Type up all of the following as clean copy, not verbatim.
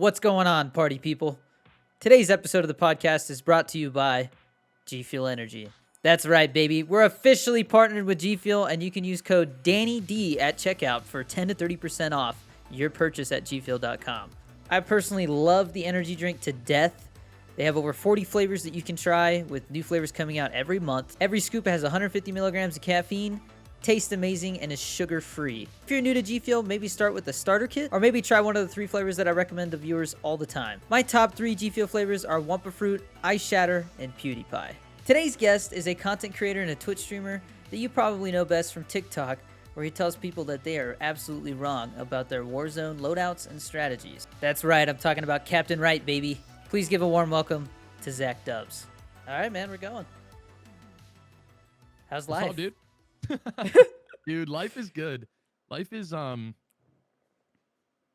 What's going on, party people? Today's episode of the podcast is brought to you by G Fuel Energy. That's right, baby. We're officially partnered with G Fuel, and you can use code DANNYD at checkout for 10 to 30% off your purchase at gfuel.com. I personally love the energy drink to death. They have over 40 flavors that you can try, with new flavors coming out every month. Every scoop has 150 milligrams of caffeine, tastes amazing, and is sugar-free. If you're new to G Fuel, maybe start with the starter kit, or maybe try one of the 3 flavors that I recommend to viewers all the time. My top 3 G Fuel flavors are Wumpa Fruit, Ice Shatter, and PewDiePie. Today's guest is a content creator and a Twitch streamer that you probably know best from TikTok, where he tells people that they are absolutely wrong about their Warzone loadouts and strategies. That's right, I'm talking about Captain Right, baby. Please give a warm welcome to Zachdubs. All right, man, we're going. How's life? What's up, dude? Dude, life is good. Life is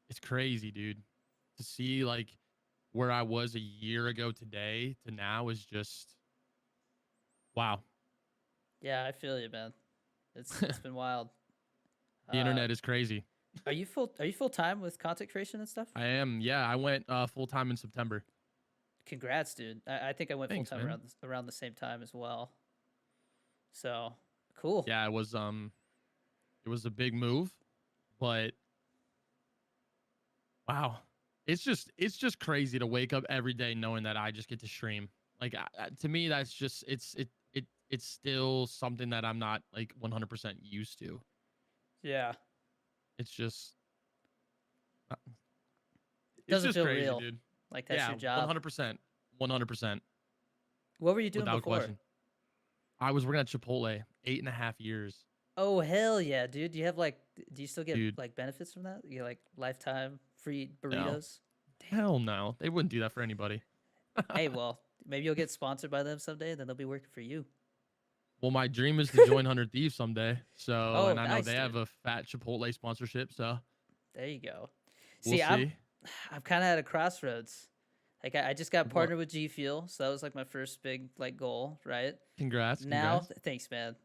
it's crazy, dude. To see like where I was a year ago today to now is just wow. Yeah, I feel you, man. It's been wild. The internet is crazy. Are you full time with content creation and stuff? I am. Yeah, I went full time in September. Congrats, dude. I think I went full Thanks, time man. around the same time as well. So cool. Yeah, it was a big move, but wow. It's just crazy to wake up every day knowing that I just get to stream. Like to me that's just it's still something that I'm not like 100% used to. Yeah. It's just uh, it's Doesn't just feel crazy, real. dude. Like that's Yeah, your job. 100%. 100%. What were you doing Without before? question. I was working at Chipotle 8.5 years. Oh hell yeah, dude. Do you still get Dude, like benefits from that? You get like lifetime free no. burritos? Hell no. They wouldn't do that for anybody. Hey, well, maybe you'll get sponsored by them someday, and then they'll be working for you. Well, my dream is to join 100 Thieves someday. So, Oh, and I know nice, they have dude. a fat Chipotle sponsorship, so There you go. we'll See, I'm see. I'm kind of at a crossroads. Like I just got What? partnered with G Fuel, so that was like my first big like goal, right? Congrats, Now, congrats. thanks, man.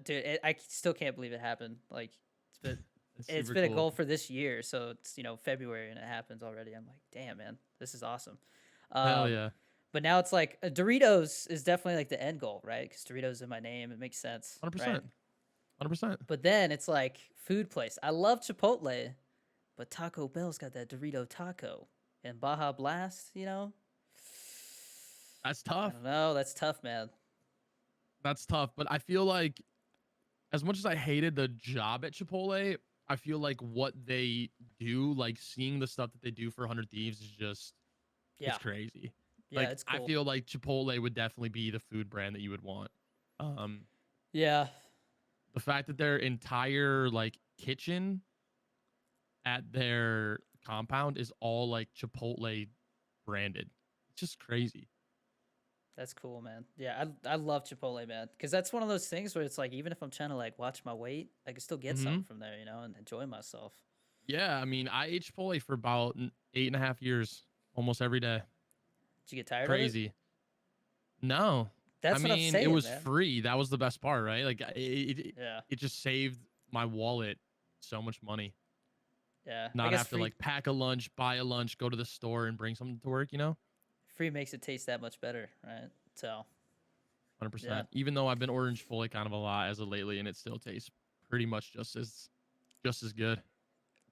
Dude, I still can't believe it happened. Like it's been That's it's super been a cool. goal for this year, so it's February and it happens already. I'm like, damn, man, this is awesome. Hell Um, yeah. but now it's like Doritos is definitely like the end goal, right? Because Doritos is in my name, it makes sense, right? 100%. 100%. But then it's like food place. I love Chipotle, but Taco Bell's got that Dorito taco and Baja Blast. That's I tough. don't know. That's tough, man. That's tough. But I feel like as much as I hated the job at Chipotle, I feel like what they do, like seeing the stuff that they do for 100 Thieves is just, it's Yeah, crazy. yeah, Like it's I cool. feel like Chipotle would definitely be the food brand that you would want. Um, Yeah, the fact that their entire like kitchen at their compound is all like Chipotle branded. It's just crazy. that's cool, man. Yeah, I love Chipotle, man, because that's one of those things where it's like even if I'm trying to like watch my weight, I can still get Hmm. something from there, and enjoy myself. Yeah, I mean, I ate Chipotle for about 8.5 years, almost every day. Did you get tired of it? Crazy. No, I That's what I'm mean, it saying, was man. free. That was the best part, right? Like Yeah, it just saved my wallet so much money. yeah. I Not guess have to like pack a lunch, buy a lunch, go to the store and bring something to work, free makes it taste that much better, right? So yeah, 100%. Even though I've been ordering Chipotle kind of a lot as of lately and it still tastes pretty much just as good.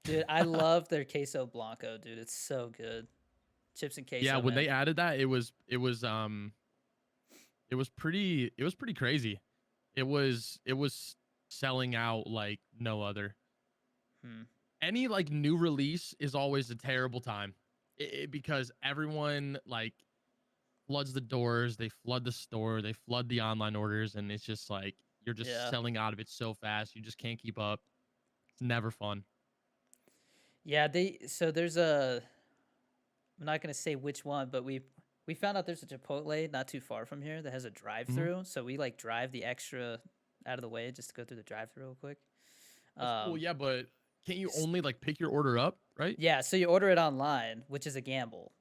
dude, I love their queso blanco, dude. It's so good. Chips and Yeah, queso, when man. they added that, it was pretty crazy. It was selling out like no other. Hmm. Any like new release is always a terrible time. Because everyone like floods the doors, they flood the store, they flood the online orders, and it's just like you're just Yeah. selling out of it so fast, you just can't keep up. It's never fun. Yeah, so I'm not gonna say which one, but we found out there's a Chipotle not too far from here that has a Hmm. drive-through. So we like drive the extra out of the way just to go through the drive-through real quick. That's cool, Um, yeah, but can't you s- only like pick your order up, right? yeah, so you order it online, which is a gamble,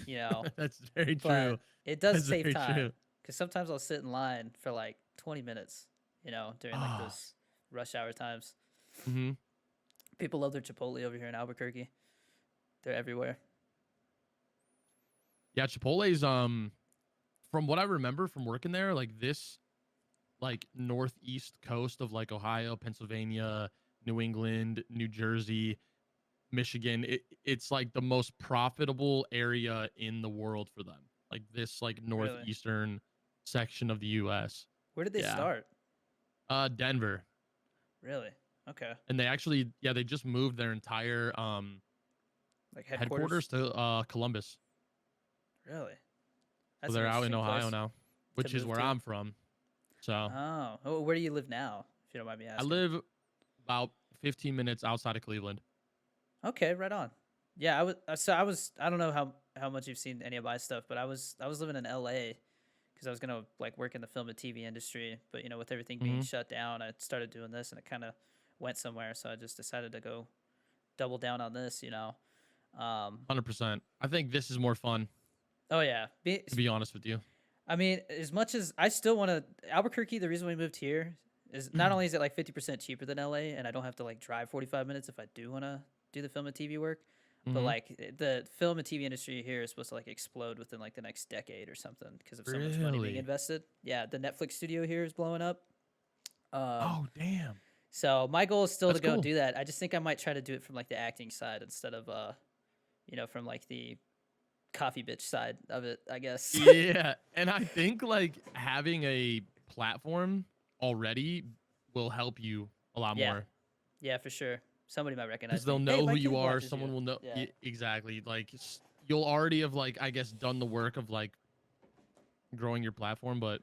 you know, That's very true. but it does That's save very time true. because sometimes I'll sit in line for like 20 minutes, during like Ah. those rush hour times. Hmm. People love their Chipotle over here in Albuquerque. They're everywhere. Yeah, Chipotle's from what I remember from working there, like this like northeast coast of like Ohio, Pennsylvania, New England, New Jersey, Michigan, it's like the most profitable area in the world for them. Like this like Really? northeastern section of the US. Where did they Yeah. start? Denver. Really? Okay. And they actually yeah, they just moved their entire Like headquarters headquarters? to Columbus. Really? So That's an they're out in interesting Ohio place now, to which is move where to. I'm from. So Oh, where do you live now? If you don't mind me I asking. live about 15 minutes outside of Cleveland. Okay, right on. Yeah, I don't know how much you've seen any of my stuff, but I was living in LA because I was gonna like work in the film and TV industry, but with everything being Mm-hmm. shut down, I started doing this and it kind of went somewhere, so I just decided to go double down on this. 100%. I think this is more fun, Oh yeah. to be honest with you. I mean, as much as I still want to Albuquerque, the reason we moved here is not only is it like 50% cheaper than LA and I don't have to like drive 45 minutes if I do want to do the film and TV work, but Mm-hmm. like the film and TV industry here is supposed to like explode within like the next decade or something because of so much money being Really? invested. Yeah, the Netflix studio here is blowing up. Um, Oh, damn. so my goal is still to That's go cool. do that. I just think I might try to do it from like the acting side instead of from like the coffee bitch side of it, I guess. Yeah, and I think like having a platform already will help you a lot Yeah, more yeah, for sure. Somebody might because recognize they'll me. Hey, know my who you kid are. watches you. Someone will know Yeah. exactly. Like you'll already have like I guess done the work of like growing your platform, but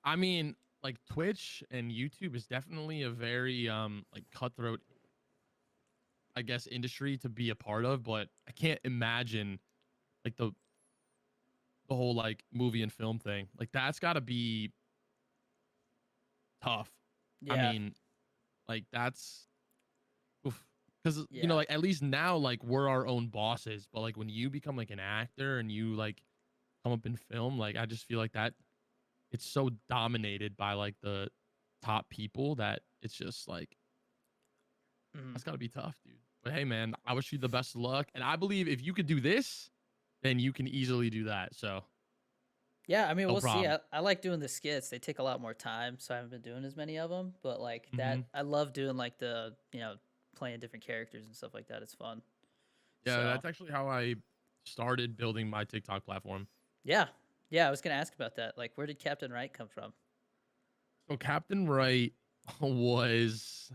I mean like Twitch and YouTube is definitely a very like cutthroat I guess industry to be a part of, but I can't imagine like the whole like movie and film thing. Like that's got to be tough. I Yeah. mean, like that's because Yeah. like at least now like we're our own bosses, but like when you become like an actor and you like come up in film, like I just feel like that it's so dominated by like the top people that it's just like Mhm. that's got to be tough, dude. But hey, man, I wish you the best of luck, and I believe if you could do this, then you can easily do that. So Yeah, I mean, no we'll see. problem. I like doing the skits. They take a lot more time, so I haven't been doing as many of them. But like Hmm. that, I love doing like playing different characters and stuff like that. It's fun. Yeah, So that's actually how I started building my TikTok platform. yeah, yeah. I was gonna ask about that. Like, where did Captain Wright come from? So Captain Wright was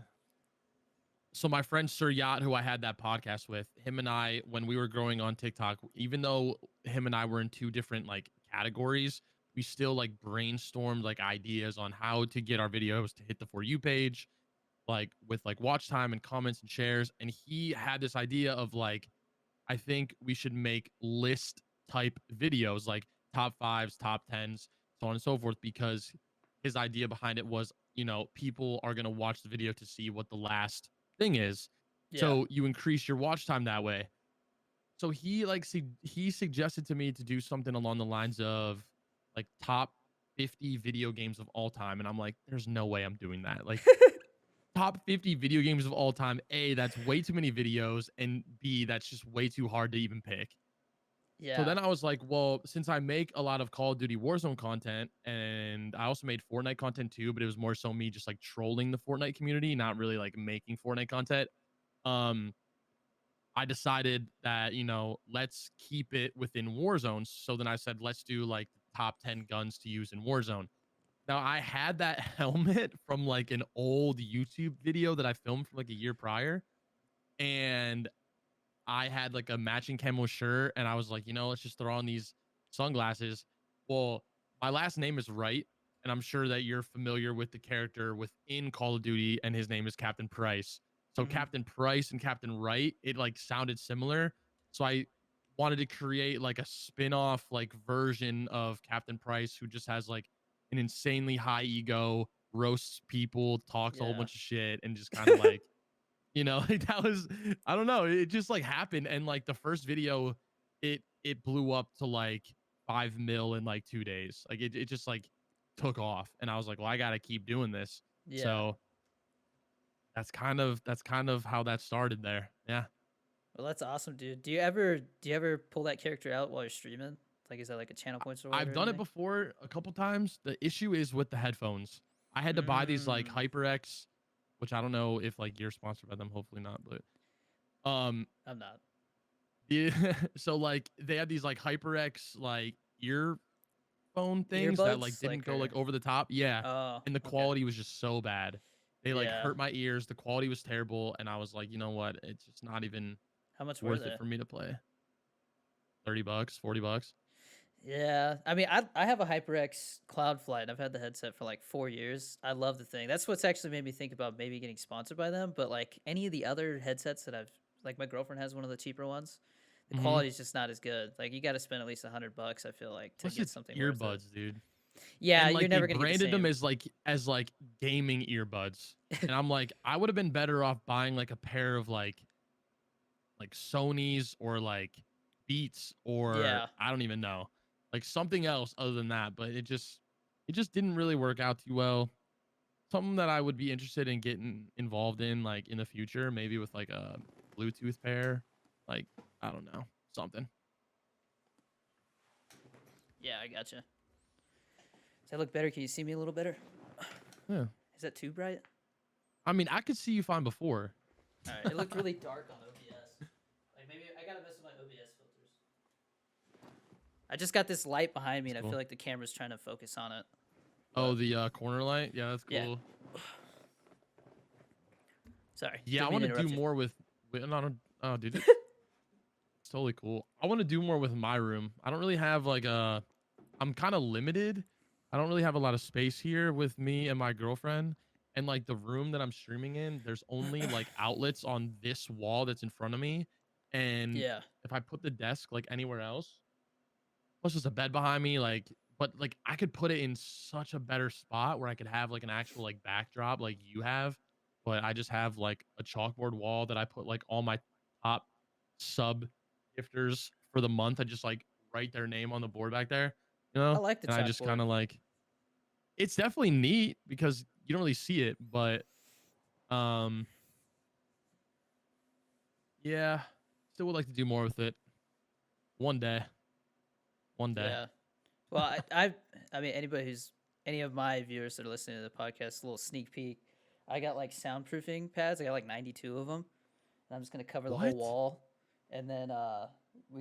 so my friend Sir Yacht, who I had that podcast with, him and I, when we were growing on TikTok, even though him and I were in two different like categories, we still like brainstormed like ideas on how to get our videos to hit the For You page, like with like watch time and comments and shares. And he had this idea of like, I think we should make list type videos, like top fives, top tens, so on and so forth, because his idea behind it was, people are going to watch the video to see what the last thing is. Yeah. So you increase your watch time that way. So he suggested to me to do something along the lines of like top 50 video games of all time. And I'm like, there's no way I'm doing that. Like top 50 video games of all time. A, that's way too many videos. And B, that's just way too hard to even pick. So Yeah. then I was like, well, since I make a lot of Call of Duty Warzone content and I also made Fortnite content too, but it was more so me just like trolling the Fortnite community, not really like making Fortnite content. Um, I decided that, let's keep it within Warzone. So then I said, let's do like the top 10 guns to use in Warzone. Now I had that helmet from like an old YouTube video that I filmed from like a year prior. And I had like a matching camo shirt and I was like, let's just throw on these sunglasses. Well, my last name is Wright, and I'm sure that you're familiar with the character within Call of Duty, and his name is Captain Price. So Hmm. Captain Price and Captain Wright, it like sounded similar. So I wanted to create like a spin-off like version of Captain Price who just has like an insanely high ego, roasts people, talks a whole Yeah. bunch of shit, and just kind of like like that was I don't know, it just like happened and like the first video it blew up to like 5 mil in like 2 days. Like it just like took off and I was like, well, I gotta keep doing this. Yeah. So that's kind of how that started there. Yeah. Well, that's awesome, dude. Do you ever pull that character out while you're streaming? Like, is that like a channel points reward I've or done it anything? before a couple times. The issue is with the headphones. I had to buy these like Mm, HyperX, which I don't know if like you're sponsored by them. Hopefully not, but um, I'm not. yeah. So like they had these like HyperX like earphone things that like Earbuds, didn't like, go or like over the top. Yeah, oh, and the okay, quality was just so bad. They like yeah. hurt my ears. The quality was terrible, and I was like, you know what? It's just not even How much were worth it they? for me to play. $30, $40. Yeah, I mean, I have a HyperX Cloudflight. And I've had the headset for like 4 years. I love the thing. That's what's actually made me think about maybe getting sponsored by them. But like any of the other headsets that I've, like my girlfriend has one of the cheaper ones. The Mm-hmm. quality is just not as good. Like you got to spend at least $100, I feel like, to Plus, get it's something worth it. earbuds, dude. Yeah, And you're like they never gonna get the branded them same. as like gaming earbuds. And I'm like, I would have been better off buying like a pair of like Sony's or like Beats or Yeah, I don't even know. Like something else other than that, but it just didn't really work out too well. Something that I would be interested in getting involved in like in the future, maybe with like a Bluetooth pair. Like, I don't know, something. yeah, I gotcha. Does that look better? Can you see me a little better? Yeah. Is that too bright? I mean, I could see you fine before. All right, it looked really dark on OBS. Like maybe I gotta mess with my OBS filters. I just got this light behind me, and I Cool. feel like the camera's trying to focus on it. Oh, the corner light? Yeah, that's Yeah. cool. Sorry. Yeah, I Didn't mean want to to do interrupt you. more with no, no, oh, dude, it's totally cool. I want to do more with my room. I don't really have like a, I'm kind of limited. I don't really have a lot of space here with me and my girlfriend. And like the room that I'm streaming in, there's only like outlets on this wall that's in front of me. And Yeah. if I put the desk like anywhere else, plus there's a bed behind me, like, but like I could put it in such a better spot where I could have like an actual like backdrop like you have, but I just have like a chalkboard wall that I put like all my top sub gifters for the month. I just like write their name on the board back there, you I know? like the And I just chalkboard. kind of like, it's definitely neat because you don't really see it, but um yeah, still would like to do more with it one day. One day. Yeah. Well, I mean, any of my viewers that are listening to the podcast, a little sneak peek. I got like soundproofing pads. I got like 92 of them, and I'm just gonna cover the whole What? wall. And then I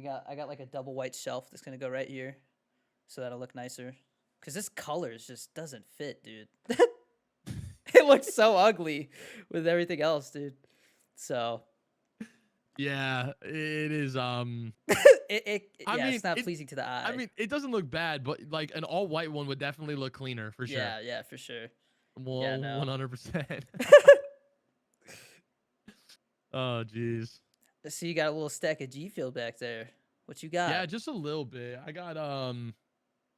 got like a double white shelf that's gonna go right here, so that'll look nicer. Cause this colors just doesn't fit, dude. It looks so ugly with everything else, dude. So Yeah, it is I yeah, mean it's not pleasing to the I eye. mean it doesn't look bad, but like an all white one would definitely look cleaner for sure. Yeah, yeah, for sure. Yeah, Well, no. 100%. Oh jeez. So you got a little stack of G Fuel back there. What you Yeah, got? just a little bit. I got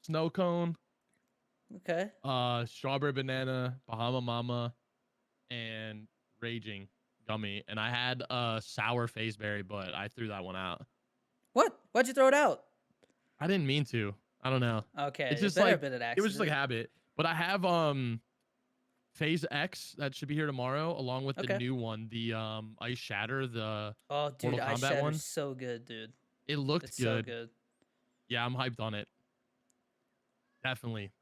snow cone, Okay. strawberry banana, Bahama Mama, and raging gummy. And I had a sour berry, but I threw that one out. What? Why'd you throw it out? I didn't mean to. I don't know. Okay, It's it just better like have been an it was just like accident. habit. But I have Phase X that should be here tomorrow, along with the Okay. new one, the Ice Shatter, the Oh, dude, Mortal Ice Kombat Shatter's one. so good, dude. It looked It's so good. good. Yeah, I'm hyped on it. Definitely.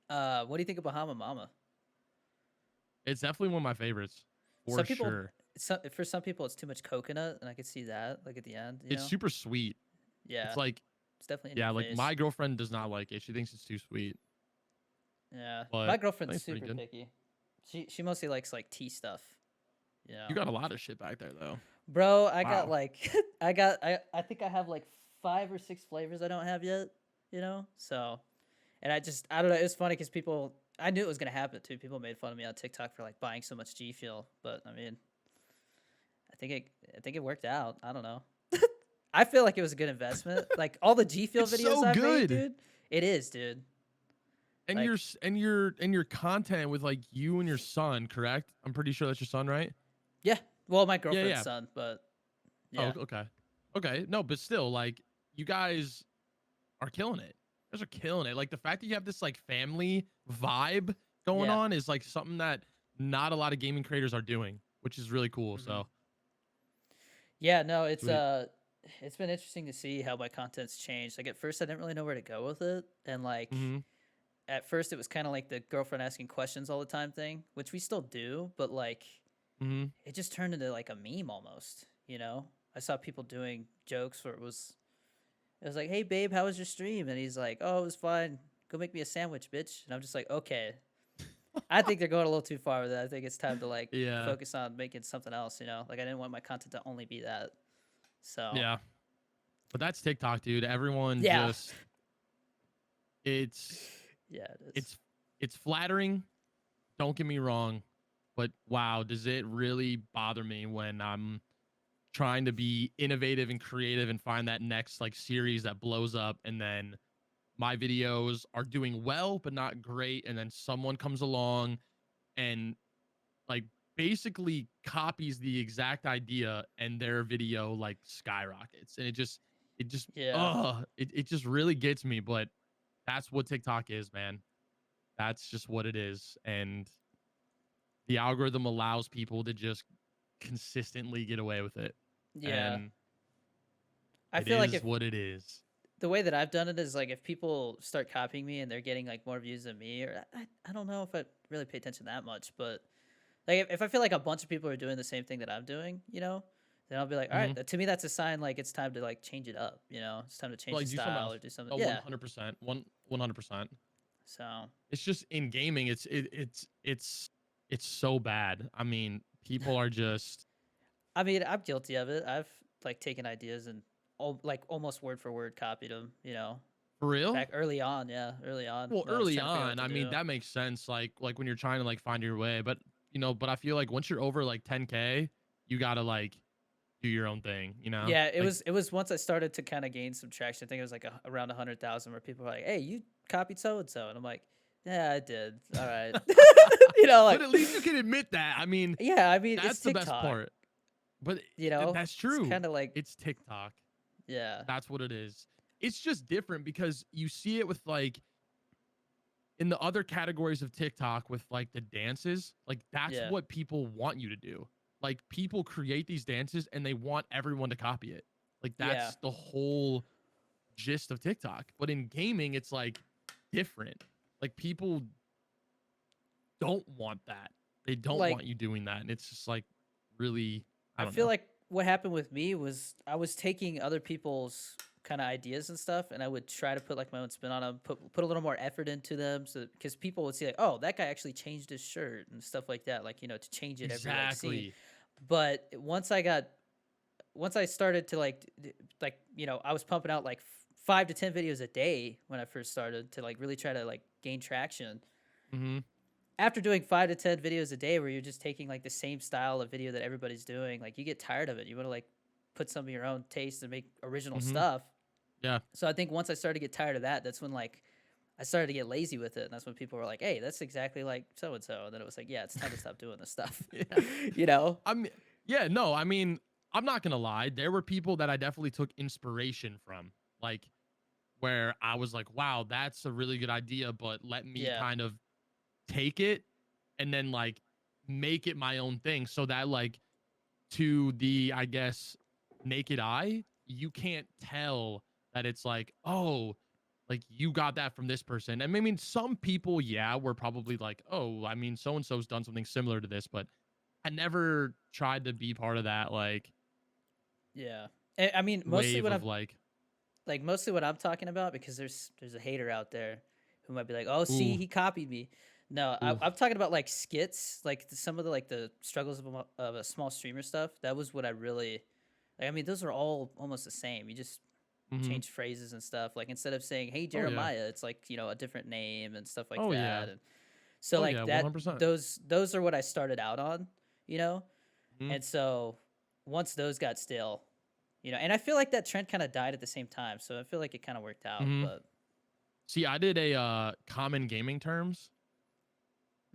What do you think of Bahama Mama? It's definitely one of my favorites for Some people, sure. for some people, it's too much coconut, and I could see that, like at the end. You It's know? super sweet. Yeah, It's like, it's definitely in yeah, your like face. my girlfriend does not like it. She thinks it's too sweet. Yeah, But my I girlfriend's think it's pretty super good. picky. She mostly likes like tea stuff. Yeah. You got a lot of shit back there though. Bro, I got Wow. like I think I have like 5 or 6 flavors I don't have yet, you know? So, and I don't know, it was funny cuz people I knew it was going to happen too. People made fun of me on TikTok for like buying so much G Fuel, but I mean, I think it worked out. I don't know. I feel like it was a good investment. Like all the G Fuel It's videos so I've made, good. dude. It is, dude. And Like, your content with like you and your son, correct? I'm pretty sure that's your son, right? yeah. Well, my Yeah, girlfriend's yeah. son, but Oh, yeah. okay. Okay. No, but still, like, you guys are killing it. You guys are killing it. Like the fact that you have this like family vibe going Yeah. on is like something that not a lot of gaming creators are doing, which is really cool. Mhm. So Yeah, no, Sweet. it's been interesting to see how my content's changed. Like at first I didn't really know where to go with it, and like Mm-hmm. at first it was kind of like the girlfriend asking questions all the time thing, which we still do, but like Mm-hmm. it just turned into like a meme almost, you know? I saw people doing jokes where it was like, "Hey babe, how was your stream?" And he's like, "Oh, it was fine. Go make me a sandwich, bitch." And I'm just like, "Okay." I think they're going a little too far with it. I think it's time to like Yeah. focus on making something else, you know? Like I didn't want my content to only be that. So, Yeah. But that's TikTok, dude. Everyone yeah. just it's Yeah, it is. it's it's flattering. Don't get me wrong, but wow, does it really bother me when I'm trying to be innovative and creative and find that next like series that blows up, and then my videos are doing well but not great, and then someone comes along and like basically copies the exact idea, and their video like skyrockets, and it just Yeah. it just really gets me. But that's what TikTok is, man. That's just what it is. And the algorithm allows people to just consistently get away with it. Yeah. And I it feel like is if what it is. the way that I've done it is like if people start copying me and they're getting like more views than me, or I don't know if I really pay attention that much, but like if I feel like a bunch of people are doing the same thing that I'm doing, you know, then I'll be like, all right, Mm-hmm. to me that's a sign like it's time to like change it up, you know, it's time to change the Like do something style else. or do something. Oh, Yeah. 100%. 100%. So It's just in gaming, it's so bad. I mean, people are just I mean, I'm guilty of it. I've like taken ideas and like almost word for word copied them, you know, for real. back early on. Yeah, early on Well, when I was early trying to figure out what on, to I mean, do. that makes sense. Like when you're trying to like find your way, but but I feel like once you're over like 10K, you gotta like do your own thing. Yeah, it Like was it was once I started to kind of gain some traction. I think it was like around 100,000 where people were like, "Hey, you copied so and so," and I'm like, "Yeah, I did. All right." You know, but like at least you can admit that. I mean, yeah, I mean, it's that's the best TikTok. part. But You know, that's it's true. kind of like It's TikTok. yeah, That's what it is. It's just different because you see it with like in the other categories of TikTok with like the dances, like that's yeah, what people want you to do. Like people create these dances and they want everyone to copy it. Like yeah. that's the whole gist of TikTok. But in gaming, it's like different. Like people don't want that. They don't Like want you doing that. And it's just like really, I I don't feel know. like what happened with me was I was taking other people's kind of ideas and stuff, and I would try to put like my own spin on them, put a little more effort into them, so because people would see like, oh, that guy actually changed his shirt and stuff like that, like you know, to change it every like scene. Exactly. But once I started to like you know, I was pumping out like 5 to 10 videos a day when I first started to like really try to like gain traction. Mm-hmm. After doing 5 to 10 videos a day where you're just taking like the same style of video that everybody's doing, like you get tired of it. You want to like put some of your own taste and make original Mm-hmm. stuff. Yeah. So I think once I started to get tired of that, that's when like I started to get lazy with it. And that's when people were like, "Hey, that's exactly like so and so." And then it was like, "Yeah, it's time to stop doing this stuff." Yeah. You know? I mean, yeah, no, I mean, I'm not gonna lie. There were people that I definitely took inspiration from, like where I was like, wow, that's a really good idea, but let me Yeah. kind of take it and then like make it my own thing so that like to the, I guess, naked eye, you can't tell that it's like, oh, like you got that from this person. And I mean, some people, yeah, were probably like, oh, I mean, so and so's done something similar to this, but I never tried to be part of that like Yeah. I mean, wave of like, mostly what I'm talking about because there's a hater out there who might be like, "Oh, see, ooh, he copied me." No, ooh, I'm talking about like skits, like some of the like the struggles of a small streamer stuff. That was what I really like. I mean, those are all almost the same. You just mm-hmm. change phrases and stuff. Like instead of saying "Hey Oh yeah, Jeremiah," it's like you know a different name and stuff like oh yeah, that. And so oh yeah, like that 100%. those are what I started out on, you know. Mm-hmm. And so once those got stale, you know, and I feel like that trend kind of died at the same time. So I feel like it kind of worked out. Mm-hmm. But See, I did a common gaming terms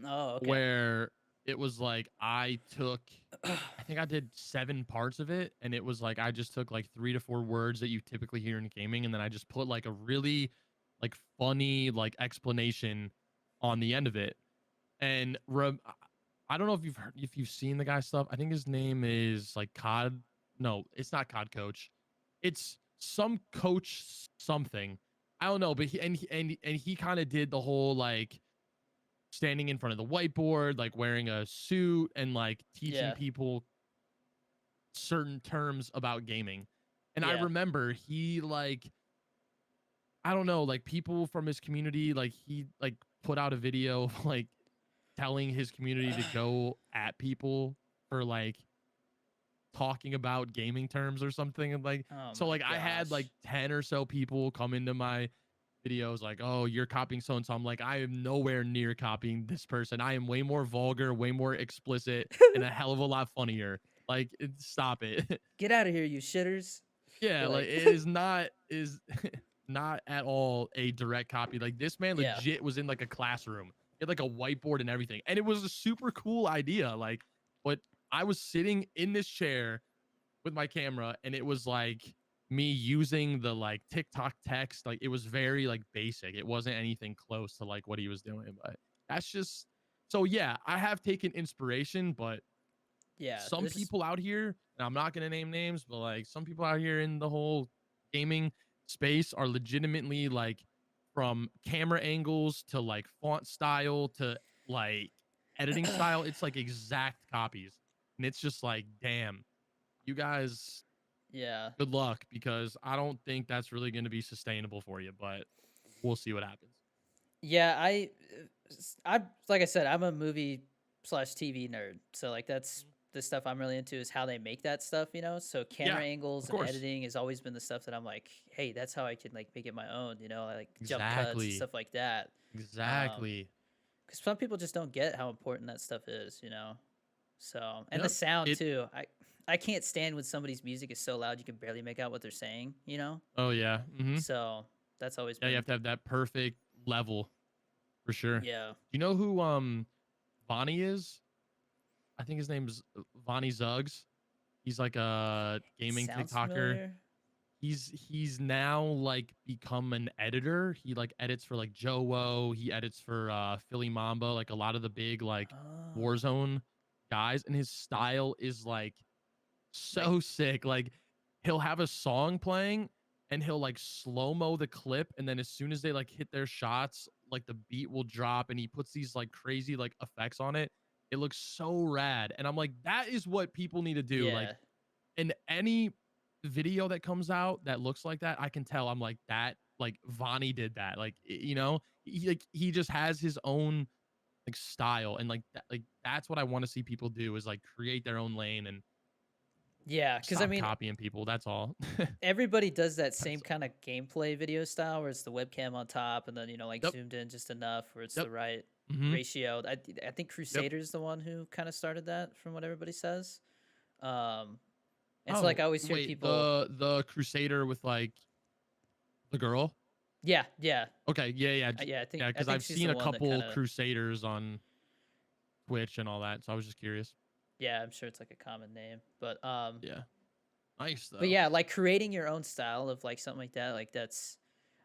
oh, okay. where it was like I think I did 7 parts of it, and it was like I just took like 3 to 4 words that you typically hear in gaming, and then I just put like a really like funny like explanation on the end of it. And I don't know if you've seen the guy's stuff. I think his name is like Cod no, it's not COD coach. It's some coach something. I don't know, but he kind of did the whole like standing in front of the whiteboard, like wearing a suit and like teaching Yeah. people certain terms about gaming. And I Yeah. remember he like I don't know, like people from his community, like he like put out a video like telling his community to go at people for like talking about gaming terms or something. And like Oh so my like I had like gosh. 10 or so people come into my videos like, oh, you're copying so and so. I'm like, I am nowhere near copying this person. I am way more vulgar, way more explicit, and a hell of a lot funnier. Like, stop it. Get out of here, you shitters. Yeah, like Like, it is not is not at all a direct copy. Like this man yeah. legit was in like a classroom. He had like a whiteboard and everything. And it was a super cool idea. Like, but I was sitting in this chair with my camera and it was like me using the like TikTok text. Like it was very like basic. It wasn't anything close to like what he was doing. But that's just so yeah, I have taken inspiration, but Yeah. some This is, people out here, and I'm not gonna name names, but like some people out here in the whole gaming space are legitimately like from camera angles to like font style to like editing style, it's like exact copies. And it's just like, damn, you guys, yeah. good luck because I don't think that's really gonna be sustainable for you, but we'll see what happens. Yeah, I like I said, I'm a movie slash TV nerd. So like that's the stuff I'm really into is how they make that stuff, you know. So camera Yeah, of angles and course. editing has always been the stuff that I'm like, hey, that's how I can like make it my own, you know, like jump cuts and Exactly. stuff like that. Exactly. Because some people just don't get how important that stuff is, you know. So and the Yep. sound It too. I can't stand when somebody's music is so loud you can barely make out what they're saying, you know. oh yeah. So that's always Yeah, you been have to have that perfect level for sure. Do yeah. you know who Vonnie is? I think his name's Vonnie Zuggs. He's like a gaming Sounds TikToker. familiar. He's now like become an editor. He like edits for like Joe. He edits for Philly Mamba, like a lot of the big like Oh, Warzone guys, and his style is like like so sick. Like he'll have a song playing and he'll like slow mo the clip, and then as soon as they like hit their shots, like the beat will drop, and he puts these like crazy like effects on it. It looks so rad, and I'm like, that is what people need to do. Like yeah. in any video that comes out that looks like that, I can tell. I'm like that. Like Vonnie did that. Like you know, he just has his own like style, and like that, like that's what I want to see people do is like create their own lane and Yeah, because I stop mean, copying people. That's all. everybody does that same That's kind all. of gameplay video style where it's the webcam on top and then, you know, like Yep. zoomed in just enough where it's Yep. the right Mm-hmm. ratio. I think Yep. Crusader's the one who kind of started that from what everybody says. Um, and so, like, Oh, I always hear wait, people, the Crusader with like the girl. yeah, yeah, Okay, yeah, yeah, yeah, yeah. I Because think I've she's the seen a one that kind couple of, Crusaders on Twitch and all that, so I was just curious. yeah, I'm sure it's like a common name. Yeah, nice But though. yeah, like creating your own style of like something like that, like that's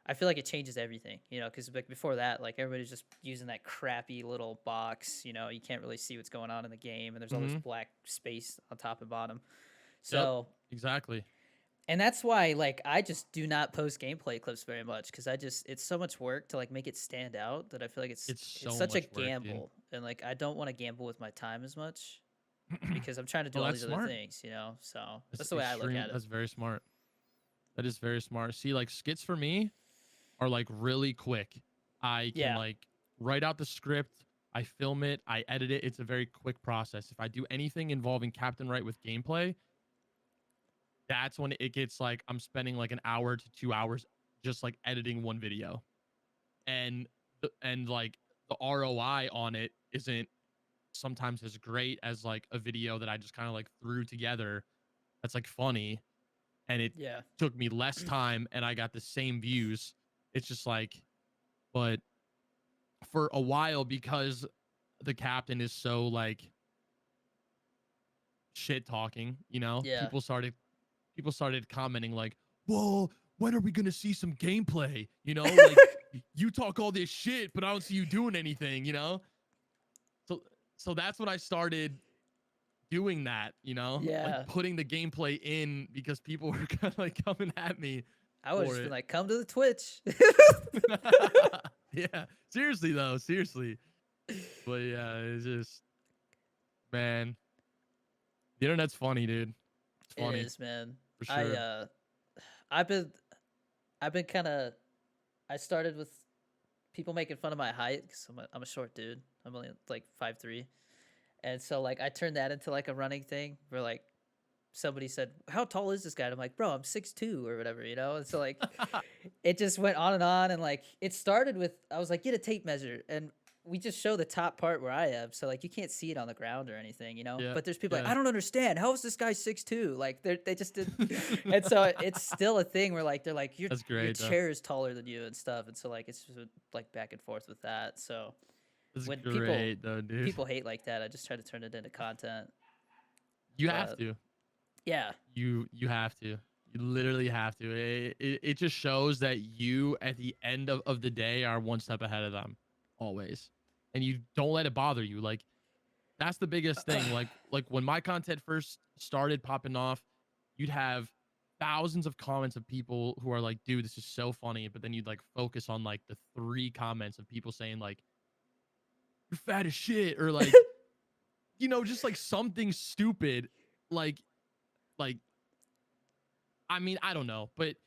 I feel like it changes everything, you know, because like before that, like everybody's just using that crappy little box, you know, you can't really see what's going on in the game, and there's all this Mm-hmm. black space on top and bottom. Yep. So, Exactly. and that's why like I just do not post gameplay clips very much because I just it's so much work to like make it stand out that I feel like It's it's so such a much work, dude. gamble, and like I don't want to gamble with my time as much because I'm trying to do Oh, all that's these other smart. things, you know. So That's that's the way I look extreme. at it. That's very smart. That is very smart. See, like skits for me are like really quick. I can Yeah, like write out the script, I film it, I edit it. It's a very quick process. If I do anything involving Captain Right with gameplay, that's when it gets like I'm spending like an hour to 2 hours just like editing one video. And and like the ROI on it isn't sometimes as great as like a video that I just kind of like threw together that's like funny, and it yeah, took me less time and I got the same views. It's just like, but for a while because the captain is so like shit talking, you know, yeah. people started commenting like, "Well, when are we gonna see some gameplay?" You know, like you talk all this shit, but I don't see you doing anything. You know, so so that's when I started doing that, you know, like Yeah. putting the gameplay in because people were kind of like coming at me I would for just be it. like, come to the Twitch. Yeah, seriously though, seriously. But yeah, it's just, man, the internet's funny, dude. It's It funny is, man. for I sure. I've been kind of I started with people making fun of my height because I'm a short dude. I'm only like 5'3", and so like I turned that into like a running thing where like somebody said, "How tall is this guy?" And I'm like, "Bro, I'm 6'2" or whatever, you know. And so like it just went on, and like it started with I was like, "Get a tape measure," and we just show the top part where I am, so like you can't see it on the ground or anything, you know. Yeah, But there's people like, yeah. "I don't understand. How is this guy 6'2"? Like they just did, and so it's still a thing where like they're like, That's your great though. chair is taller than you and stuff, and so like it's just like back and forth with that. So That's when great though, dude. people hate like that, I just try to turn it into content. You have But to. yeah, You have to. You literally have to. It just shows that you at the end of the day are one step ahead of them always. And you don't let it bother you. Like that's the biggest thing. Like when my content first started popping off, you'd have thousands of comments of people who are like, dude, this is so funny. But then you'd like focus on like the 3 comments of people saying like, you're fat as shit, or like, you know, just like something stupid. Like like I mean, I don't know, but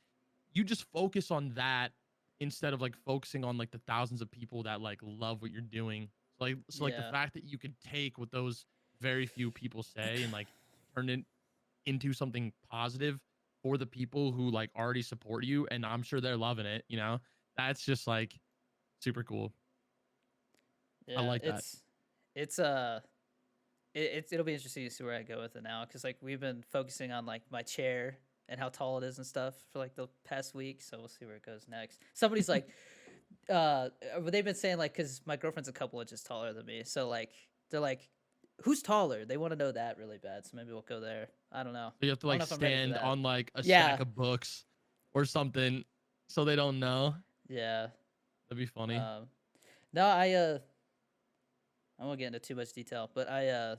you just focus on that instead of like focusing on like the thousands of people that like love what you're doing. So like the yeah, fact that you could take what those very few people say and like turn it into something positive for the people who like already support you, and I'm sure they're loving it, you know. That's just like super cool. I yeah. like that. It's it'll be interesting to see where I go with it now because like we've been focusing on like my chair and how tall it is and stuff for like the past week, so we'll see where it goes next. Somebody's like, they've been saying like because my girlfriend's a couple inches taller than me, so like they're like, who's taller? They want to know that really bad, so maybe we'll go there. I don't know. You have to I don't like know if I'm ready for stand that. on like a Yeah, stack of books or something so they don't know. yeah. That'd be funny. Um, no, I won't get into too much detail, but Yeah,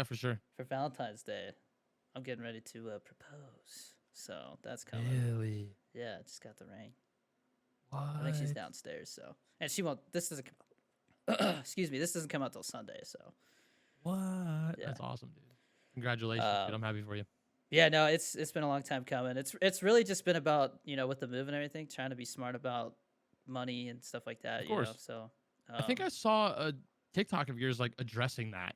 for sure. for Valentine's Day, I'm getting ready to propose. So that's coming. Really? Yeah, I just got the ring. I think she's What? downstairs. So, and she won't. This doesn't excuse me. This doesn't come out till Sunday. So, What? yeah. That's awesome, dude. Congratulations, dude. Um, I'm happy for you. yeah. No, it's been a long time coming. It's really just been about with the move and everything, trying to be smart about money and stuff like Of that. course. So, I think I saw a TikTok of yours like addressing that.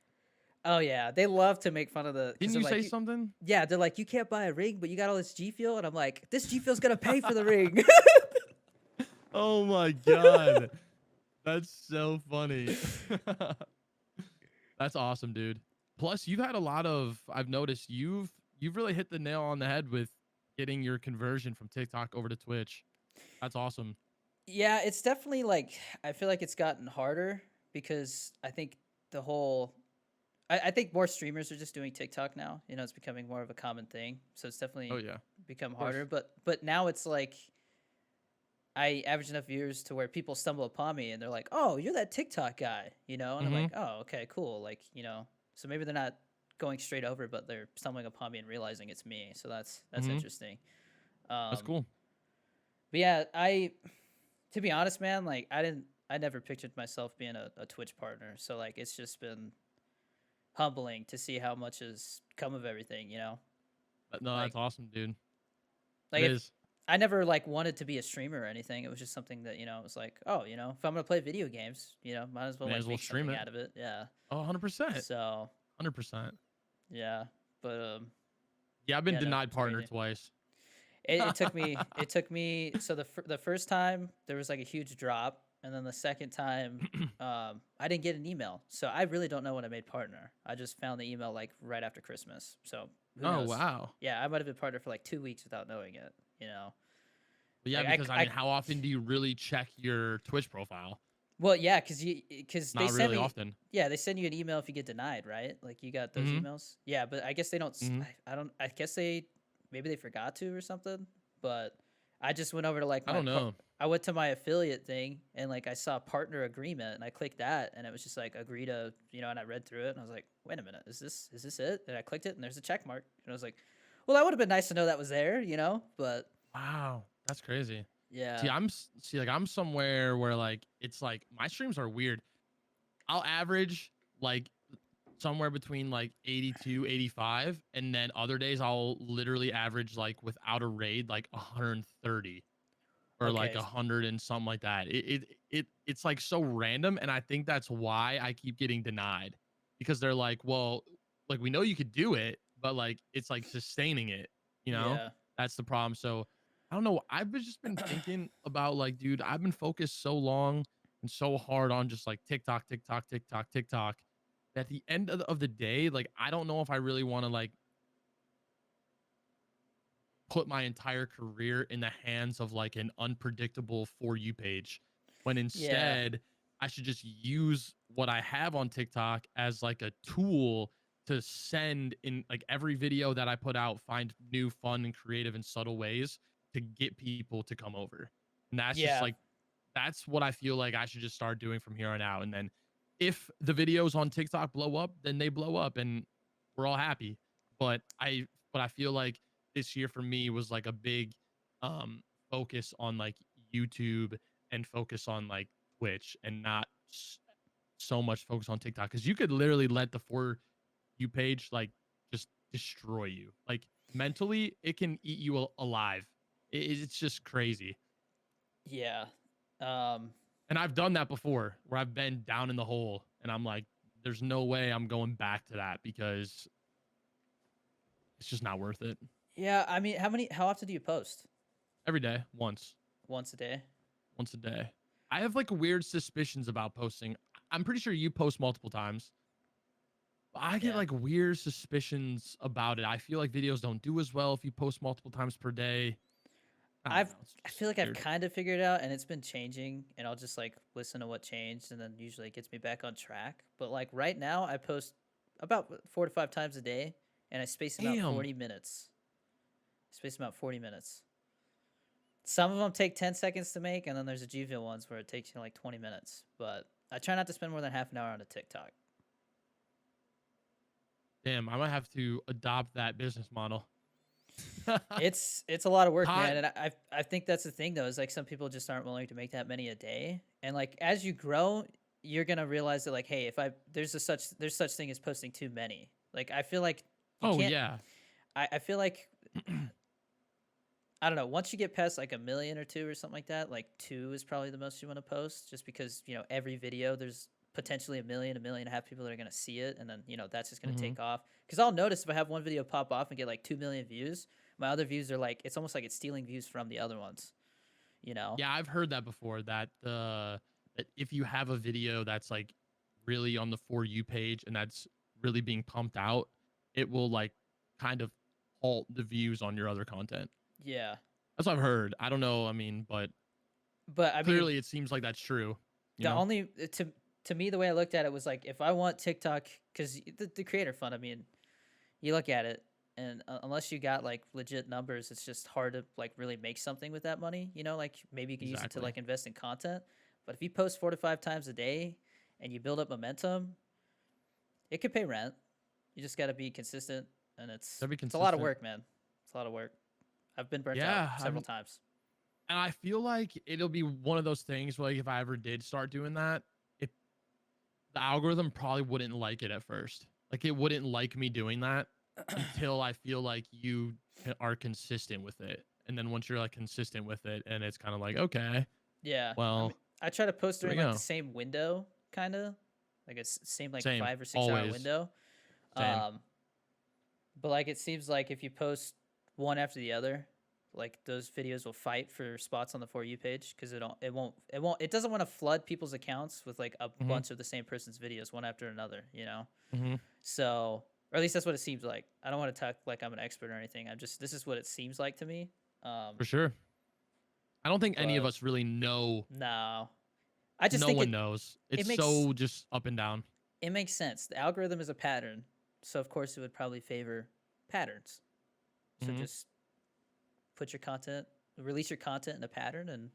oh yeah, they love to make fun of the because Didn't they're you say like, something? yeah, they're like, you can't buy a ring, but you got all this G Fuel, and I'm like, this G Fuel's gonna pay for the ring. Oh my god. That's so funny. That's awesome, dude. Plus, you've had a lot of I've noticed you've really hit the nail on the head with getting your conversion from TikTok over to Twitch. That's awesome. Yeah, it's definitely like I feel like it's gotten harder because I think the whole I think more streamers are just doing TikTok now. It's becoming more of a common thing. So it's Oh definitely yeah. become Of course. harder. But now it's like I average enough viewers to where people stumble upon me and they're like, "Oh, you're that TikTok guy," and I'm like, Mhm. "Oh, okay, cool." Like, so maybe they're not going straight over, but they're stumbling upon me and realizing it's me. So that's Mhm. interesting. That's Um, cool. but yeah, to be honest, man, like I never pictured myself being a Twitch partner. So like it's just been humbling to see how much has come of everything. No, Like that's awesome, dude. It like if is. I never like wanted to be a streamer or anything. It was just something that, it was like, oh, if I'm gonna play video games, might as well May like as well make stream something it. out of it. Yeah. Oh, 100%. So 100%. yeah. But Yeah, I've been yeah, no, denied it's partner crazy. twice. It took me so the first time there was like a huge drop, and then the second time I didn't get an email, so I really don't know when I made partner. I just found the email like right after Christmas, so who Oh, knows. wow. Yeah, I might have been partner for like 2 weeks without knowing it. But yeah, Like because I mean, how often do you really check your Twitch profile? well, yeah, because they Not send really me. often. Yeah, they send you an email if you get denied, right? Like you got those Mhm. emails. Yeah, but I guess they don't. Mhm. I don't. I guess maybe they forgot to or something. But I just went over to like I my. don't know. I went to my affiliate thing and like I saw partner agreement and I clicked that and it was just like agree to, and I read through it and I was like, wait a minute, is this it? And I clicked it and there's a check mark. And I was like, well, that would have been nice to know that was there, but Wow, that's crazy. See, yeah. like I'm somewhere where like it's like my streams are weird. I'll average like somewhere between like 82, 85, and then other days I'll literally average like without a raid like 130 or like Okay. 100 and something like that. It's like so random, and I think that's why I keep getting denied because they're like, well, like we know you could do it, but like it's like sustaining it, you know? Yeah. That's the problem. So I don't know. Just been thinking about like, dude, I've been focused so long and so hard on just like TikTok, TikTok, TikTok, TikTok. At the end of the day, like I don't know if I really want to like put my entire career in the hands of like an unpredictable For You page when Yeah. instead I should just use what I have on TikTok as like a tool to send in like every video that I put out, find new, fun, and creative and subtle ways to get people to come over. And that's just Yeah. like, that's what I feel like I should just start doing from here on out. And then if the videos on TikTok blow up, then they blow up and we're all happy. But I feel like this year for me was like a big um focus on like YouTube and focus on like Twitch and not so much focus on TikTok because you could literally let the For You page like just destroy you. Like mentally, it can eat you alive. It's just crazy. Yeah. Um, And I've done that before where I've been down in the hole and I'm like, there's no way I'm going back to that because it's just not worth it. yeah. I mean, how often do you post? Every day, once. Once a day? Once a day. I have like weird suspicions about posting. I'm pretty sure you post multiple times. I get Yeah. like weird suspicions about it. I feel like videos don't do as well if you post multiple times per day. I don't know. It's I just feel like I've weird. kind of figured it out and it's been changing and I'll just like listen to what changed and then usually it gets me back on track. But like right now I post about 4 to 5 times a day and I space them out Damn. 40 minutes. Space them out 40 minutes. Some of them take 10 seconds to make and then there's the GVille ones where it takes you like 20 minutes. But I try not to spend more than half an hour on a TikTok. Damn. I might have to adopt that business model. It's a lot of work, man, Time. and I think that's the thing though. Is like some people just aren't willing to make that many a day, and like as you grow, you're gonna realize that like, hey, if I there's such thing as posting too many. Like I feel like you Oh, can't. yeah. I feel like I don't know. Once you get past like a million or two or something like that, like two is probably the most you want to post, just because every video there's potentially a million and a half people that are gonna see it, and then that's just gonna Hmm. take off. Because I'll notice if I have one video pop off and get like 2 million views, my other views are like it's almost like it's stealing views from the other ones. You know? Yeah, I've heard that before. That if you have a video that's like really on the For You page and that's really being pumped out, it will like kind of halt the views on your other content. Yeah. That's what I've heard. I don't know. I mean, but But I mean, clearly it seems like that's true. You the know? only to me the way I looked at it was like if I want TikTok, because the creator fund. I mean, you look at it and unless you got like legit numbers, it's just hard to like really make something with that money. Like maybe you can use it to Exactly. like invest in content, but if you post 4 to 5 times a day and you build up momentum, it could pay rent. You just got to be consistent, and Gotta be it's a lot of consistent. work, man. It's a lot of work. I've been burnt out Yeah, several times. and I feel like it'll be one of those things where like if I ever did start doing that, it the algorithm probably wouldn't like it at first. Like it wouldn't like me doing that until I feel like you are consistent with it. And then once you're like consistent with it and it's kind of like, okay, Yeah, I mean, well, I try to post here we during like the go. same window, kind of like a same like Same. 5 or 6 hour Always. window. Same. Um, but like it seems like if you post one after the other, like those videos will fight for spots on the For You page because it doesn't want to flood people's accounts with like a Hmm. bunch of the same person's videos one after another. Hmm. So, or at least that's what it seems like. I don't want to talk like I'm an expert or anything. This is what it seems like to me. Um, For sure. I don't think any of but us really know. no, I just No think one knows. it It's makes so just up and down. it makes sense. The algorithm is a pattern, so of course it would probably favor patterns. So Hmm. just put your content, release your content in a pattern, and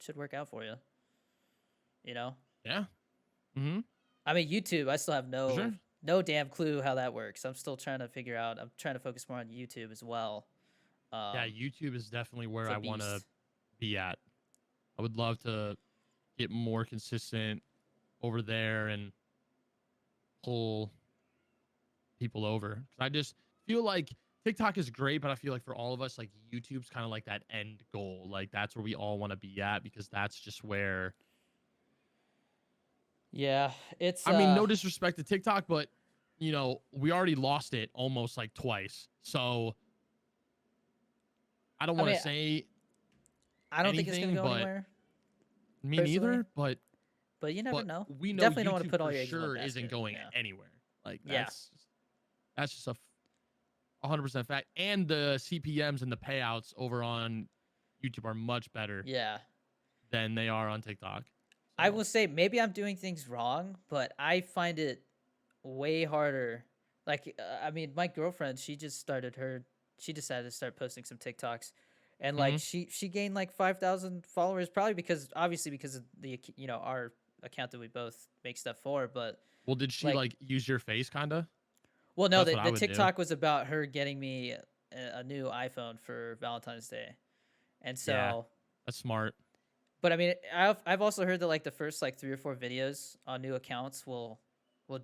should work out for you. You know. Yeah. Mm-hmm. I mean, YouTube. I still have For sure. no damn clue how that works. I'm still trying to figure out. I'm trying to focus more on YouTube as well. Yeah, Um, YouTube is definitely where it's a I want to beast. be at. I would love to get more consistent over there and pull people over. 'Cause I just feel like TikTok is great, but I feel like for all of us, like YouTube's kind of like that end goal. Like that's where we all want to be at because that's just where. Yeah, it's I mean, no disrespect to TikTok, but we already lost it almost like twice. So I don't I want to mean, say I don't think it's gonna anything, go but anywhere me personally, neither. But but you never but know. we You know definitely don't want to YouTube put all for your eggs in one sure isn't basket. going Yeah. anywhere. Like Yeah. that's just a 100% fact. And the CPMS and the payouts over on YouTube are much better Yeah. than they are on TikTok. I So will say maybe I'm doing things wrong, but I find it way harder. Like, I mean, my girlfriend, she decided to start posting some TikToks, and like mhm. she gained like 5,000 followers, probably because of the our account that we both make stuff for. But Well, did she like, like use your face kinda? well, no, That's the what I the would do. TikTok was about her getting me a new iPhone for Valentine's Day, and Yeah, so. that's smart. But I mean, I've also heard that like the first like 3 or 4 videos on new accounts will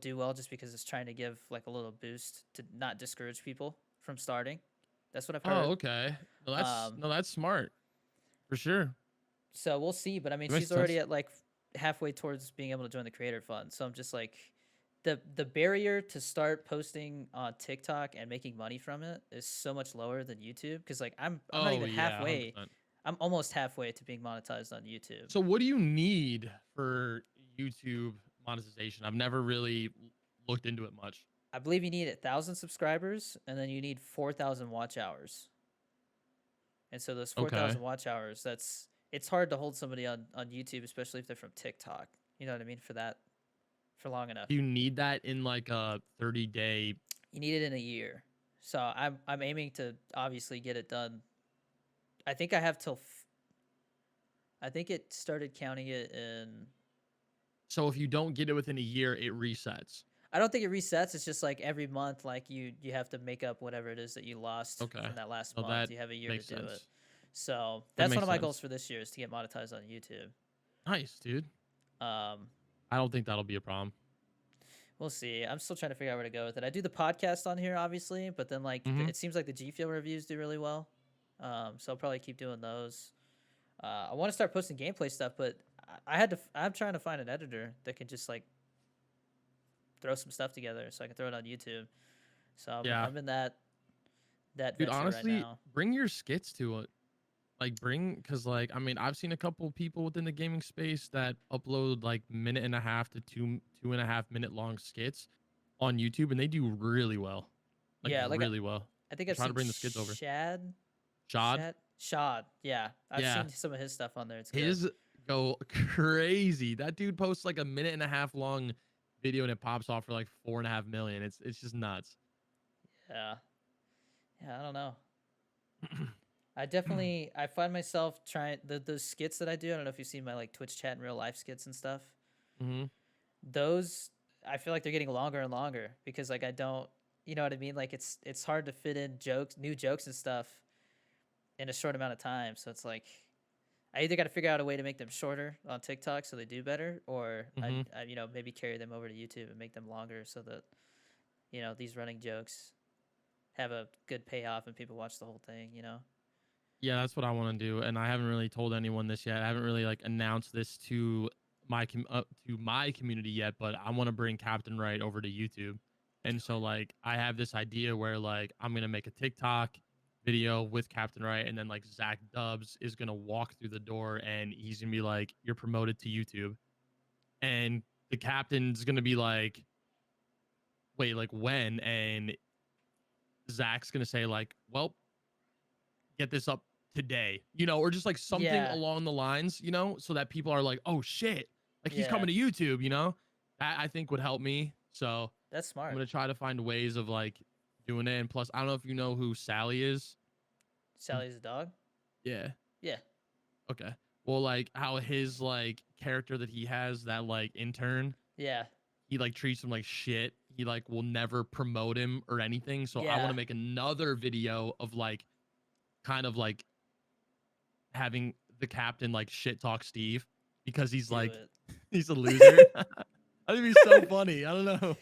do well just because it's trying to give like a little boost to not discourage people from starting. That's what I've Oh, heard. okay. Um, That's smart for sure. so we'll see. But I mean, It makes she's already sense. at like halfway towards being able to join the creator fund. So I'm just like, the barrier to start posting on TikTok and making money from it is so much lower than YouTube. Because like I'm not Oh even yeah, halfway. 100%. I'm almost halfway to being monetized on YouTube. So what do you need for YouTube monetization? I've never really looked into it much. I believe you need 1,000 subscribers, and then you need 4,000 watch hours. And so those Okay. 4,000 watch hours, it's hard to hold somebody on YouTube, especially if they're from TikTok. You know what I mean? For long enough, Do you need that in like a 30-day? you need it in a year. So I'm aiming to obviously get it done. I think I have I think it started counting it in. So if you don't get it within a year, it resets. I don't think it resets. It's just like every month, like you have to make up whatever it is that you lost Okay. from that last No, month. that You have a year to makes do it. sense. So That that's one makes of my goals sense. for this year is to get monetized on YouTube. Nice, dude. Um, I don't think that'll be a problem. we'll see. I'm still trying to figure out where to go with it. I do the podcast on here, obviously, but then like Mm-hmm. it seems like the G Fuel reviews do really well. So I'll probably keep doing those. I want to start posting gameplay stuff, but I'm trying to find an editor that can just like throw some stuff together so I can throw it on YouTube. So Yeah. I'm in that Dude, venture right honestly, now. bring your skits to it. Like because like I mean I've seen a couple people within the gaming space that upload like minute and a half to 2.5 minute long skits on YouTube and they do really well. Like Yeah, like really well. I think So I've try to seen bring the skits over. Shad, Shad. Yeah, I've yeah, seen some of his stuff on there. It's good. his go crazy. That dude posts like a minute and a half long video and it pops off for like 4.5 million. It's just nuts. Yeah, yeah. I don't know. I find myself trying those skits that I do. I don't know if you see my like Twitch chat and real life skits and stuff. Mm-hmm. Those I feel like they're getting longer and longer because like I don't, you know what I mean? Like it's hard to fit in new jokes and stuff in a short amount of time. So it's like I either got to figure out a way to make them shorter on TikTok so they do better, or Mm-hmm. maybe carry them over to YouTube and make them longer so that these running jokes have a good payoff and people watch the whole thing. Yeah, that's what I want to do, and I haven't really told anyone this yet. I haven't really like announced this to to my community yet, but I want to bring Captain Right over to YouTube. And so like I have this idea where like I'm gonna make a TikTok video with Captain Right, and then like Zachdubs is gonna walk through the door and he's gonna be like, "You're promoted to YouTube," and the captain's gonna be like, "Wait, like when?" And Zach's gonna say like, "Well, get this up today," or just like something Yeah, along the lines, so that people are like, "Oh shit, like he's yeah, coming to YouTube." That I think would help me. So that's I'm smart. gonna try to find ways of like doing it. And plus, I don't know if you know who Sally is. Sally's a dog. Yeah. Yeah, Okay. Well, like how his like character that he has, that like intern, Yeah. he like treats him like shit. He like will never promote him or anything. So I want Yeah. to make another video of like kind of like having the captain like shit talk Steve because he's Do like it. he's a loser. I think he's so funny. I don't know.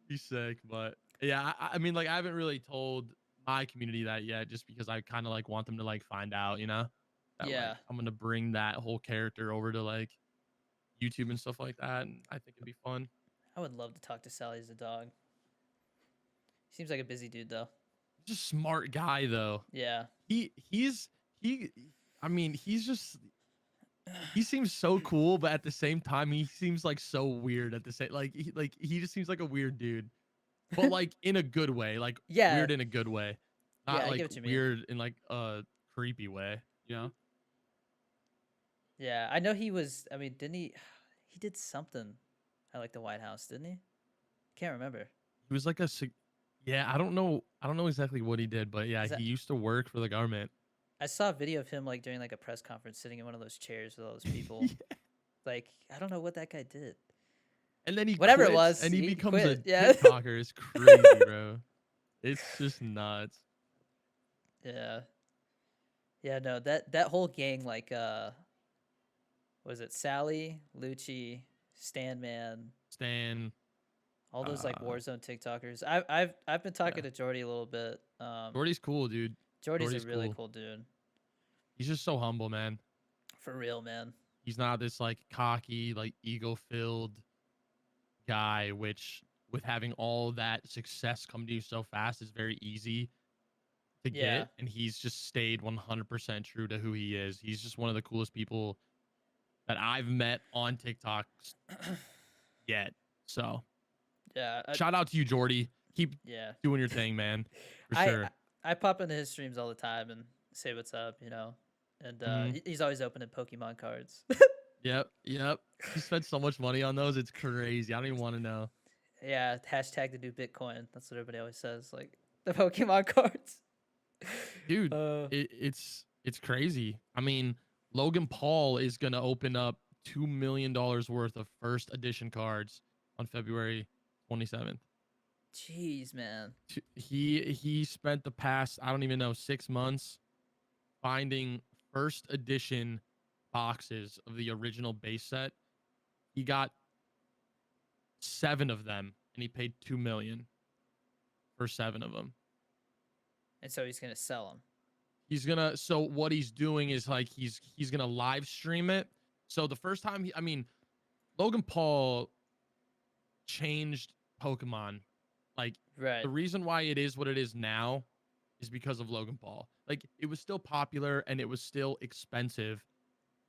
He's sick, but yeah, I mean, like I haven't really told my community that yet, just because I kind of like want them to like find out, that like Yeah. I'm gonna bring that whole character over to like YouTube and stuff like that, and I think it'd be fun. I would love to talk to Sally as a dog. Seems like a busy dude though. He's a smart guy though. Yeah. He. I mean, he seems so cool, but at the same time, he seems like so weird. At the same, like he just seems like a weird dude, but like in a good way, like Yeah. weird in a good way, Yeah, not I like get what you mean. weird in like a creepy way. You know, Yeah, I know he was. I mean, didn't he? He did something at like the White House, didn't he? Can't remember. he was like yeah. I don't know exactly what he did, but yeah, Cause he used to work for the government. I saw a video of him like during like a press conference, sitting in one of those chairs with all those people. Like, I don't know what that guy did. And then he Whatever it quits was, and he he becomes a quit. Yeah. TikToker. It's crazy, bro. It's just nuts. Yeah. Yeah. No, that whole gang, like, was it Sally, Lucci, Stanman, Stan, all those like uh, Warzone TikTokers. I've been yeah. talking to Jordy a little bit. Jordy's cool, dude. Jordy's a Jordy's really cool. cool dude. He's just so humble, man. For real, man. He's not this like cocky, like ego filled guy, which with having all that success come to you so fast is very easy to Yeah. get. And he's just stayed 100% true to who he is. He's just one of the coolest people that I've met on TikTok yet. So Yeah. shout out to you, Jordy. Keep Yeah. doing your thing, man. For I sure. I pop into his streams all the time and say what's up, you know. And Hmm. he's always opening Pokemon cards. Yep. Yep. He spent so much money on those. It's crazy. I don't even want to know. Yeah, hashtag the new Bitcoin. That's what everybody always says. Like the Pokemon cards. Dude, Uh, it's crazy. I mean, Logan Paul is gonna open up $2 million worth of first edition cards on February 27th. Jeez, man. He spent the past, I don't even know, 6 months finding first edition boxes of the original base set. He got 7 of them, and he paid 2 million for 7 of them. And so he's gonna sell them. He's gonna, so what he's doing is like he's gonna live stream it. So the first time I mean, Logan Paul changed Pokemon. Like Right. the reason why it is what it is now is because of Logan Paul. Like it was still popular and it was still expensive,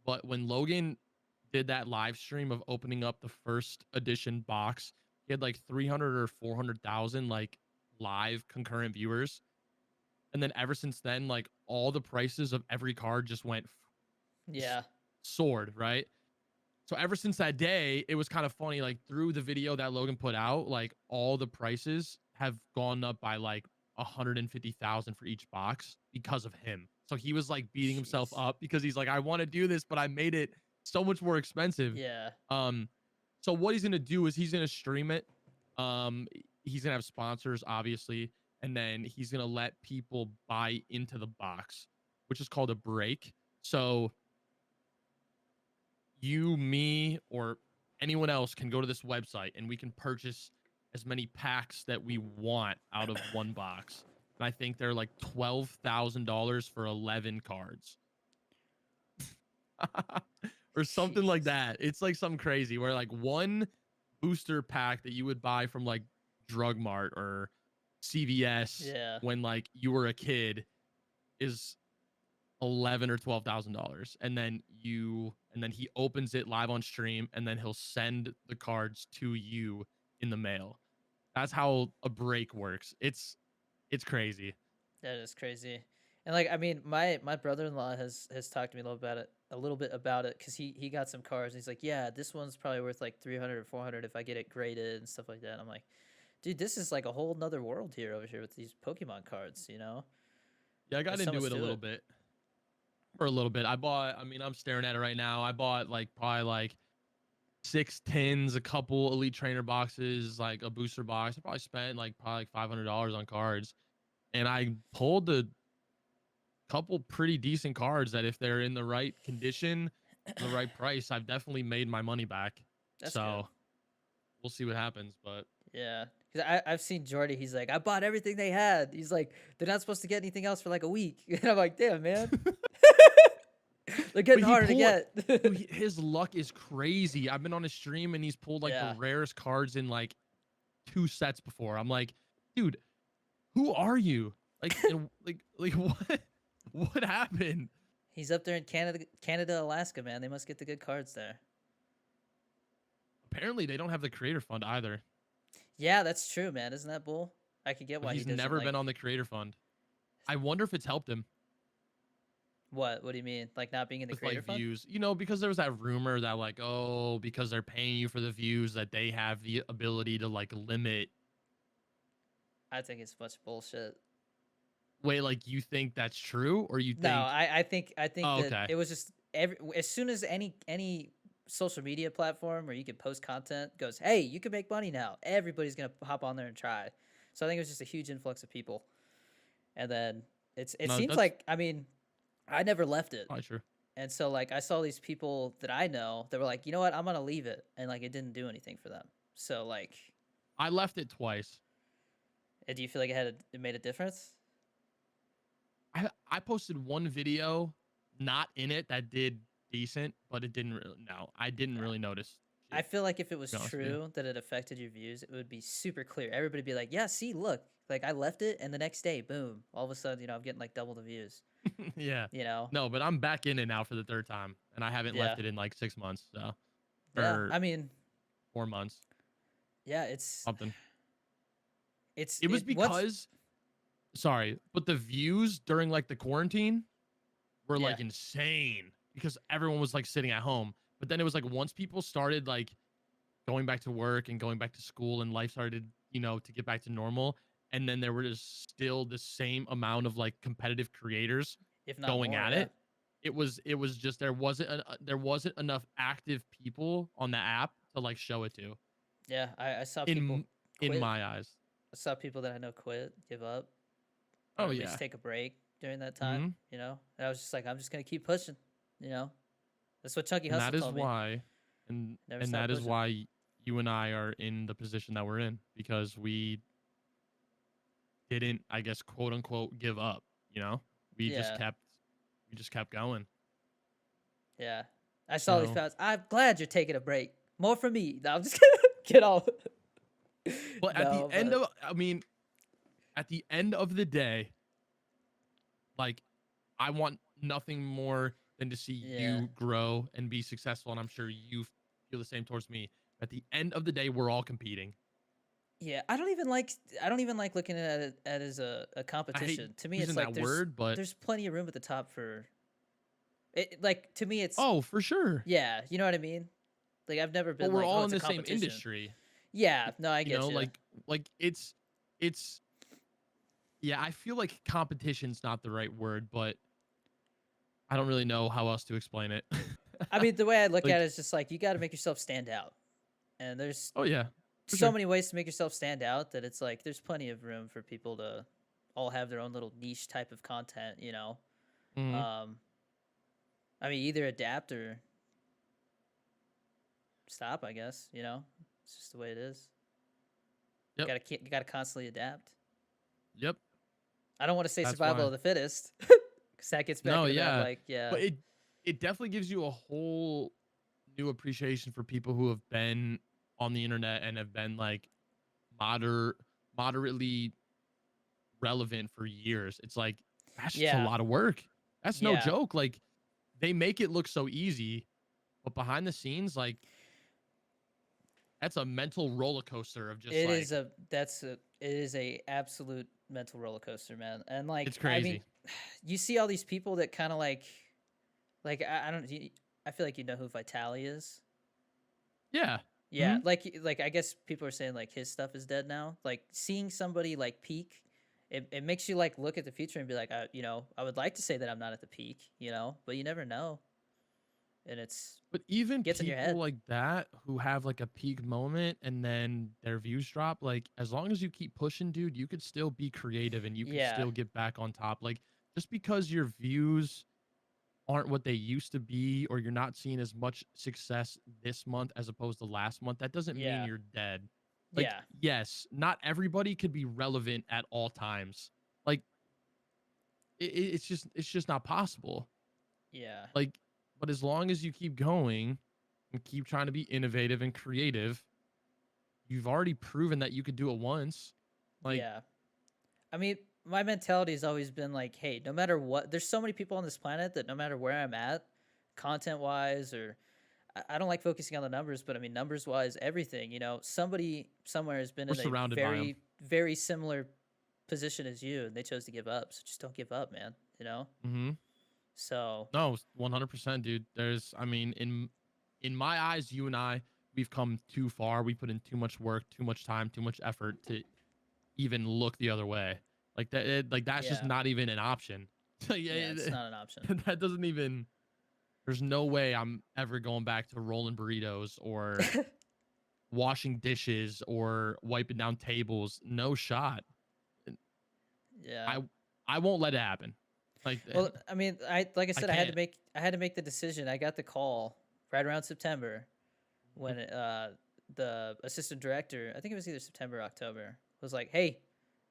but when Logan did that live stream of opening up the first edition box, he had like 300 or 400,000 like live concurrent viewers. And then ever since then, like all the prices of every card just went Yeah. soared, right? So ever since that day, it was kind of funny. Like through the video that Logan put out, like all the prices have gone up by like 150,000 for each box because of him. So he was like beating himself Jeez. up because he's like, I want to do this, but I made it so much more expensive. Yeah. Um, so what he's gonna do is he's gonna stream it. Um, he's gonna have sponsors, obviously, and then he's gonna let people buy into the box, which is called a break. So you, me, or anyone else can go to this website and we can purchase as many packs that we want out of one box. And I think they're like $12,000 for 11 cards. Or something like Jeez. that. It's like something crazy where like one booster pack that you would buy from like Drug Mart or CVS Yeah. when like you were a kid is 11 or $12,000, and then he opens it live on stream, and then he'll send the cards to you in the mail. That's how a break works. It's crazy. That is crazy. And like I mean, my brother-in-law has talked to me a little bit about it because he got some cards and he's like, yeah, this one's probably worth like 300 or 400 if I get it graded and stuff like that. And I'm like, dude, this is like a whole nother world here over here with these Pokemon cards, you know? Yeah, I got There's so into much it a to little it. bit. for a little bit. I mean, I'm staring at it right now. I bought like probably like 6 tins, a couple elite trainer boxes, like a booster box. I probably spent like $500 on cards, and I pulled a couple pretty decent cards that if they're in the right condition, the right price, I've definitely made my money back. That's good. So we'll see what happens. But Yeah, because I've seen Jordy. He's like, I bought everything they had. He's like, they're not supposed to get anything else for like a week. And I'm like, damn, man. They're getting harder to get. dude, his luck is crazy. I've been on his stream and he's pulled like the Yeah. rarest cards in like 2 sets before. I'm like, dude, who are you? Like, like what happened? He's up there in Canada, Alaska, man. They must get the good cards there. Apparently, they don't have the creator fund either. Yeah, that's true, man. Isn't that bull? I could get why He's he doesn't never like... been on the creator fund. I wonder if it's helped him What? What do you mean? Like not being in the with creator like fund? views. You know, because there was that rumor that like, oh, because they're paying you for the views, that they have the ability to like limit. I think it's much bullshit. Wait, like you think that's true, or you No, think? I think Oh, that okay. it was just as soon as any social media platform where you can post content goes, hey, you can make money now. Everybody's gonna hop on there and try. So I think it was just a huge influx of people, and then it No, seems that's like, I mean, I never left it, probably true. and so like I saw these people that I know that were like, you know what, I'm gonna leave it, and like it didn't do anything for them. So like, I left it twice. do you feel like it made a difference? I posted one video, not in it, that did decent, but it didn't really. No, I didn't really notice. I Shit, feel like if it was to be honest with you. true that it affected your views, it would be super clear. Everybody'd be like, yeah, see, look, like I left it, and the next day, boom, all of a sudden, I'm getting like double the views, Yeah. you know? No, but I'm back in it now for the third time, and I haven't Yeah. left it in like 6 months, so Yeah. or I mean, 4 months, yeah, it's, something. it's, It was once, because, sorry, but the views during like the quarantine were yeah, like insane because everyone was like sitting at home. But then it was like once people started like going back to work and going back to school and life started, to get back to normal. And then there was still the same amount of like competitive creators if not going more, at yeah. it. It was just there wasn't enough active people on the app to like show it to Yeah, I saw people in quit. my eyes. I saw people that I know quit, give up, or Oh at yeah. least take a break during that Hmm. time, And I was just like, I'm just going to keep pushing, That's what Chunky And Hustle that is told me. why and Never and stop that is pushing. why you and I are in the position that we're in, because we didn't, I guess, quote unquote, give up. We just Yeah. kept going. Yeah. I saw these So posts. I'm glad you're taking a break. More for me. No, I'm just gonna get off. but No, but at the end of the day, like, I want nothing more than to see yeah. you grow and be successful, and I'm sure you feel the same towards me. At the end of the day, we're all competing. Yeah. I don't even like looking at it as a I hate competition. To me, it's using like that word, but there's plenty of room at the top for it. Like to me, it's oh, for sure. yeah. You know what I mean? Like I've never But been we're like, oh, all in it's a the same competition. industry. Yeah. No, I get you. Like it's yeah, I feel like competition's not the right word, but I don't really know how else to explain it. I mean, the way I look Like, at it is just like you got to make yourself stand out, and there's oh yeah, for so sure. many ways to make yourself stand out that it's like there's plenty of room for people to all have their own little niche type of content. Mhm. Um, I mean, either adapt or stop. I guess it's just the way it is. Yep. You gotta constantly adapt. Yep. I don't want to say That's survival why. of the fittest because that gets back No, into that yeah. like yeah, But it definitely gives you a whole new appreciation for people who have been on the internet and have been like moderately relevant for years. It's like that's just a yeah, lot of work. That's no yeah. joke. Like they make it look so easy, but behind the scenes, like that's a mental roller coaster of just It is like it is a absolute mental roller coaster, man. And like it's I mean, crazy. you see all these people that kind of like I don't I feel like you know who Vitali is. Yeah. Yeah, Hmm. like I guess people are saying like his stuff is dead now. Like seeing somebody like peak it makes you like look at the future and be like, I would like to say that I'm not at the peak, but you never know, and But even gets in your people head. like that who have like a peak moment and then their views drop, like as long as you keep pushing, dude, you could still be creative and you could Yeah, still get back on top. Like just because your views aren't what they used to be or you're not seeing as much success this month as opposed to last month, that doesn't mean yeah, you're dead. Like, yeah, yes, not everybody could be relevant at all times. Like it's just not possible. yeah, Like, but as long as you keep going and keep trying to be innovative and creative, you've already proven that you could do it once. Like, yeah. I mean, my mentality has always been like, hey, no matter what, there's so many people on this planet that no matter where I'm at, content wise, or I don't like focusing on the numbers, but I mean, numbers wise, everything, somebody somewhere has been we're in a surrounded by them. very, very similar position as you and they chose to give up. So just don't give up, man. Mm-hmm. So, No, 100%, dude. I mean, in my eyes, you and I, we've come too far. We put in too much work, too much time, too much effort to even look the other way. Like like that's just yeah, not even an option. Like, yeah, it's not an option. that doesn't even. There's no way I'm ever going back to rolling burritos or washing dishes or wiping down tables. No shot. Yeah. I I won't let it happen. Like Well, I mean, like I I said, can't. I had to make the decision. I got the call right around September when the assistant director, I think it was either September or October, was like, "Hey,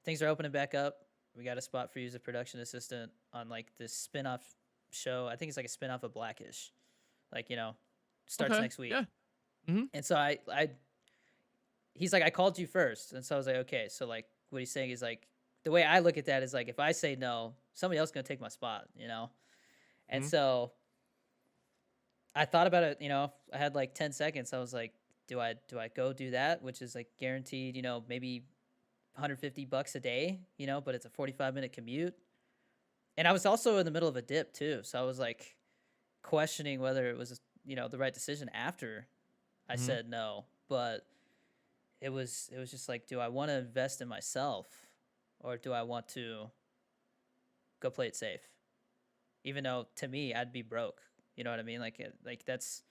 things are opening back up. We got a spot for you as a production assistant on like this spin-off show. I think it's like a spin-off of Blackish. Like, starts Okay. next week." Yeah. Hmm. And so he's like, "I called you first." And so I was like, "Okay." So like what he's saying is like the way I look at that is like if I say no, somebody else is going to take my spot. And Hmm. so I thought about it. I had like 10 seconds. I was like, do I go do that, which is like guaranteed, maybe $150 a day, but it's a 45-minute commute. And I was also in the middle of a dip too. So I was like questioning whether it was, the right decision after I Hmm. said no. But it was just like, do I want to invest in myself or do I want to go play it safe? Even though to me I'd be broke. You know what I mean? Like that's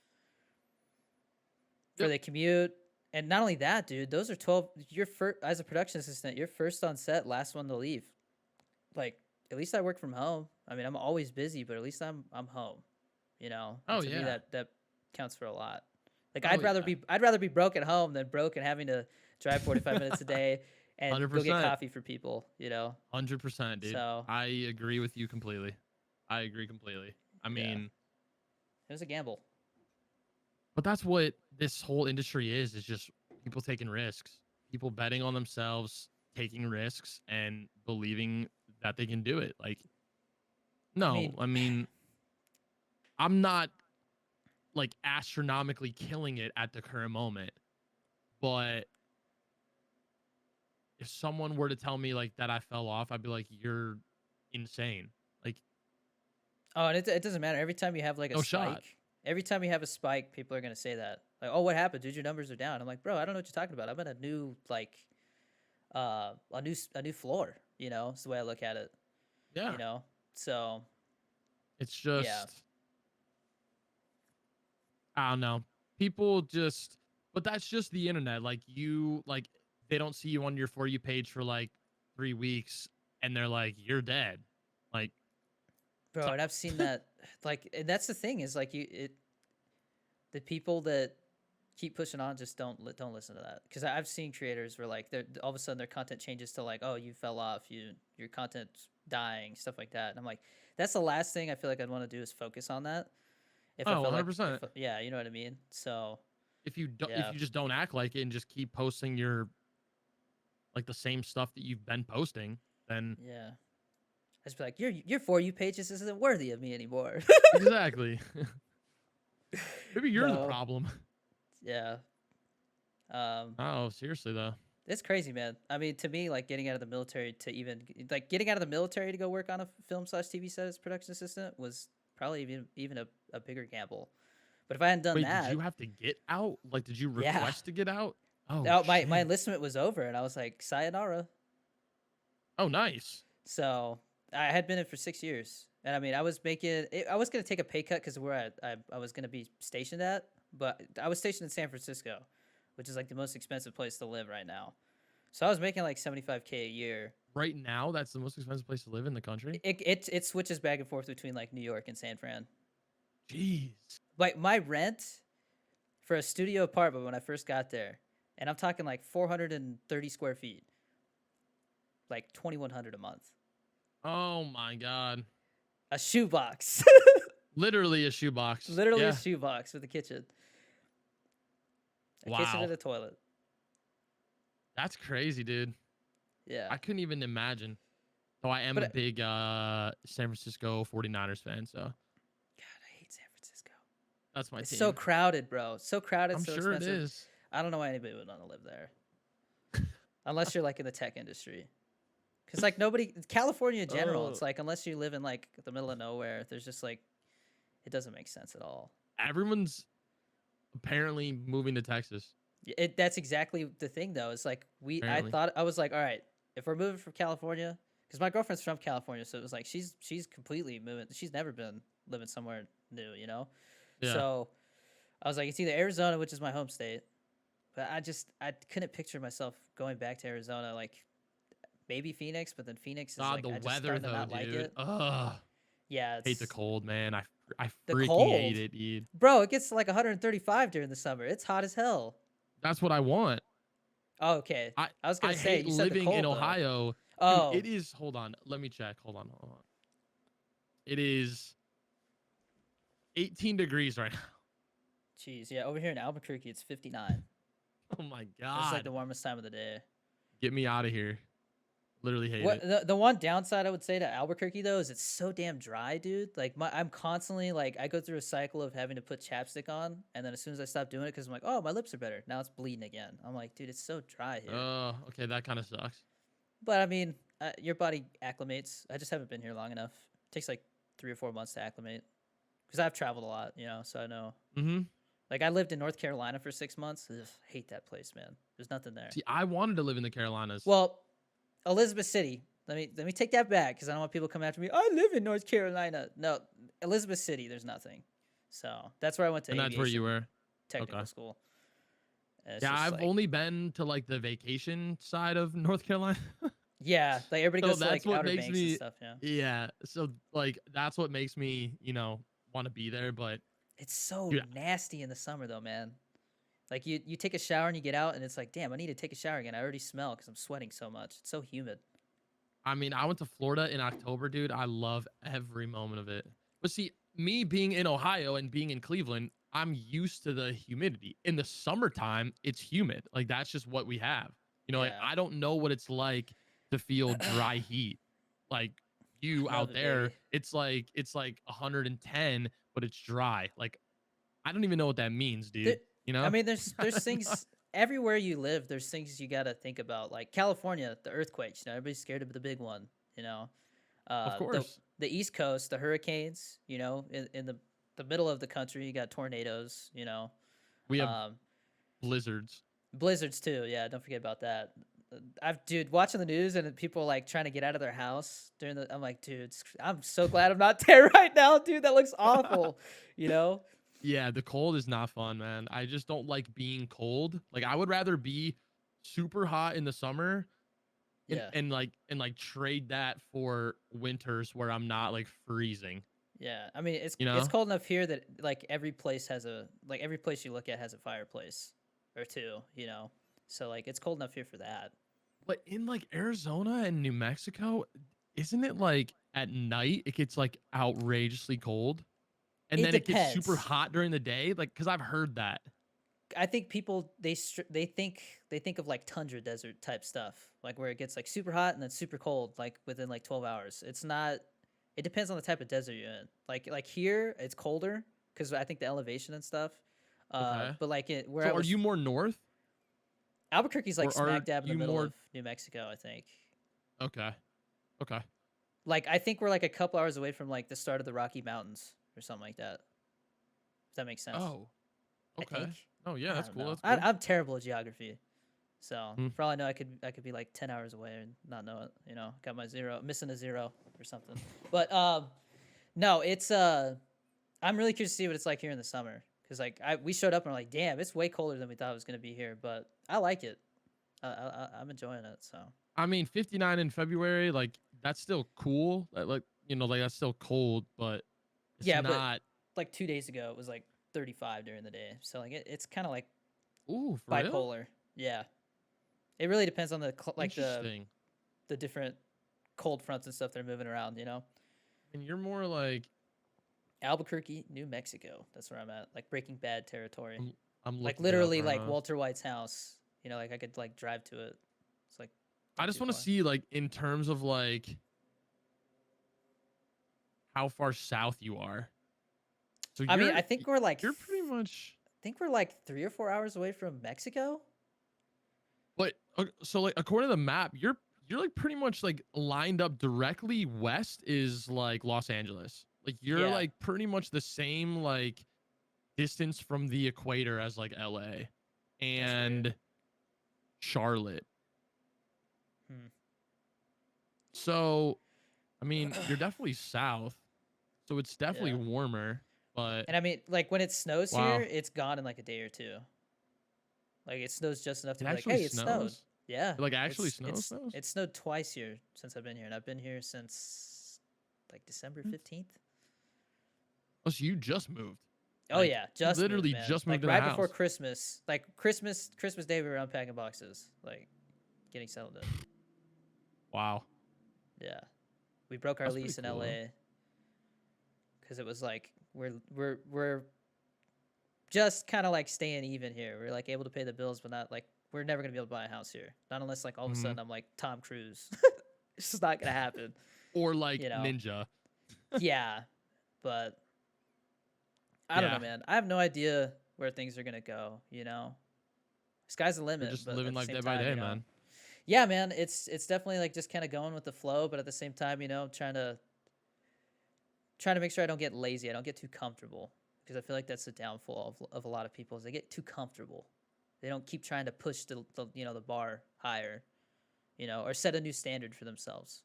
for Yep. the commute. And not only that, dude, those are 12. You're first as a production assistant. You're first on set, last one to leave. Like at least I work from home. I mean, I'm always busy, but at least I'm home. And Oh to me yeah. that counts for a lot. Like Oh yeah. I'd rather be broke at home than broke and having to drive 45 minutes a day and Hundred go get percent. coffee for people. 100%, dude. So I agree with you completely. I agree completely. I yeah, mean, it was a gamble. but that's what this whole industry is just people taking risks, people betting on themselves, taking risks and believing that they can do it. Like, I no, mean, I mean, I'm not like astronomically killing it at the current moment, but if someone were to tell me like that I fell off, I'd be like, you're insane. Like, oh, and it doesn't matter. Every time you have like a no shot. spike, every time you have a spike, people are gonna say that. Like, oh, what happened, dude? Your numbers are down. I'm like, bro, I don't know what you're talking about. I'm in a new like a new floor. It's the way I look at it. Yeah. You know, so It's yeah, just, I don't know. People just, but that's just the internet. Like, they don't see you on your For You page for like 3 weeks and they're like, you're dead. Like, bro. so, And I've seen that. Like, and that's the thing is like the people that keep pushing on just don't listen to that because I've seen creators where like they're all of a sudden their content changes to like, oh, you fell off, your content's dying, stuff like that. And I'm like, that's the last thing I feel like I'd want to do is focus on that. If I oh, felt like, if 100%. yeah, you know what I mean. So If yeah, you just don't act like it and just keep posting your, like the same stuff that you've been posting, then yeah, I just be like, your For You pages isn't worthy of me anymore. exactly. Maybe you're the No, problem. yeah, um, Oh, seriously though. it's crazy, man. I mean, to me, like getting out of the military to even like getting out of the military to go work on a film/TV set as production assistant was probably even a bigger gamble. But if I hadn't done Wait, did you that, have to get out? Like, did you yeah, request to get out? Oh oh, my shit. enlistment was over, and I was like, sayonara. Oh, nice. So I had been in for 6 years, and I mean, I was making. I was gonna take a pay cut because where I was gonna be stationed at, but I was stationed in San Francisco, which is like the most expensive place to live right now. So I was making like 75K a year. Right now, that's the most expensive place to live in the country. It switches back and forth between like New York and San Fran. Jeez. Like my rent for a studio apartment when I first got there, and I'm talking like 430 square feet, like 2,100 a month. Oh my God. A shoebox. Literally a shoebox. Literally a Yeah. shoebox with a kitchen. A kitchen Wow. and a toilet. That's crazy, dude. Yeah. I couldn't even imagine. So I am a But big San Francisco 49ers fan, so God, I hate San Francisco. that's my It's team. so crowded, bro. So crowded, I'm so sure expensive. it is. I don't know why anybody would want to live there. Unless you're like in the tech industry. Cuz like nobody California in general, it's like unless you live in like the middle of nowhere, there's just like it doesn't make sense at all. Everyone's apparently moving to Texas. That's exactly the thing though. It's like Apparently. I was like, all right, if we're moving from California, because my girlfriend's from California, so it was like she's completely moving. She's never been living somewhere new, you know. Yeah. So I was like, it's either Arizona, which is my home state, but I couldn't picture myself going back to Arizona. Like maybe Phoenix, but then Phoenix is God, like the I just weather starting to though, not like dude. it. Ugh. Yeah, Hate the it's cold, man. I the freaking cold, hate it, dude. bro. It gets to like 135 during the summer. It's hot as hell. That's what I want. Oh, okay. I I was I gonna say hate you said the living in cold though. Ohio. Dude, Oh, it is. Hold on. Let me check. Hold on. It is 18 degrees right now. jeez, yeah. Over here in Albuquerque, it's 59. Oh my It's like God. the warmest time of the day. Get me out of here. Literally hate What it. the one downside I would say to Albuquerque though is it's so damn dry, dude. Like I'm constantly like I go through a cycle of having to put chapstick on, and then as soon as I stop doing it, because I'm like, oh, my lips are better. Now it's bleeding again. I'm like, dude, it's so dry here. Okay, that kind of sucks. But I mean, your body acclimates. I just haven't been here long enough. It takes like 3 or 4 months to acclimate, because I've traveled a lot, you know. So I know. Mm-hmm. Like I lived in North Carolina for 6 months. Ugh, hate that place, man. There's nothing there. See, I wanted to live in the Carolinas. Well, Elizabeth City. Let me take that back because I don't want people coming after me. I live in North Carolina. No, Elizabeth City. There's nothing. So that's where I went to. And that's where you were. Technical Okay. school. And it's Yeah, just I've like, only been to like the vacation side of North Carolina. yeah, like everybody So goes to like that's what Outer makes Banks and me. stuff. Yeah, Yeah. So like that's what makes me, want to be there. But it's so dude, nasty in the summer though, man. Like you take a shower and you get out and it's like, damn, I need to take a shower again. I already smell because I'm sweating so much. It's so humid. I mean, I went to Florida in October, dude. I love every moment of it. But see, me being in Ohio and being in Cleveland, I'm used to the humidity. In the summertime, it's humid. Like that's just what we have. Like Yeah. I don't know what it's like to feel dry heat. Like you Love out it, there, baby. it's like 110, but it's dry. Like I don't even know what that means, dude. I mean, there's things everywhere you live. There's things you got to think about. Like California, the earthquakes. Everybody's scared of the big one. You know, Of the course. East Coast, the hurricanes. In the middle of the country, you got tornadoes. We have Um, blizzards. blizzards too. Yeah, don't forget about that. Dude, watching the news and people like trying to get out of their house during the. I'm like, dude, I'm so glad I'm not there right now, dude. That looks awful. You know. Yeah, the cold is not fun, man. I just don't like being cold. Like I would rather be super hot in the summer and, Yeah. and trade that for winters where I'm not like freezing. Yeah, I mean it's You it's know? cold enough here that like every place every place you look at has a fireplace or two, So like it's cold enough here for that. But in like Arizona and New Mexico, isn't it like at night it gets like outrageously cold? And It then it gets super depends. hot during the day? Like, because I've heard that. I think people they think of like tundra desert type stuff, like where it gets like super hot and then super cold like within like 12 hours. It's not. It depends on the type of desert you're in. Like here, it's colder because I think the elevation and stuff. Okay. But like where So I are was, you more north Albuquerque's like or are smack dab in the you middle more of New Mexico, I think. okay. Okay. Like I think we're like a couple hours away from like the start of the Rocky Mountains or something like that. If that makes sense. Oh, I okay. think. Oh yeah, I that's don't cool. know. That's cool. I'm terrible at geography, So Mm. for all I know, I could be like 10 hours away and not know it. You know, got my zero, missing a zero or something. But no, it's I'm really curious to see what it's like here in the summer because like we showed up and we're like, damn, it's way colder than we thought it was gonna be here. But I like it. I'm enjoying it. So I mean, 59 in February, like that's still cool. Like like that's still cold, but it's yeah, but not. like 2 days ago it was like 35 during the day. So like it's kind of like Ooh, for real? bipolar. Yeah, it really depends on like Interesting. the different cold fronts and stuff that are moving around. You know, And you're more like Albuquerque, New Mexico. That's where I'm at. Like Breaking Bad territory. I'm. I'm Like looking it up literally right like now. Walter White's house. You know, like I could like drive to it. It's like I not just too want to far. see like in terms of like how far south you are. So I mean, I think we're like you're pretty much. I think we're like 3 or 4 hours away from Mexico. But so like according to the map, you're like pretty much like lined up directly west is like Los Angeles. Like you're Yeah, like pretty much the same like distance from the equator as like LA that's weird. and Charlotte. Hmm. So, I mean, you're definitely south, so it's definitely Yeah, warmer, but and I mean, like when it snows here, wow, it's gone in like a day or two. Like it snows just enough to it be like, actually hey, it snowed. snows? Yeah, It, like actually snows? it snowed twice here since I've been here, and I've been here since like December Hmm. 15th. Oh, so you just moved. Oh Like yeah, you just moved, literally man. just Like moved in the right before house. Christmas, like Christmas Day, we were unpacking boxes, like getting settled in. Wow. Yeah, we broke our That's pretty lease in cool though. LA because it was like we're just kind of like staying even here. We're like able to pay the bills, but not like we're never gonna be able to buy a house here. Not unless like all of a Hmm. sudden I'm like Tom Cruise. It's just not gonna happen, Or like you know. Ninja. Yeah, but I don't know, Yeah. man. I have no idea where things are gonna go. You know, sky's the You're limit, just but living at the life same day by time, day, you know, man. yeah, man, it's definitely like just kind of going with the flow, but at the same time, you know, trying to make sure I don't get lazy. I don't get too comfortable because I feel like that's the downfall of a lot of people is they get too comfortable. They don't keep trying to push the you know the bar higher, you know, or set a new standard for themselves.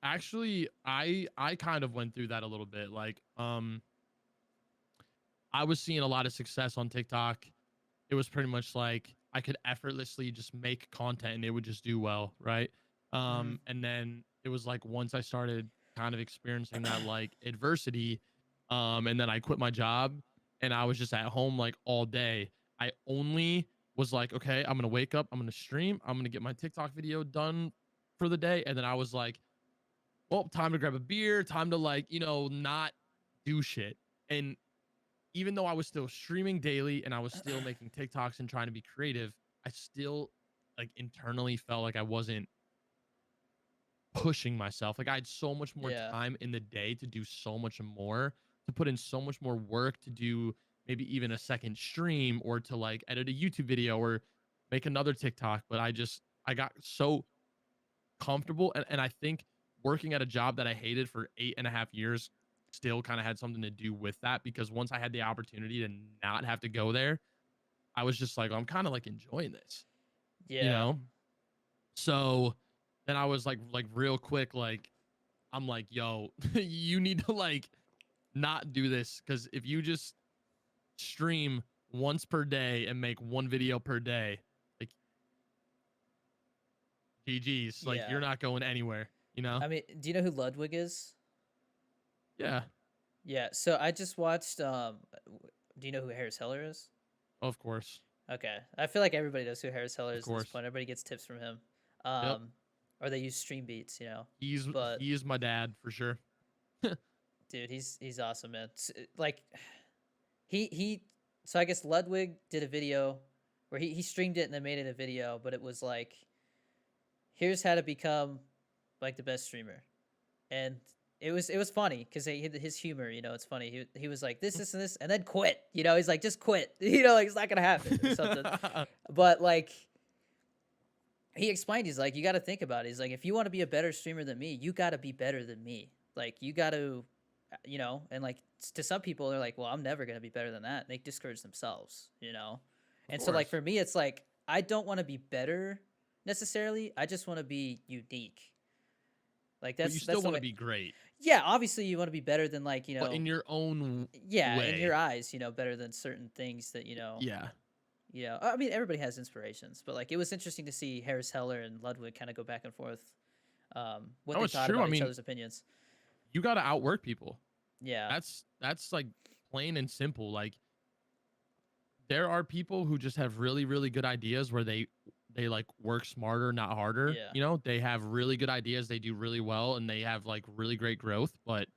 Actually, I kind of went through that a little bit. Like, I was seeing a lot of success on TikTok. It was pretty much like I could effortlessly just make content and it would just do well, right? Hmm. And then it was like once I started kind of experiencing that like adversity, and then I quit my job and I was just at home like all day. I only was like, okay, I'm gonna wake up, I'm gonna stream, I'm gonna get my TikTok video done for the day, and then I was like, well, time to grab a beer, time to like, not do shit. And even though I was still streaming daily and I was still making TikToks and trying to be creative, I still like internally felt like I wasn't pushing myself. Like I had so much more Yeah, time in the day to do so much more, to put in so much more work to do maybe even a second stream or to like edit a YouTube video or make another TikTok. But I got so comfortable. And I think working at a job that I hated for 8.5 years still kind of had something to do with that because once I had the opportunity to not have to go there, I was just like, I'm kind of like enjoying this, you yeah, know? So then I was like real quick, like, I'm like, yo, you need to like not do this because if you just stream once per day and make one video per day, like GG's, like yeah. you're not going anywhere, you know? I mean, do you know who Ludwig is? Yeah, Yeah. So I just watched. Do you know who Harris Heller is? of course. Okay, I feel like everybody knows who Harris Heller Of is at this course. point. Everybody gets tips from him, Yep. or they use Stream Beats, you know. He's But he is my dad for sure. dude, he's awesome, man. Like he. So I guess Ludwig did a video where he streamed it and then made it a video, but it was like, here's how to become like the best streamer, and it was funny because his humor, you know, it's funny. He was like this and this and then quit, you know. He's like just quit, you know, like it's not gonna happen or something. But like he explained, he's like, you got to think about it. He's like, if you want to be a better streamer than me, you got to be better than me. Like, you got to, you know, and like to some people, they're like, well, I'm never going to be better than that. They discourage themselves, you know? Of And so, like, course. for me, it's like, I don't want to be better necessarily. I just want to be unique. Like But you that's still the want to way. be great, Yeah, obviously you want to be better than like, but in your own yeah, in your way. eyes, better than certain things that, Yeah. I mean, everybody has inspirations, but like it was interesting to see Harris Heller and Ludwig kind of go back and forth, what No, they it's thought true. I about each mean, other's opinions. you got to outwork people. Yeah, That's like plain and simple. Like there are people who just have really really good ideas where they like work smarter, not harder. yeah, They have really good ideas, they do really well, and they have like really great growth. But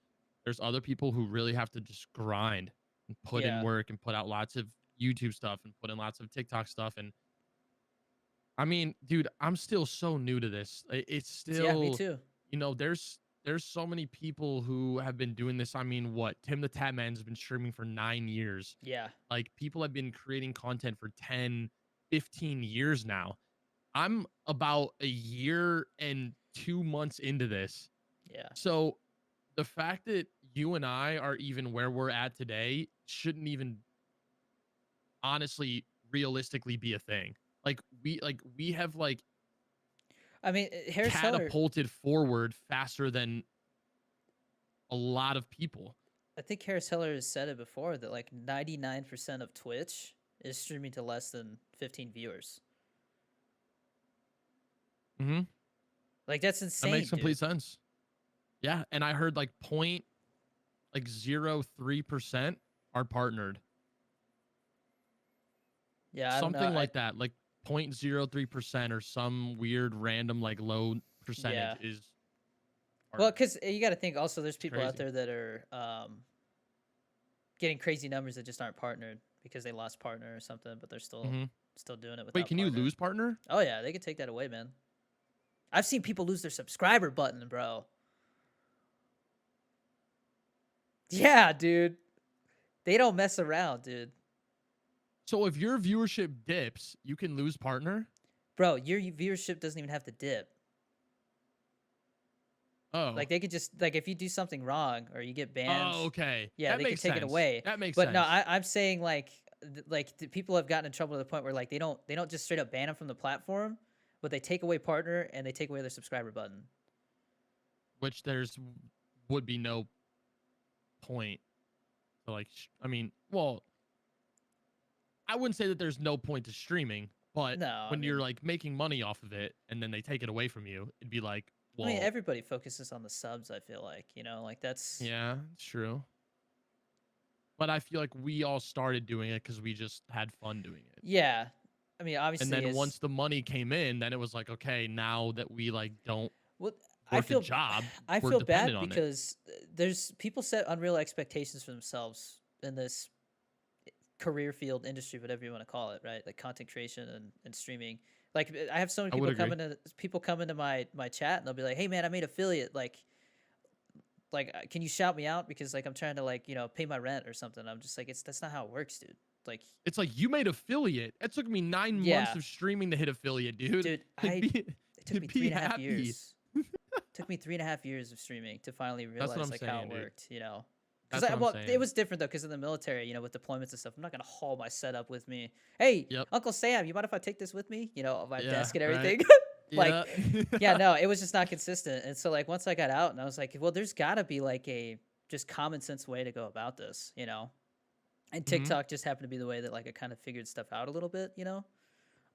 there's other people who really have to just grind and put in yeah, work and put out lots of YouTube stuff and put in lots of TikTok stuff. And I mean, dude, I'm still so new to this. It's yeah. Me still, too. there's so many people who have been doing this. I mean, what? Tim the Tap Man's been streaming for 9 years. Yeah, Like people have been creating content for 10, 15 years now. I'm about a year and 2 months into this. yeah. So the fact that you and I are even where we're at today shouldn't even honestly realistically be a thing. Like we have like I mean, Harris Heller. catapulted forward faster than a lot of people. I think Harris Heller has said it before that like 99% of Twitch is streaming to less than 15 viewers. Mm-hmm. Like that's That insane, makes complete dude. sense. Yeah, and I heard like 0.03% are partnered. Yeah, I don't know. Something like that, like 0.03% or some weird random like low percentage Yeah. is Well, partnered. because you got to think also, there's It's people out crazy. there that are getting crazy numbers that just aren't partnered because they lost partner or something, but they're Mm-hmm. still doing it Wait, without can you partner. lose partner? Oh yeah, they could take that away, man. I've seen people lose their subscriber button, bro. Yeah, dude. They don't mess around, dude. So if your viewership dips, you can lose partner? Bro, your viewership doesn't even have to dip. Oh. Like they could just like if you do something wrong or you get banned, Oh, okay. yeah, That they could makes take it sense. away. That makes But no, sense. I'm saying like the people have gotten in trouble to the point where like they don't just straight up ban them from the platform, but they take away partner and they take away their subscriber button. Which there's would be no point to like I mean, well, I wouldn't say that there's no point to streaming, but No, I when you're mean, like making money off of it and then they take it away from you, it'd be like, well, everybody focuses on the subs. I feel like like that's yeah, it's true. But I feel like we all started doing it because we just had fun doing it. yeah. I mean, And obviously, then it's once the money came in, then it was like, okay, now that we like don't well. I work a feel job, I we're feel dependent bad on it. because there's people set unreal expectations for themselves in this career field industry, whatever you want to call it, right? Like content creation and streaming. Like I have so many I would agree. people come into my chat and they'll be like, "Hey man, I made affiliate. Can you shout me out because like I'm trying to like pay my rent or something." I'm just like, that's not how it works, dude. Like, It's like you made affiliate. It took me 9 months yeah, of streaming to hit affiliate, dude. dude, Like, it took me be 3.5 happy. years. Took me 3.5 years of streaming to finally That's what realize I'm like saying, how it dude. worked. That's Because what I'm well, saying. it was different though, because in the military, with deployments and stuff, I'm not gonna haul my setup with me. Hey, Yep. Uncle Sam, you mind if I take this with me? My Yeah, desk and right. everything. Like, Yeah. yeah, no, it was just not consistent. And so like once I got out, and I was like, well, there's got to be like a just common sense way to go about this. And Mhm. TikTok just happened to be the way that like I kind of figured stuff out a little bit.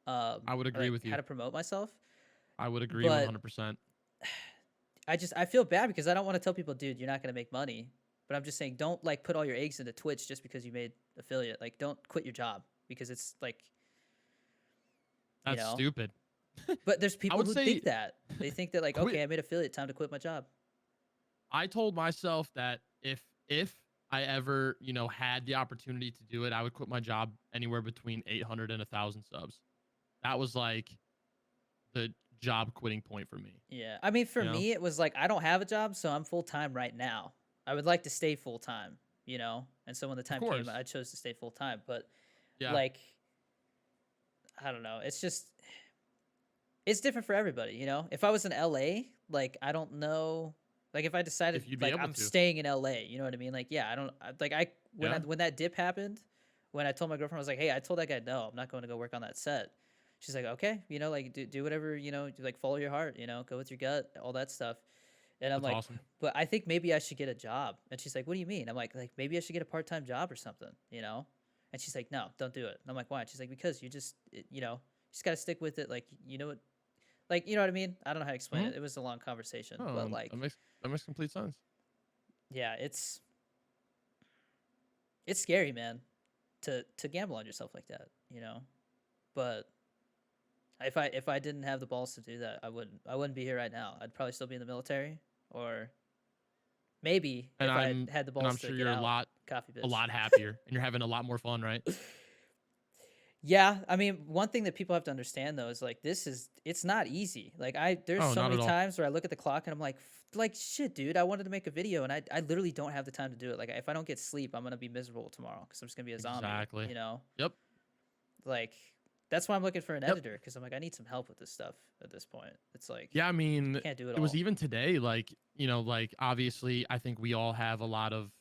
I would agree like with you. how to promote myself. I would agree But 100%. I feel bad because I don't want to tell people, dude, you're not gonna make money. But I'm just saying, don't like put all your eggs into Twitch just because you made affiliate. Like, don't quit your job because it's like, That's stupid. But there's I people would who say think that they think that like, quit. okay, I made affiliate, time to quit my job. I told myself that if I ever, had the opportunity to do it, I would quit my job anywhere between 800 and 1,000 subs. That was like the job quitting point for me. Yeah, I mean, for You know? me, it was like I don't have a job, so I'm full time right now. I would like to stay full time, And so when the Of time came, course. I chose to stay full time. But Yeah. like, I don't know. It's different for everybody, If I was in LA, like I don't know, like if I decided If you'd be like able I'm to. staying in LA, you know what I mean? Like yeah, I don't like Yeah. when that dip happened, when I told my girlfriend I was like, "Hey, I told that guy no, I'm not going to go work on that set." She's like, okay, like do whatever, like follow your heart, go with your gut, all that stuff. And I'm That's like, awesome. but I think maybe I should get a job. And she's like, what do you mean? I'm like maybe I should get a part-time job or something. And she's like, no, don't do it. And I'm like, why? And she's like, because you just got to stick with it. Like, like, you know what I mean? I don't know how to explain Hmm. it. It was a long conversation, Oh, but like, that makes complete sense. yeah, it's scary, man, to gamble on yourself like that. But if I didn't have the balls to do that, I wouldn't be here right now. I'd probably still be in the military, or maybe And if I I'm had the and I'm balls to sure get you're out, coffee a biz. lot happier and you're having a lot more fun, right? Yeah, I mean, one thing that people have to understand though is like it's not easy. Like there's Oh, so not many at all. times where I look at the clock and I'm like shit, dude, I wanted to make a video and I literally don't have the time to do it. Like if I don't get sleep, I'm gonna be miserable tomorrow because I'm just gonna be a zombie. Exactly. Yep. Like that's why I'm looking for an Yep. editor because I'm like I need some help with this stuff at this point. It's like Yeah, I I mean, can't do it it was all. even today, like, like obviously I think we all have a lot of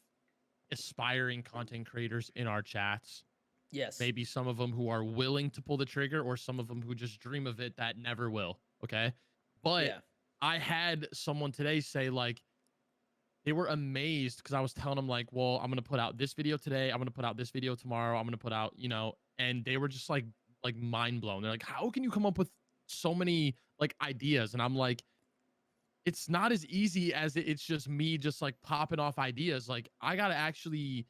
aspiring content creators in our chats. Yes. Maybe some of them who are willing to pull the trigger, or some of them who just dream of it that never will. Okay. But Yeah. I had someone today say, like, they were amazed because I was telling them, like, well, I'm going to put out this video today. I'm going to put out this video tomorrow. I'm going to put out, and they were just like mind blown. They're like, how can you come up with so many like ideas? And I'm like, it's not as easy as it's just me just like popping off ideas. Like, I got to actually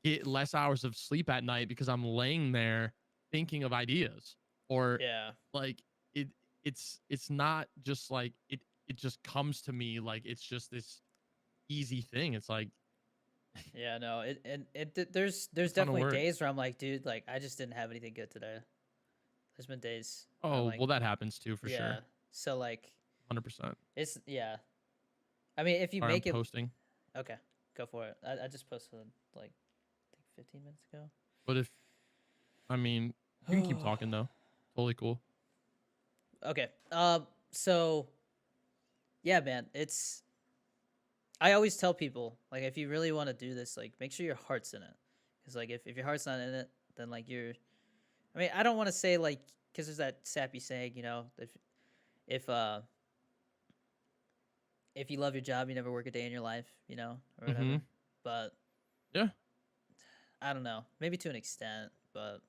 get less hours of sleep at night because I'm laying there thinking of ideas, or Yeah. like it it's not just like it just comes to me like it's just this easy thing. It's like Yeah, no, there's a ton of definitely work. days where I'm like, dude, like I just didn't have anything good today. There's been days where I'm Oh, like, well, that happens too for yeah. sure. So like 100%. it's yeah. I mean, if you Sorry, I'm make it posting. okay, go for it. I just posted like I think 15 minutes But if I mean, you can keep ago. talking though. Totally cool. Okay. So yeah, man, I always tell people like if you really want to do this, like make sure your heart's in it. Because like if your heart's not in it, then like I mean, I don't want to say like because there's that sappy saying, if uh if you love your job, you never work a day in your life, or Mm-hmm. whatever. But Yeah. I don't know, maybe to an extent, but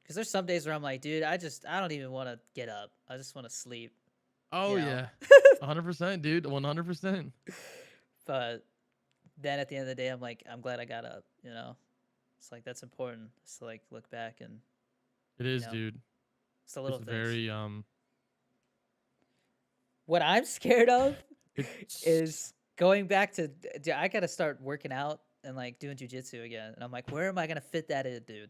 because there's some days where I'm like, dude, I don't even want to get up. I just want to sleep, Oh you know. yeah. 100%, dude. 100%. But then at the end of the day, I'm like, I'm glad I got up. It's like that's important. It's to like look back and It you is, know, dude. it's the little It's things. very What I'm scared of it's is going back to. I gotta start working out and like doing jujitsu again. And I'm like, where am I gonna fit that in, dude?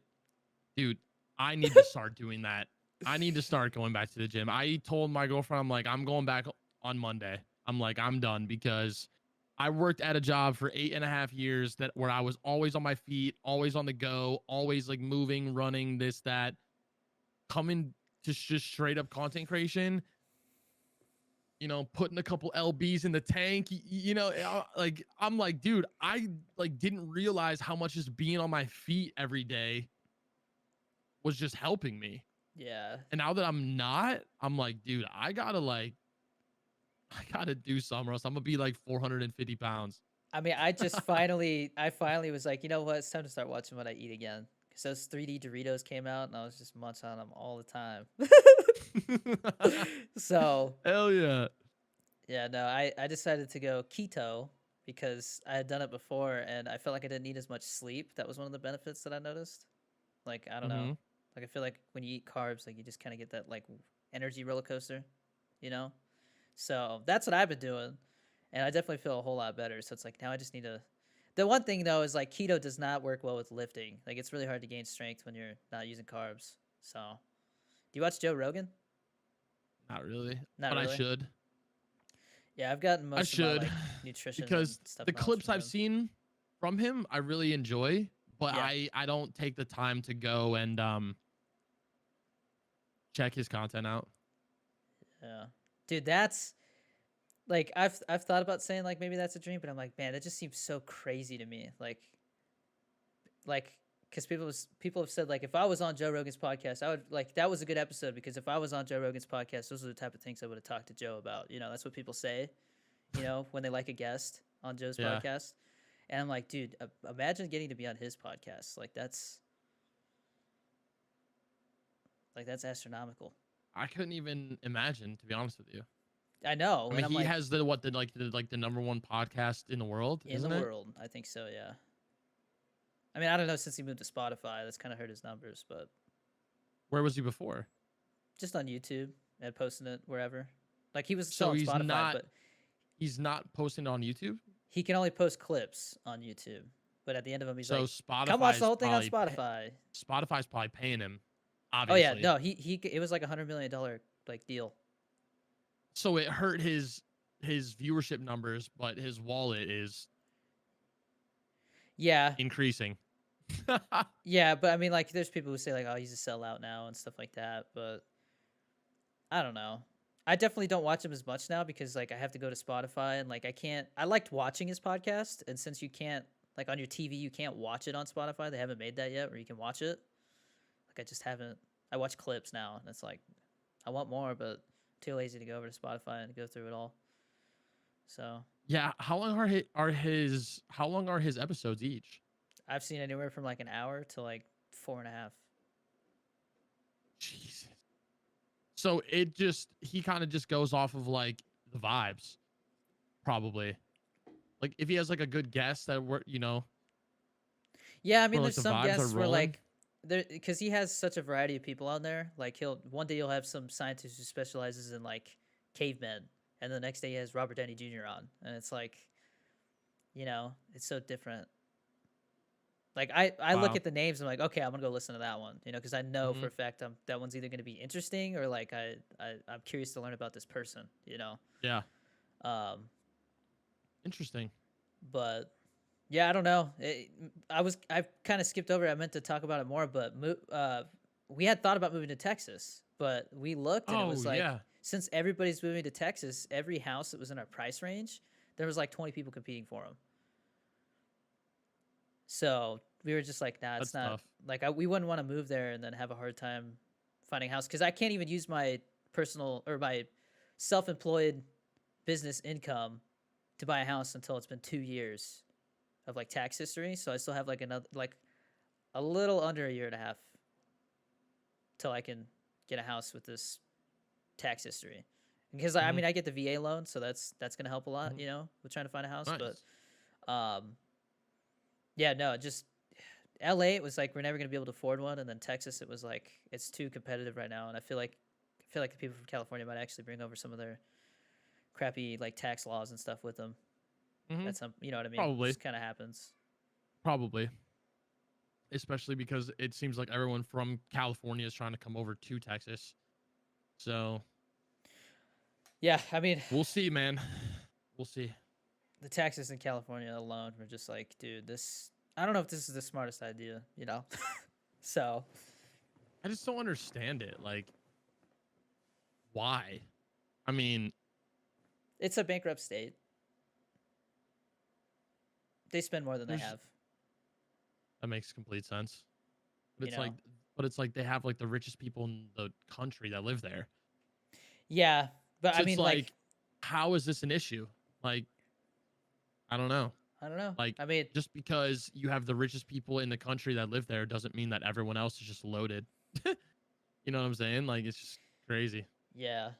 dude, I need to start doing that. I need to start going back to the gym. I told my girlfriend, I'm like, I'm going back on Monday. I'm like, I'm done because I worked at a job for 8.5 years where I was always on my feet, always on the go, always like moving, running, this, that, coming to just straight up content creation, putting a couple LBs in the tank, like I'm like, dude, I like didn't realize how much just being on my feet every day was just helping me. Yeah. And now that I'm not, I'm like, dude, I gotta do something or else I'm gonna be like 450 pounds. I mean, I finally was like, you know what? It's time to start watching what I eat again. Because those 3D Doritos came out, and I was just munching on them all the time. So Hell yeah. yeah, no, I decided to go keto because I had done it before, and I felt like I didn't need as much sleep. That was one of the benefits that I noticed. Like I don't know, Mm-hmm. like I feel like when you eat carbs, like you just kind of get that like energy roller coaster, you know. So that's what I've been doing, and I definitely feel a whole lot better. So it's like now I just need to. The one thing though is like keto does not work well with lifting. Like it's really hard to gain strength when you're not using carbs. So, do you watch Joe Rogan? Not really, Not but I really. should. Yeah, I've gotten I most of my should like nutrition and because stuff the knowledge clips from I've him. seen from him, I really enjoy, but Yeah, I don't take the time to go and check his content out. yeah, dude, that's like I've thought about saying like maybe that's a dream, but I'm like, man, that just seems so crazy to me. Like because people have said like if I was on Joe Rogan's podcast, I would like that was a good episode because if I was on Joe Rogan's podcast, those are the type of things I would have talked to Joe about. You know, that's what people say. You know, when they like a guest on Joe's Yeah. podcast, and I'm like, dude, imagine getting to be on his podcast. That's astronomical. I couldn't even imagine, to be honest with you. I know. I mean, and I'm he like, has the number one podcast in the world, in isn't the it? world. I think so. Yeah. I mean, I don't know. Since he moved to Spotify, that's kind of hurt his numbers, but Where was he before? just on YouTube and posting it wherever. Like he was So still on he's Spotify, not but he's not posting on YouTube. he can only post clips on YouTube. But at the end of them, he's So like, Spotify. "Come watch the whole thing on Spotify." Spotify's probably paying him. Oh Obviously. yeah, no, he it was like $100 million like deal. So it hurt his viewership numbers, but his wallet is Yeah, increasing. yeah, but I mean, like, there's people who say like, "Oh, he's a sellout now" and stuff like that. But I don't know. I definitely don't watch him as much now because like I have to go to Spotify and like I can't. I liked watching his podcast, and since you can't like on your TV, you can't watch it on Spotify. They haven't made that yet, where you can watch it. Like I just haven't. I watch clips now, and it's like I want more, but too lazy to go over to Spotify and go through it all. So Yeah, how long are his episodes each? I've seen anywhere from like an hour to like 4.5. Jesus. So he kind of just goes off of like the vibes, probably. Like if he has like a good guest that Yeah, I mean, Or, like, there's the some vibes are guests where rolling? like there because he has such a variety of people on there. Like one day you'll have some scientist who specializes in like cavemen, and the next day he has Robert Downey Jr. on, and it's like, it's so different. Like I look Wow. at the names, and I'm like, okay, I'm gonna go listen to that one, because I know for Mhm. a fact that one's either gonna be interesting or like I'm curious to learn about this person, Yeah, Um, interesting. but yeah, I don't know. I kind of skipped over it. I meant to talk about it more, but we had thought about moving to Texas, but we looked and it was like Yeah. since everybody's moving to Texas, every house that was in our price range, there was like 20 people competing for them. So we were just like, nah, it's That's not tough. like we wouldn't want to move there and then have a hard time finding a house because I can't even use my personal or my self-employed business income to buy a house until it's been 2 years of like tax history. So I still have like a little under a year and a half till I can get a house with this tax history. Because I Mhm. mean I get the VA loan, so that's gonna help a lot, Mhm. with trying to find a house. Nice. But yeah, no, just LA. It was like we're never gonna be able to afford one, and then Texas, it was like it's too competitive right now, and I feel like the people from California might actually bring over some of their crappy like tax laws and stuff with them. Mhm. That's you know what I mean? Probably. Just kind of happens. Probably. Especially because it seems like everyone from California is trying to come over to Texas. So Yeah, I mean, we'll see, man. We'll see. the taxes in California alone were just like, dude, this. I don't know if this is the smartest idea. So I just don't understand it. Like, why? I mean, it's a bankrupt state. They spend more than they There's- have. that makes complete sense. But You it's know? like, they have like the richest people in the country that live there. Yeah, but So I mean, it's like, how is this an issue? Like, I don't know. I don't know. Like, I mean, just because you have the richest people in the country that live there doesn't mean that everyone else is just loaded. You know what I'm saying? Like, it's just crazy. yeah,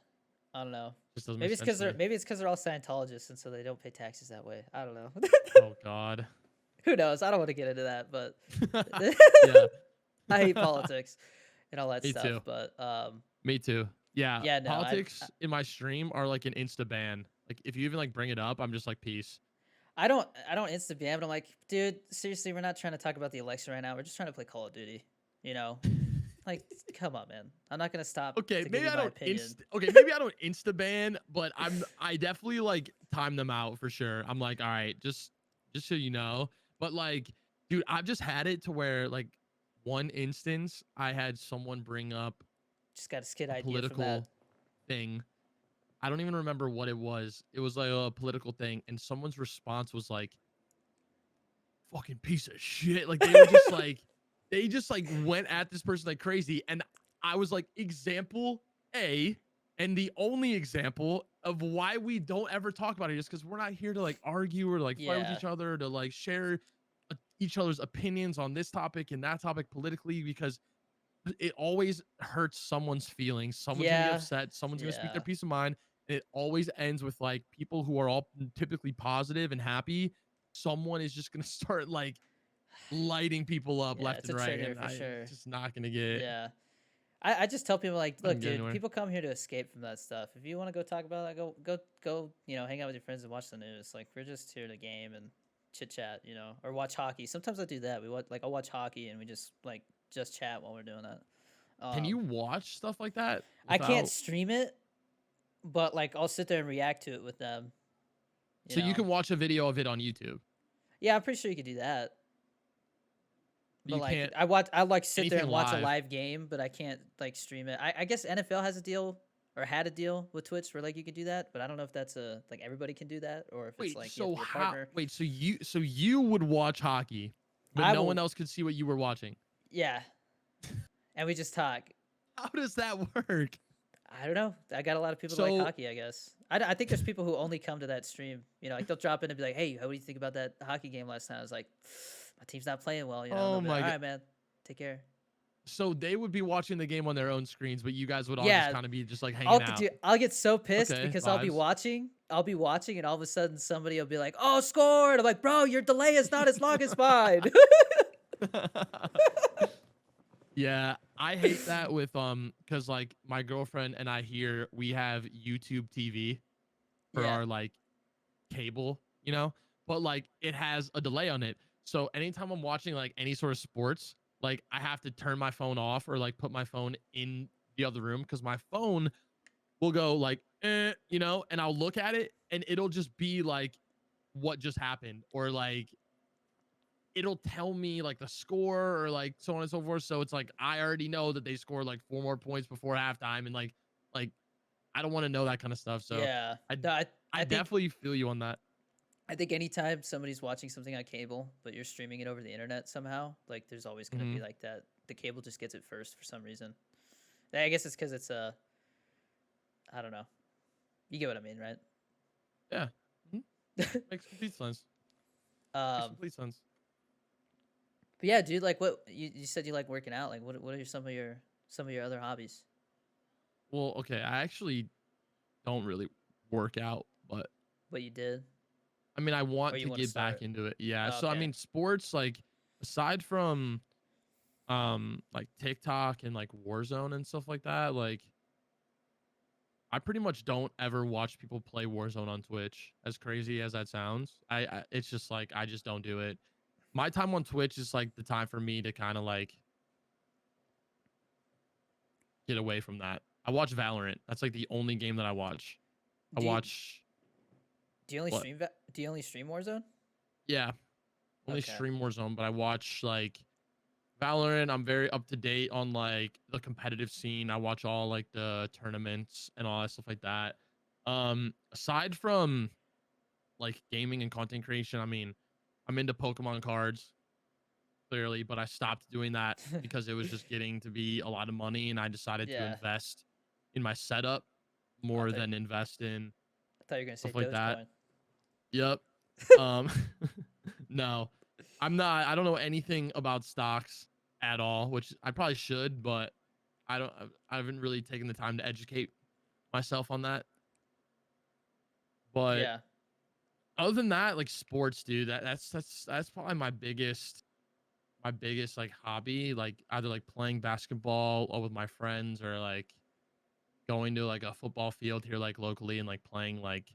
I don't know. Just doesn't Maybe make it's sense because to me. they're all Scientologists, and so they don't pay taxes that way. I don't know. Oh God. Who knows? I don't want to get into that, but Yeah. I hate politics and all that Me stuff. too. But Me too. Yeah. Yeah, no, Politics in my stream are like an insta ban. Like if you even like bring it up, I'm just like peace. I don't insta ban, but I'm like, dude, seriously, we're not trying to talk about the election right now. We're just trying to play Call of Duty. Like, come on, man. I'm not gonna stop. Okay, to give maybe you I my don't opinion. maybe I don't insta ban, but I definitely like time them out for sure. I'm like, all right, just so you know. But like, dude, I've just had it to where like one instance I had someone bring up Just got a skit a idea from that. political thing. I don't even remember what it was. It was like a political thing, and someone's response was like, "Fucking piece of shit." Like they were just like, they just like went at this person like crazy. And I was like, example A, and the only example of why we don't ever talk about it is because we're not here to like argue or like fight with Yeah. each other, to like share each other's opinions on this topic and that topic politically, because it always hurts someone's feelings. Someone's gonna get Yeah. upset. Someone's gonna speak their Yeah. peace of mind. And it always ends with like people who are all typically positive and happy. Someone is just gonna start like lighting people up Yeah. left It's and a right, trigger and for it's sure. just not gonna get Yeah. I just tell people like, not gonna look, get dude, anywhere. people come here to escape from that stuff. If you want to go talk about that, go, you know, hang out with your friends and watch the news. Like we're just here to game and chit chat, you know, or watch hockey. Sometimes I do that. We watch like I'll watch hockey and we just chat while we're doing that. Can you watch stuff like that I can't without? stream it, but like I'll sit there and react to it with them. You So you know, can watch a video of it on YouTube, yeah, I'm pretty sure you could do that. but But you like can't I like sit there anything and watch a live. live game, but I can't like stream it. I guess NFL has a deal or had a deal with Twitch where like you could do that, but I don't know if that's a like everybody can do that or if it's Wait, like you have so to be a how? partner. Wait, so you would watch hockey, but I no one will, else could see what you were watching. yeah, and we just talk. How does that work? I don't know. I got a lot of people that like So, hockey, I guess. I think there's people who only come to that stream. You know, like they'll drop in and be like, "Hey, how do you think about that hockey game last night?" I was like, "My team's not playing well." You know, and they'll oh be like, my "All god. right, man, take care." So they would be watching the game on their own screens, but you guys would all just Yeah, kind of be just like hanging out. I'll get so pissed Okay, because vibes. I'll be watching, and all of a sudden somebody will be like, "Oh, scored!" I'm like, "Bro, your delay is not as long as mine." Yeah, I hate that with because like my girlfriend and I here we have YouTube TV for Yeah, our like cable, you know, but like it has a delay on it. So anytime I'm watching like any sort of sports, like I have to turn my phone off or like put my phone in the other room because my phone will go like, you know, and I'll look at it and it'll just be like what just happened or like it'll tell me like the score or like so on and so forth. So it's like I already know that they scored like 4 more points before halftime and like I don't want to know that kind of stuff. So yeah. I No, I definitely feel you on that. I think anytime somebody's watching something on cable, but you're streaming it over the internet somehow, like there's always gonna Hmm. be like that. The cable just gets it first for some reason. I guess it's because it's I don't know. You get what I mean, right? Yeah. Mhm. Makes complete sense. Makes um, complete sense. but yeah, dude, like what you said you like working out. Like what are some of your other hobbies? Well, okay, I actually don't really work out, but What you did I mean, I or want you to want to get back start? into it. Yeah. Oh, So I okay. mean, sports like aside from like TikTok and like Warzone and stuff like that, like I pretty much don't ever watch people play Warzone on Twitch. As crazy as that sounds, I it's just like I just don't do it. My time on Twitch is like the time for me to kind of like get away from that. I watch Valorant. That's like the only game that I watch. I Do you watch do you only what? stream do you only stream Warzone? Yeah, only Okay. stream Warzone, but I watch like Valorant. I'm very up to date on like the competitive scene. I watch all like the tournaments and all that stuff like that. Aside from like gaming and content creation, I mean, I'm into Pokemon cards clearly, but I stopped doing that because it was just getting to be a lot of money, and I decided to Yeah. invest in my setup Oh, more than invest in I thought you were gonna say stuff like that. Dogecoin. Yep. Um, no, I'm not. I don't know anything about stocks at all, which I probably should, but I don't. I haven't really taken the time to educate myself on that. But Yeah. other than that, like sports, dude, that's probably my biggest like hobby. Like either like playing basketball or with my friends or like going to like a football field here like locally and like playing like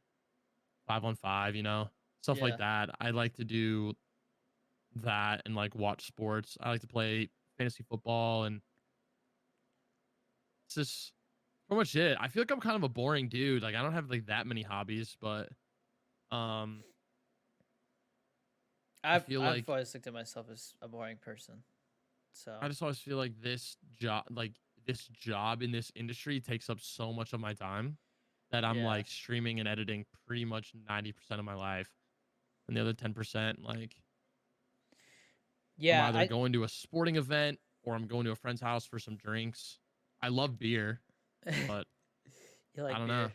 5-on-5, you know, stuff like Yeah. that. I like to do that and like watch sports. I like to play fantasy football and it's just pretty much it. I feel like I'm kind of a boring dude. Like I don't have like that many hobbies, but um I feel I've like always looked at myself as a boring person. So I just always feel like this job in this industry takes up so much of my time that I'm yeah. like streaming and editing pretty much 90% of my life. And the other 10% like I'm Yeah, either going to a sporting event or I'm going to a friend's house for some drinks. I love beer, but you I like don't know. beer.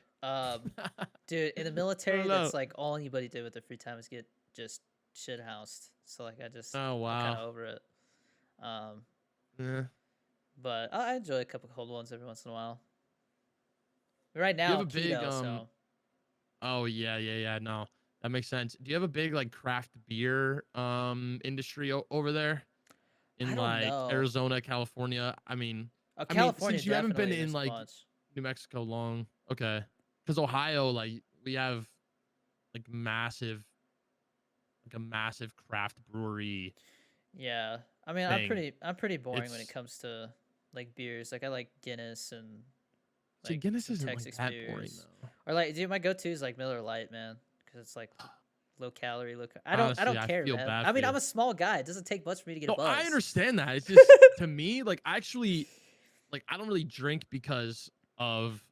Dude, in the I military, don't know. that's like all anybody did with their free time is get just shit housed. So like Oh I'm kind wow. of over it. Um, Yeah. but I enjoy a couple cold ones every once in a while. Right Do you now, have a big keto, so Oh yeah. No, that makes sense. Do you have a big like craft beer industry over there I in don't like know. Arizona, California? I mean, California since you haven't been definitely in there's a like bunch. New Mexico long, okay, because Ohio, like we have like a massive craft brewery Yeah, I mean thing. I'm pretty boring when it It's comes to like beers. Like I like Guinness and See, like Guinness some isn't like Texas that boring beers, though. or like dude, my go-to is like Miller Lite, man, because it's like low calorie, I Honestly, don't I care, feel man. bad I for mean, I'm you. a small guy. It doesn't take much for me to get a No, I buzz. understand that. It's just to me, like actually, like I don't really drink because of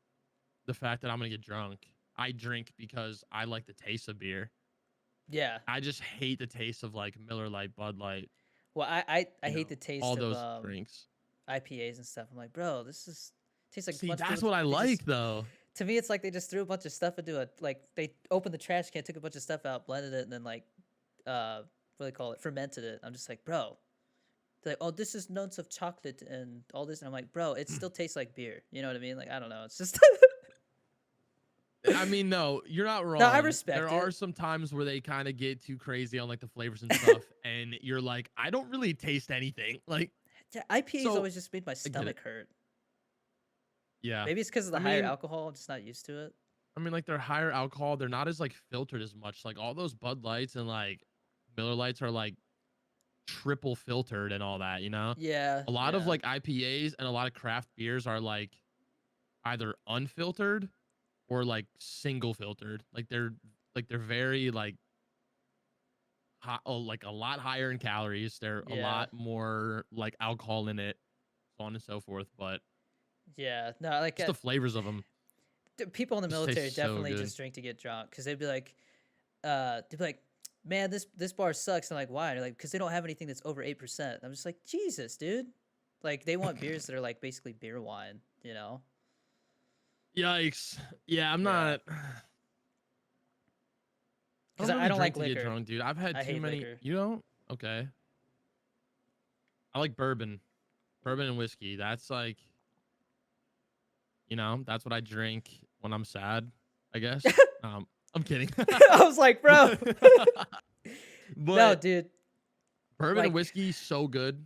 the fact that I'm gonna get drunk. I drink because I like the taste of beer. Yeah. I just hate the taste of like Miller Lite, Bud Light, Well, I hate the all taste of those drinks. IPAs and stuff. I'm like, bro, this is tastes like a See, bunch of people. that's what I They just like though. to me, it's like they just threw a bunch of stuff into a like they opened the trash can, took a bunch of stuff out, blended it, and then like what do they call it, fermented it. I'm just like, bro. They're like, oh, this is notes of chocolate and all this, and I'm like, bro, it still tastes like beer. You know what I mean? Like, I don't know. It's just I mean, no, you're not no, I wrong. There respect are it. some times where they kind of get too crazy on like the flavors and stuff, and you're like, I don't really taste anything. Like, Yeah, IPA's so always just made my I get it. stomach hurt. Yeah. Maybe it's because of I the higher mean, alcohol. I'm just not used to it. like they're higher alcohol. They're not as like filtered as much. Like all those Bud Lights and like Miller Lights are like triple filtered and all that, you know? Yeah, A lot of yeah, like IPAs and a lot of craft beers are like either unfiltered or like single filtered. Like they're very like hot, oh, like a lot higher in calories. They're a yeah, lot more like alcohol in it, so on and so forth. But yeah. No, like just the flavors of them people in the just military taste so definitely good. just drink to get drunk because they'd be like, man, this bar sucks. And I'm like, why? They're like, because they don't have anything that's over 8%. I'm just like, Jesus, dude. Like they want beers that are like basically beer wine, you know? Yikes! Yeah, I'm Yeah. not. I Because don't I really don't drink like to get liquor. drunk, dude. I've had I too hate many. liquor. You don't? Okay. I like bourbon and whiskey. That's like, that's what I drink when I'm sad, I guess. I'm kidding. I was like, bro. but, No, but dude. bourbon and Like whiskey so good.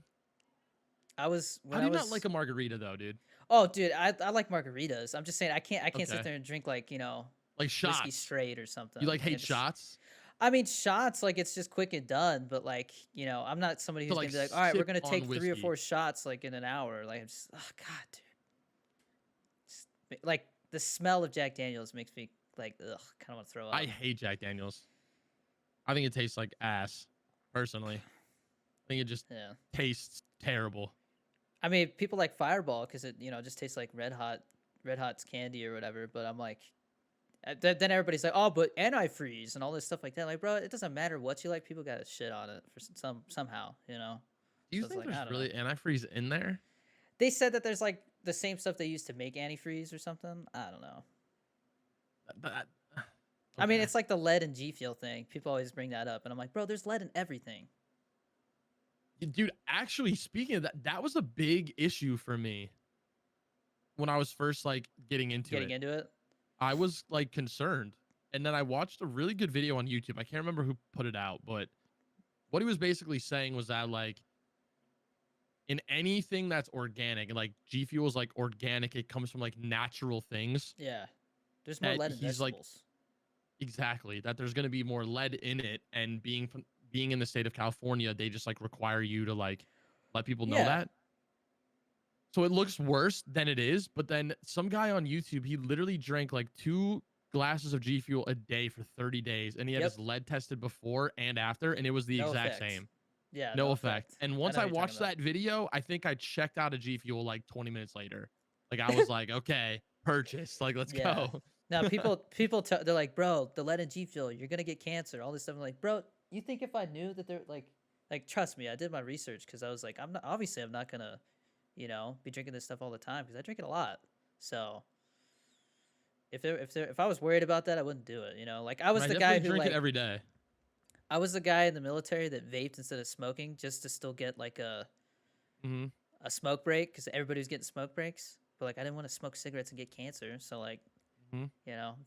when How do I you not like was a margarita though, dude? oh, dude, I like margaritas. I'm just saying I can't sit Okay. there and drink like, Like whiskey shots. straight or something. You like I hate can't just shots? I mean, shots like it's just quick and done, but like, I'm not somebody To who's like gonna be like, all right, we're sip gonna on take three or whiskey. four shots like in an hour. Like, I'm just, oh god, dude. Like the smell of Jack Daniels makes me like, ugh, kind of want to throw I up. hate Jack Daniels. I think it tastes like ass, personally. I think it just Yeah. tastes terrible. I mean, people like Fireball because it, just tastes like Red Hot's candy or whatever. But I'm like, then everybody's like, oh, but antifreeze and all this stuff like that. Like, bro, it doesn't matter what you like. People got to shit on it for somehow. Do you So it's think like, I there's don't know. really antifreeze in there? They said that there's like the same stuff they used to make antifreeze or something. I don't know. That- I mean, okay. it's like the lead and G Fuel thing. People always bring that up, and I'm like, bro, there's lead in everything. Dude, actually, speaking of that, that was a big issue for me when I was first like getting into Getting it. into it. I was like concerned. And then I watched a really good video on YouTube. I can't remember who put it out, but what he was basically saying was that like in anything that's organic, like G Fuel is like organic, it comes from like natural things. Yeah, there's more That lead in he's like vegetables. exactly that there's going to be more lead in it, and being in the state of California, they just like require you to like let people know Yeah. that. So it looks worse than it is, but then some guy on YouTube, he literally drank like 2 glasses of G Fuel a day for 30 days, and he had Yep. his lead tested before and after, and it was the No exact effect. same. Yeah, No no effect. effect. And I once know I what you're talking watched about. that video, I think I checked out of G Fuel like 20 minutes later. Like I was like, okay, purchase. Like let's Yeah. go. Now they're like, bro, the lead in G Fuel, you're gonna get cancer. All this stuff. I'm like, bro, you think if I knew that they're like Like, trust me, I did my research because I was like, I'm not gonna, be drinking this stuff all the time because I drink it a lot. So if I was worried about that, I wouldn't do it. Like And I definitely drink it every day. I was the guy in the military that vaped instead of smoking just to still get like Hmm. a smoke break because everybody was getting smoke breaks. But like I didn't want to smoke cigarettes and get cancer. So like, Hmm.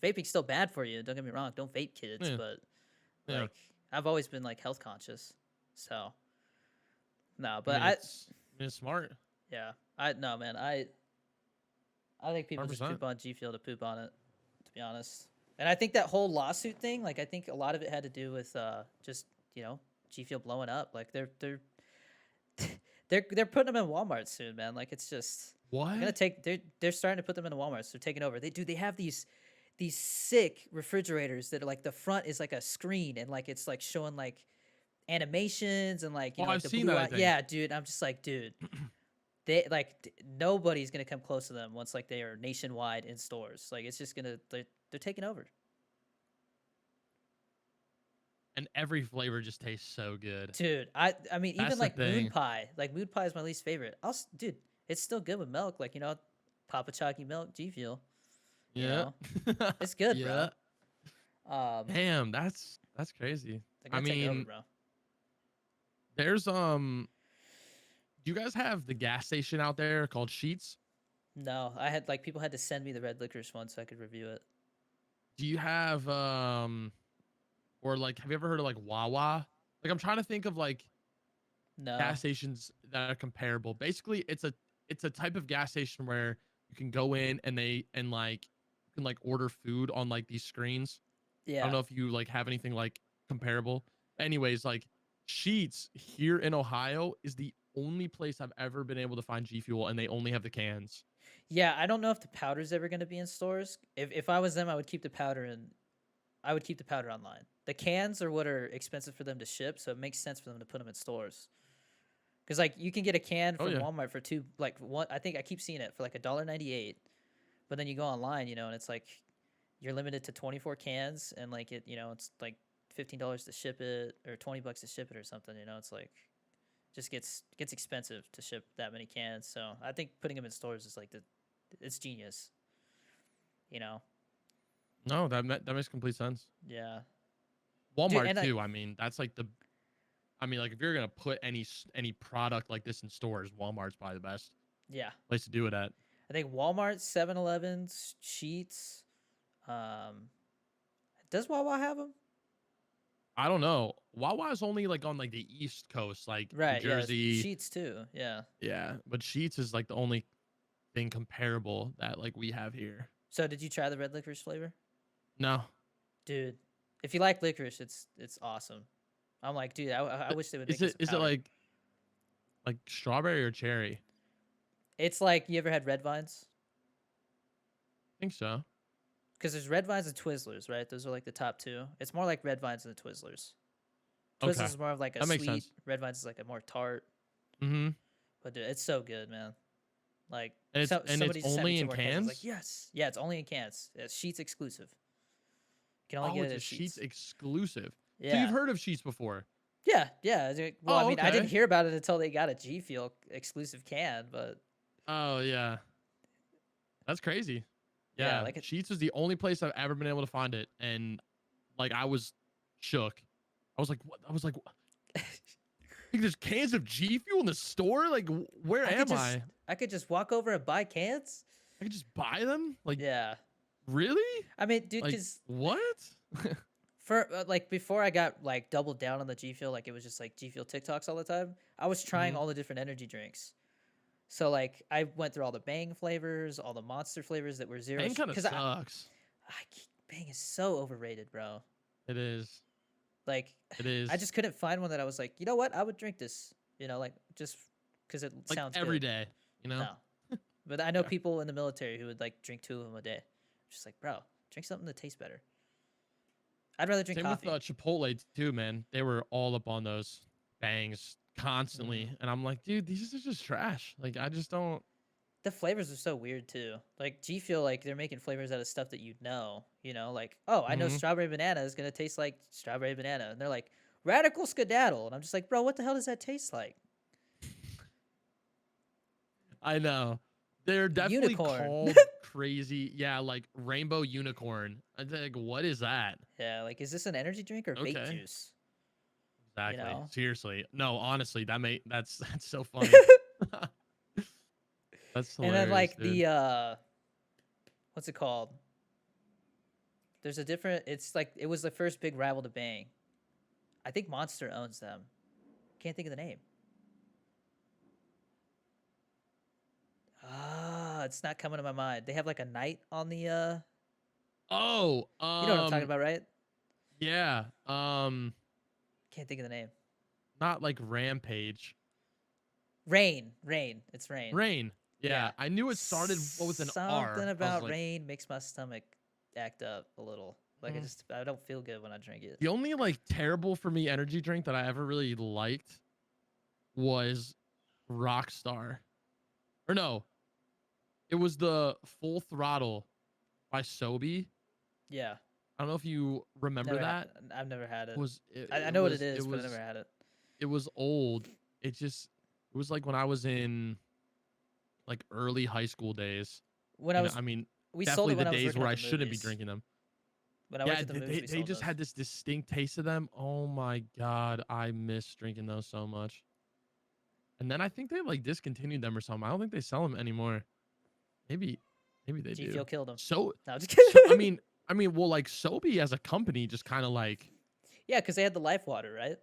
vaping's still bad for you. Don't get me wrong. Don't vape, kids. Yeah. But Yeah. like I've always been like health conscious. So no, I but mean, it's smart. yeah, I no man, I think people just 100%. poop on G Fuel to poop on it, to be honest. And I think that whole lawsuit thing, like I think a lot of it had to do with just G Fuel blowing up. Like they're putting them in Walmart soon, man. Like it's just What? they're starting to put them in the Walmarts. They're taking over. They have these sick refrigerators that are like the front is like a screen and like it's like showing like animations and like Well, like I've the seen blue that, I eye. think. Yeah, dude. I'm just like, dude. Nobody's gonna come close to them once like they are nationwide in stores. Like it's just they're taking over. And every flavor just tastes so good. Dude, I mean That's even the like moon thing. pie. Like moon pie is my least favorite. Dude, it's still good with milk. Like Papa Chalky milk, G Fuel. Yeah. It's good, Yeah. bro. Damn, that's crazy. They're I gonna take over, mean, bro. there's do you guys have the gas station out there called Sheets? No, I had like people had to send me the red licorice one so I could review it. Do you have or like have you ever heard of like Wawa? Like I'm trying to think of like No. gas stations that are comparable. Basically, it's a type of gas station where you can go in and like you can like order food on like these screens. I don't Yeah. know if you like have anything like comparable. Anyways, like Sheets here in Ohio is the only place I've ever been able to find G Fuel, and they only have the cans. Yeah, I don't know if the powder's ever gonna be in stores. If I was them, I would keep the powder online. The cans are what are expensive for them to ship, so it makes sense for them to put them in stores. Because like you can get a can Oh from yeah. Walmart for one. I think I keep seeing it for like $1.98, but then you go online, and it's like you're limited to 24 cans, and like it's like $15 to ship it or $20 to ship it or something. It's like just gets expensive to ship that many cans. So I think putting them in stores is like it's genius. You know, No, that makes complete sense. yeah, dude, Walmart and too. I mean, that's like the. I mean, like if you're gonna put any product like this in stores, Walmart's probably the best yeah, place to do it at. I think Walmart, 7-Elevens, Sheets. Um, does Wawa have them? I don't know. Wawa is only like on like the East Coast, like New Right, yeah, Jersey. Sheets too. Yeah. Yeah, but Sheets is like the only thing comparable that like we have here. So did you try the red licorice flavor? No, Dude, if you like licorice, it's awesome. I'm like, dude, I wish they would make is it it some is it powder. like strawberry or cherry? It's like you ever had red vines? I think so. Because there's red vines and Twizzlers, right? Those are like the top two. It's more like red vines than the Twizzlers. Twizzlers Okay, is more of like a that makes sweet. sense. Red vines is like a more tart. Mm-hmm. But dude, it's so good, man. Like And it's somebody just sent me only 2 in more cans. I was like, cans. yes, yeah, it's only in cans. It's Sheets exclusive. You can only Oh, get it's it a at Sheets Sheets. exclusive. So Yeah, you've heard of Sheets before? yeah. Well, I Oh, mean, I didn't okay. hear about it until they got a G Fuel exclusive can, but Oh yeah, that's crazy. yeah, Yeah, like it. Sheets is the only place I've ever been able to find it, and like I was shook. I was like, what? I was like, like, there's cans of G Fuel in the store. Like, where I could am just I? I could just walk over and buy cans. I could just buy them. Like, Yeah, really? I mean, dude, Like, because what? for like before I got like doubled down on the G Fuel, like it was just like G Fuel TikToks all the time. I was trying Hmm. all the different energy drinks. So like I went through all the Bang flavors, all the Monster flavors that were zero. Bang kind of Because sucks. Bang is so overrated, bro. It is. Like It I is. just couldn't find one that I was like, you know what, I would drink this. Like just because it Like sounds every good. day. You know? No, but I know Yeah. people in the military who would like drink 2 of them a day. Just like, bro, drink something that tastes better. I'd rather drink Same coffee. with Chipotle too, man. They were all up on those bangs constantly, and I'm like, dude, these are just trash. Like, I just don't. The flavors are so weird too. Like G Fuel, like they're making flavors out of stuff that like, oh, I know Hmm. strawberry banana is gonna taste like strawberry banana, and they're like, Radical Skedaddle. And I'm just like, bro, what the hell does that taste like? I know. They're definitely Unicorn. called crazy. Yeah, like rainbow unicorn. I think, what is that? Yeah, like, is this an energy drink or vape Okay. juice? You Exactly. know? Seriously. No, honestly, that's so funny. That's And then hilarious, like dude. the what's it called? There's a different. It's like it was the first big rival to Bang. I think Monster owns them. Can't think of the name. Ah, it's not coming to my mind. They have like a knight on the. Oh, You know what I'm talking about, right? yeah. Can't think of the name. Not like Rampage. Rain. It's Rain. Rain. Yeah. Yeah, I knew it started with an Something R. I was about like, Rain makes my stomach act up a little. Like I don't feel good when I drink it. the only like terrible for me energy drink that I ever really liked was Rockstar. Or no, it was the Full Throttle by Sobe. Yeah. I don't know if you remember Never. that. I've never had it. Was I it know what it was is, but I never had it. it was old. It was like when I was in like early high school days. When I You know, was, I mean, we sold definitely it the when I was days working where at I the shouldn't be movies. drinking them. When I worked Yeah, at the movies, we they sold just those. had this distinct taste of them. Oh my god, I miss drinking those so much. And then I think they like discontinued them or something. I don't think they sell them anymore. Maybe, maybe they G do. Fuel killed him. So, No, I'm just so I kidding. mean, well, like Sobe as a company just kind of like Yeah, because they had the life water, right?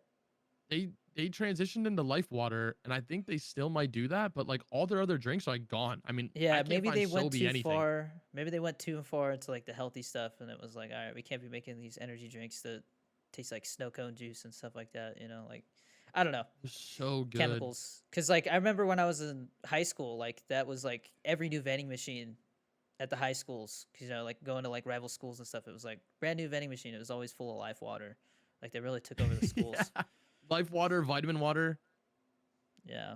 they transitioned into Life Water, and I think they still might do that. But like all their other drinks are like gone. I mean, I Yeah, can't maybe find they went Sobe too anything. far. Maybe they went too far into like the healthy stuff, and it was like, all right, we can't be making these energy drinks that taste like snow cone juice and stuff like that. You know, like I don't know, They're so good. chemicals. Because like I remember when I was in high school, like that was like every new vending machine at the high schools. 'Cause, you know, like going to like rival schools and stuff. It was like brand new vending machine. It was always full of life water. Like they really took over the schools. Yeah. Life Water, Vitamin Water, Yeah.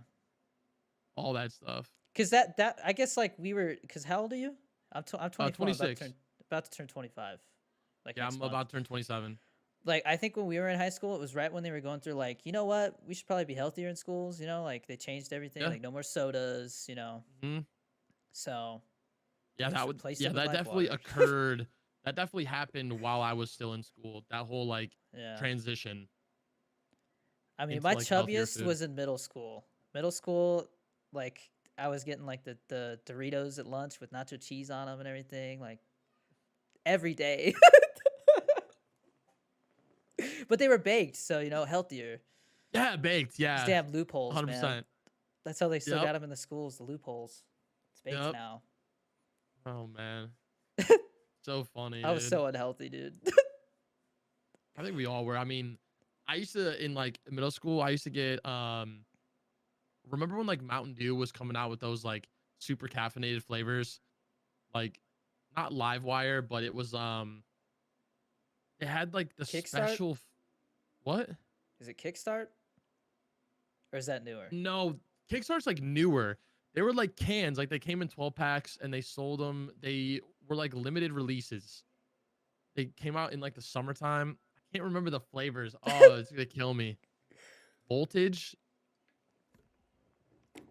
all that stuff. Cause that I guess like we were. Cause how old are you? I'm 24. I'm 26. about to turn 25. Like Yeah, next I'm month. about to turn 27. Like I think when we were in high school, it was right when they were going through like, you know what, we should probably be healthier in schools. You know, like they changed everything. Yeah. Like no more sodas. You know, Hmm. so Yeah, they that just would. replaced Yeah, it with that life definitely water. occurred. That definitely happened while I was still in school. That whole like Yeah. transition I mean, into my like healthier chubbiest food. was in middle school. Middle school, like I was getting like the Doritos at lunch with nacho cheese on them and everything, like every day. But they were baked, so you know, healthier. Yeah, baked. These Yeah, damn loopholes, man. 100%. That's how they still Yep. got them in the schools. The loopholes. It's baked Yep. now. Oh man, so funny, I was dude. so unhealthy, dude. I think we all were. I mean, I used to in like middle school. I used to get remember when like Mountain Dew was coming out with those like super caffeinated flavors, like not Live Wire, but it was it had like the Kickstart? special. What? Is it Kickstart? Or is that newer? No, Kickstart's like newer. They were like cans, like they came in 12 packs and they sold them. They were like limited releases. They came out in like the summertime. I can't remember the flavors. Oh, it's gonna kill me. Voltage.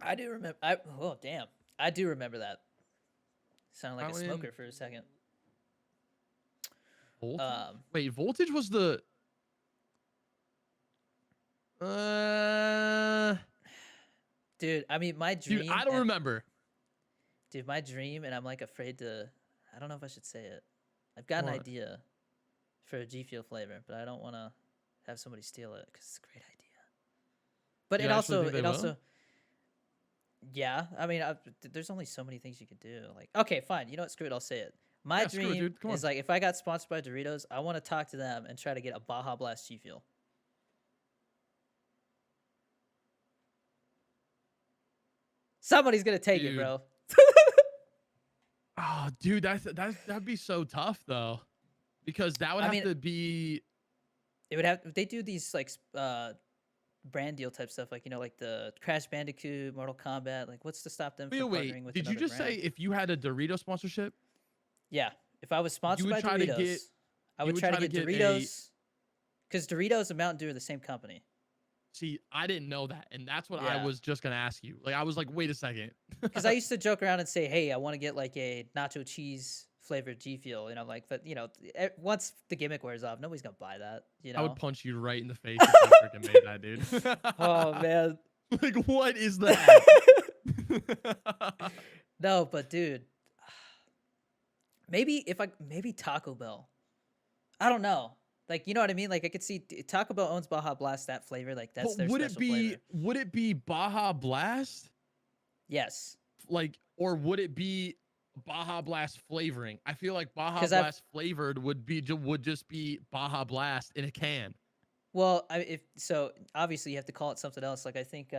I do remember. Oh damn, I do remember that. Sounded like a Mountain smoker for a second. Voltage. Um, Wait, Voltage was the. dude, I mean, my Dude, dream. I don't And, remember. dude, my dream, and I'm like afraid to. I don't know if I should say it. I've got an What? idea for a G Fuel flavor, but I don't want to have somebody steal it because it's a great idea. But You actually think they will? yeah. I mean, there's only so many things you can do. Like, okay, fine. You know what? Screw it. I'll say it. My Yeah, screw it, dream dude. Come is on. like if I got sponsored by Doritos, I want to talk to them and try to get a Baja Blast G Fuel. Somebody's gonna take it, Dude. bro. Oh, dude, that'd be so tough though, because that would I have mean, to be. it would have. They do these like brand deal type stuff, like you know, like the Crash Bandicoot, Mortal Kombat. Like, what's to stop them Wait, from wait. partnering with Did you another just brand? say if you had a Dorito sponsorship, Yeah, if I was you sponsored would by try to get Doritos, I you would would try to try to get get a Doritos, Because Doritos and Mountain Dew are the same company. See, I didn't know that, and that's what I Yeah. was just gonna ask you. Like, I was like, wait a second. Because I used to joke around and say, hey, I want to get like a nacho cheese flavored G Fuel. Like, but once the gimmick wears off, nobody's gonna buy that. I would punch you right in the face if you freaking made that, dude. Oh man. Like, what is that? No, but dude, maybe Taco Bell. I don't know. Like, you know what I mean? Like, I could see Taco Bell owns Baja Blast, that flavor. Like, that's their special flavor. Would it be Baja Blast? Yes. Like, or would it be Baja Blast flavoring? I feel like Baja Blast flavored would just be Baja Blast in a can. Well, obviously you have to call it something else. Like, I think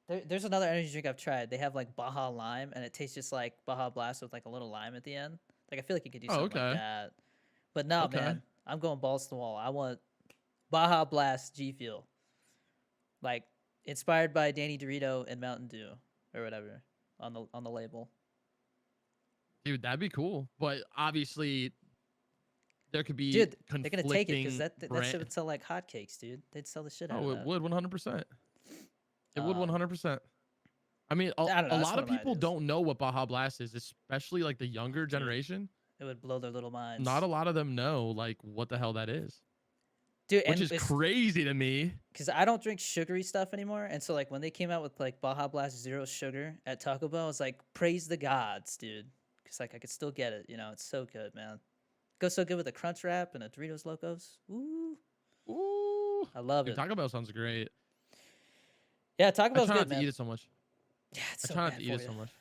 there's another energy drink I've tried. They have like Baja Lime, and it tastes just like Baja Blast with like a little lime at the end. Like, I feel like you could do something like that. But no, man, I'm going balls to the wall. I want Baja Blast G Fuel. Like, inspired by Danny Dorito and Mountain Dew or whatever on the label. Dude, that'd be cool. But obviously, there could be they're gonna take it because that shit would sell like hotcakes, dude. They'd sell the shit out of that. Oh, it would 100%. It would 100%. I mean, a lot of people don't know what Baja Blast is, especially like the younger generation. It would blow their little minds. Not a lot of them know like what the hell that is. Dude, which is crazy to me. Because I don't drink sugary stuff anymore. And so like when they came out with like Baja Blast Zero Sugar at Taco Bell, I was like, praise the gods, dude. Because like I could still get it. It's so good, man. Goes so good with a Crunch Wrap and a Doritos Locos. Ooh. Ooh. I love it. Taco Bell sounds great. Yeah, Taco Bell's good, man. I try not to eat it so much. Yeah, it's so I try bad not to eat it so much.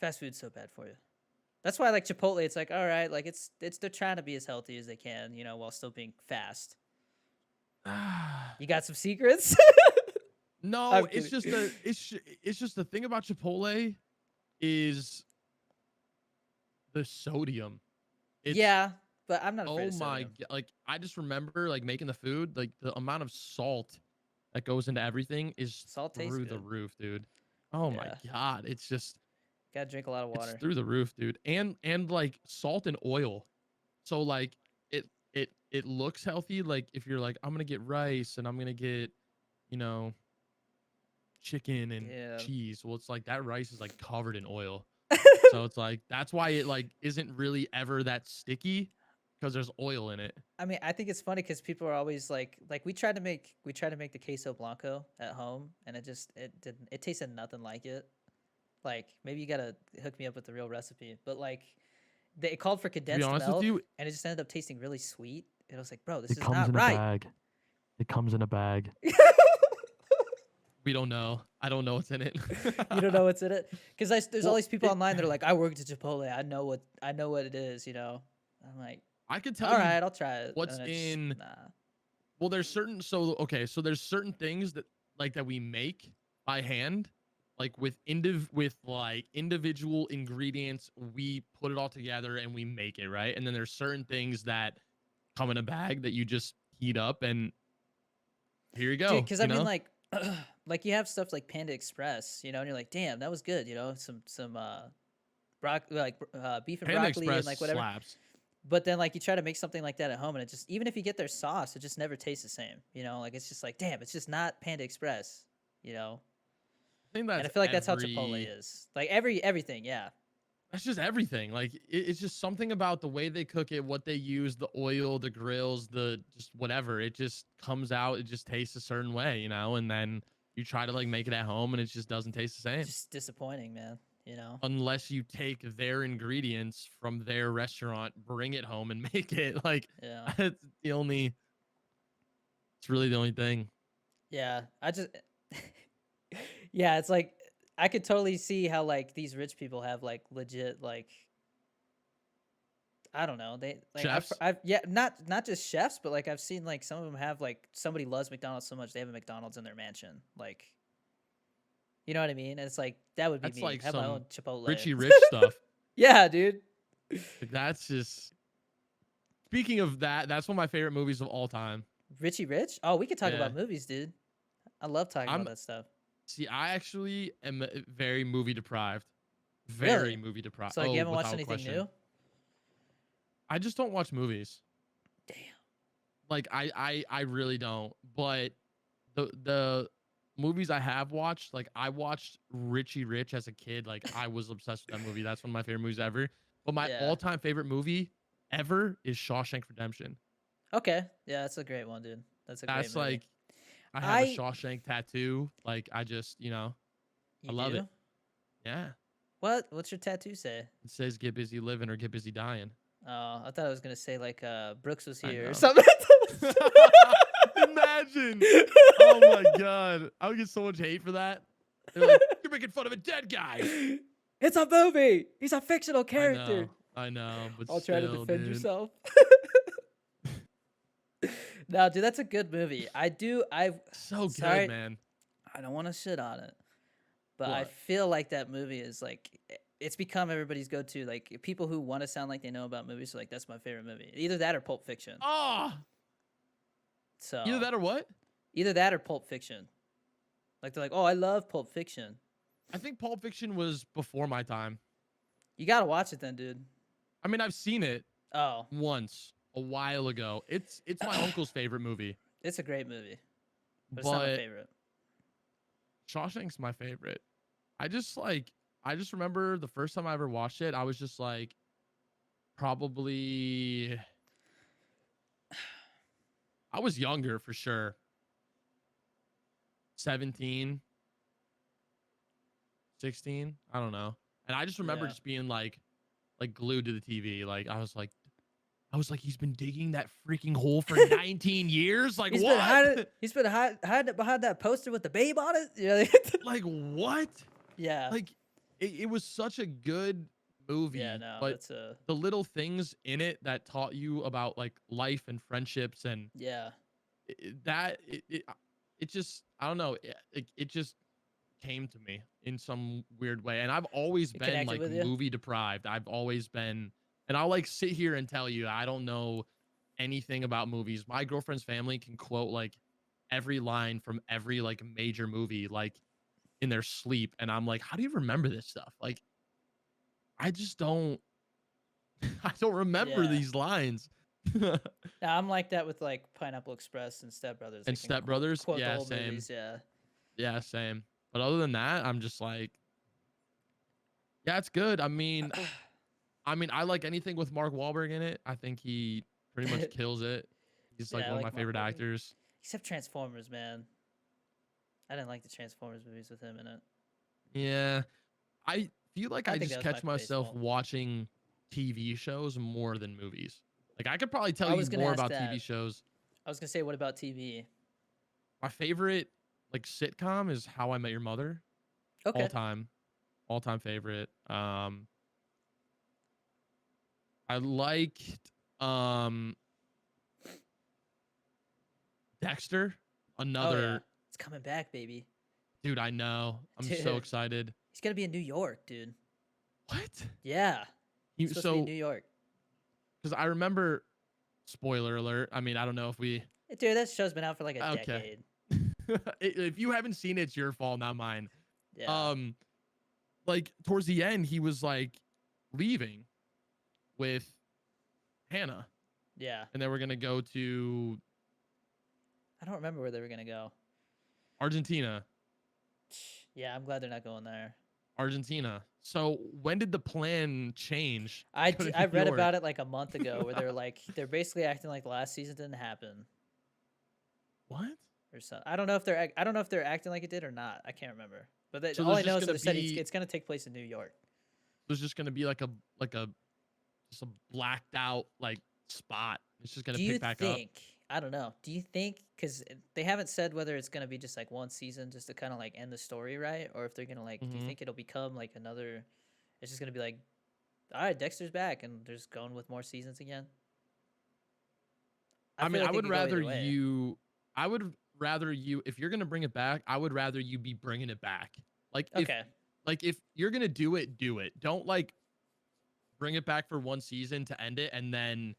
Fast food's so bad for you. That's why I like Chipotle. It's like, all right, like they're trying to be as healthy as they can, while still being fast. You got some secrets? No, it's just the thing about Chipotle is the sodium. Yeah, but I'm not afraid of sodium. Oh my god, like I just remember like making the food, like the amount of salt that goes into everything is through the roof, dude. Oh my god, it's just gotta drink a lot of water. It's through the roof, dude. And like salt and oil. So like it looks healthy. Like if you're like, I'm gonna get rice and I'm gonna get, chicken and cheese. Well, it's like that rice is like covered in oil. So it's like that's why it like isn't really ever that sticky because there's oil in it. I mean, I think it's funny because people are always like we tried to make the queso blanco at home, and it tasted nothing like it. Like maybe you gotta hook me up with the real recipe, but like it called for condensed milk, and it just ended up tasting really sweet. And I was like, bro, this is not right. It comes in a bag. We don't know. I don't know what's in it. You don't know what's in it? Because there's all these people online that are like, I worked at Chipotle. I know what it is. I'm like, I could tell. All right, I'll try it. What's in? Well, there's certain. So there's certain things that we make by hand, like with individual ingredients. We put it all together and we make it, right. And then there's certain things that come in a bag that you just heat up and here you go. Because I mean, like you have stuff like Panda Express, and you're like, damn, that was good. Some beef and Panda broccoli Express and like whatever. Slaps. But then like you try to make something like that at home, and it just, even if you get their sauce, it just never tastes the same. Like it's just like, damn, it's just not Panda Express. I think that's and I feel like that's how Chipotle is. Like everything, yeah. That's just everything. Like it's just something about the way they cook it, what they use, the oil, the grills, the just whatever. It just comes out. It just tastes a certain way, and then you try to like make it at home and it just doesn't taste the same. It's just disappointing, man. Unless you take their ingredients from their restaurant, bring it home and make it. Like, it's really the only thing. Yeah, yeah, it's like I could totally see how like these rich people have like legit like, I don't know, they like chefs? not just chefs, but like I've seen like some of them have like somebody loves McDonald's so much they have a McDonald's in their mansion, like, you know what I mean? And it's like that would be me. Like have my own Chipotle. Richie Rich stuff. Yeah, dude. That's just. Speaking of that, that's one of my favorite movies of all time. Richie Rich? Oh, we could talk about movies, dude. I love talking about that stuff. See, I actually am very movie deprived. Very movie deprived. So like, you haven't watched anything new? I just don't watch movies. Damn. Like I really don't. But the movies I have watched, like I watched Richie Rich as a kid. Like I was obsessed with that movie. That's one of my favorite movies ever. But my Yeah. all-time favorite movie ever is Shawshank Redemption. Okay. Yeah, that's a great one, dude. That's a great That's movie. like I have a I Shawshank tattoo. Like I just, I You love it. do? Yeah. What's your tattoo say? It says get busy living or get busy dying. Oh, I thought I was gonna say like Brooks was I here or know. something. Imagine. Oh my god. I would get so much hate for that. They're like, you're making fun of a dead guy. It's a movie. He's a fictional I character. know. I know. But I'll try to still, defend dude. yourself. No, dude, that's a good movie. I've So sorry, good, man. I don't want to shit on it, but I What? feel like that movie is like it's become everybody's go-to. Like people who want to sound like they know about movies are like, that's my favorite movie. Either that or Pulp Fiction. Oh, either So that or what? either that or Pulp Fiction. Like they're like, oh, I love Pulp Fiction. I think Pulp Fiction was before my time. You gotta watch it then, dude. I mean, I've seen it Oh, once a while ago. It's my uncle's favorite movie, it's a great movie, but it's not my but favorite. Shawshank's my favorite. I just remember the first time I ever watched it, I was just like probably I was younger for sure. 17, 16, I don't know. And I just remember Yeah. just being like glued to the TV. Like I was like, he's been digging that freaking hole for 19 years. Like what? He's been hiding it behind that poster with the babe on it. Yeah. Like what? Yeah. Like it was such a good movie, Yeah. No, but that's a the little things in it that taught you about like life and friendships and yeah. it just I don't know it just came to me in some weird way, and I've always It been connected like with you. movie deprived. I've always been, and I'll like sit here and tell you I don't know anything about movies. My girlfriend's family can quote like every line from every like major movie like in their sleep, and I'm like, how do you remember this stuff? Like I just don't I don't remember Yeah. these lines. Now, I'm like that with like Pineapple Express and Step Brothers. I And can Step Brothers, quote the yeah, whole same. movies. Yeah. Yeah, same. But other than that, I'm just like, yeah, it's good. I mean, I like anything with Mark Wahlberg in it. I think he pretty much kills it. He's like Yeah, I one of like my Mark favorite Wahlberg. actors. Except Transformers, man. I didn't like the Transformers movies with him in it. Yeah, I feel like I I think just that was catch Michael Bay's myself fault. watching TV shows more than movies. Like I could probably tell I you was gonna more ask about that. TV shows. I was gonna say, what about TV? My favorite like sitcom is How I Met Your Mother. Okay. All time favorite. I liked um Dexter. Oh yeah, Another it's coming back, baby. dude, I know. I'm so Dude, excited. he's gonna be in New York, dude. What? Yeah, You he's supposed to be in so New York. because I remember spoiler alert. I mean, I don't know if we Dude, that show's been out for like a okay. decade. If you haven't seen it, it's your fault, not mine. Yeah. Like towards the end, he was like leaving with Hannah, Yeah. and they were gonna go to I don't remember where they were gonna go. Argentina. Yeah, I'm glad they're not going there. Argentina. So when did the plan change? I to go to I New read York? about it like a month ago, where they're like they're basically acting like the last season didn't happen What? or so. I don't know if they're acting like it did or not. I can't remember. But So all there's I know just is that gonna they said be it's gonna take place in New York. there's just gonna be like a just a blacked out like spot. It's just gonna Do you pick back up. think? I don't know. Do you think because they haven't said whether it's gonna be just like one season just to kind of like end the story, right? Or if they're gonna like, do you Mhm. think it'll become like another? It's just gonna be like, all right, Dexter's back, and they're just going with more seasons again. I feel mean, like I they would could go rather either way. you. I would rather you if you're gonna bring it back. I would rather you be bringing it back. Okay. Like if you're gonna do it, do it. Don't like bring it back for one season to end it and then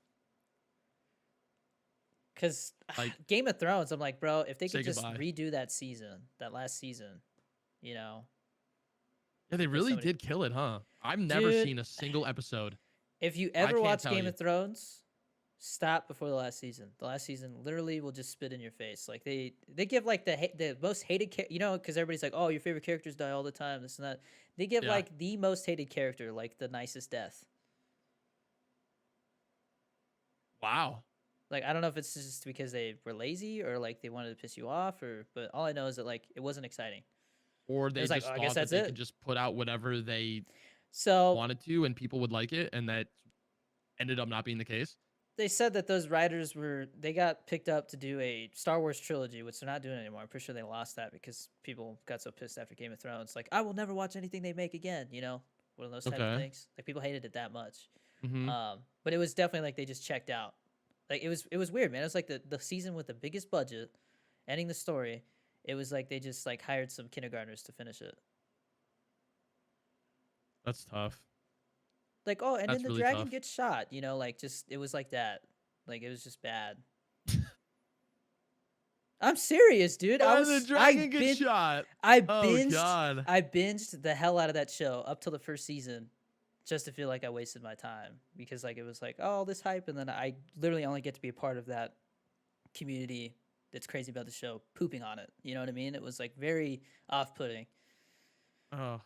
Because like Game of Thrones, I'm like, bro, if they say could just goodbye. redo that season, that last season, you know, Yeah, they with really somebody, did kill it, huh? I've never dude. seen a single episode. If you I ever can't watch tell Game you. of Thrones, Stop before the last season. The last season literally will just spit in your face. Like they give like the most hated because everybody's like, oh, your favorite characters die all the time. This and that. They give Yeah. like the most hated character like the nicest death. Wow. Like I don't know if it's just because they were lazy or like they wanted to piss you off but all I know is that like it wasn't exciting. Or It they was like, oh, just I guess thought that that's they could it. just put out whatever they So wanted to and people would like it, and that ended up not being the case. they said that those writers they got picked up to do a Star Wars trilogy, which they're not doing anymore. I'm pretty sure they lost that because people got so pissed after Game of Thrones. Like, I will never watch anything they make again. One of those type of Okay. things. Like people hated it that much. Mm-hmm. But it was definitely like they just checked out. Like it was weird, man. It was like the season with the biggest budget, ending the story. It was like they just like hired some kindergartners to finish it. That's tough. Like, oh, and then That's the really dragon tough. gets shot. Like just it was like that. Like it was just bad. I'm serious, dude. Why did the dragon get shot? I Oh binged God. I binged the hell out of that show up till the first season just to feel like I wasted my time because like it was like, oh, this hype, and then I literally only get to be a part of that community that's crazy about the show pooping on it. You know what I mean? It was like very off-putting Oh,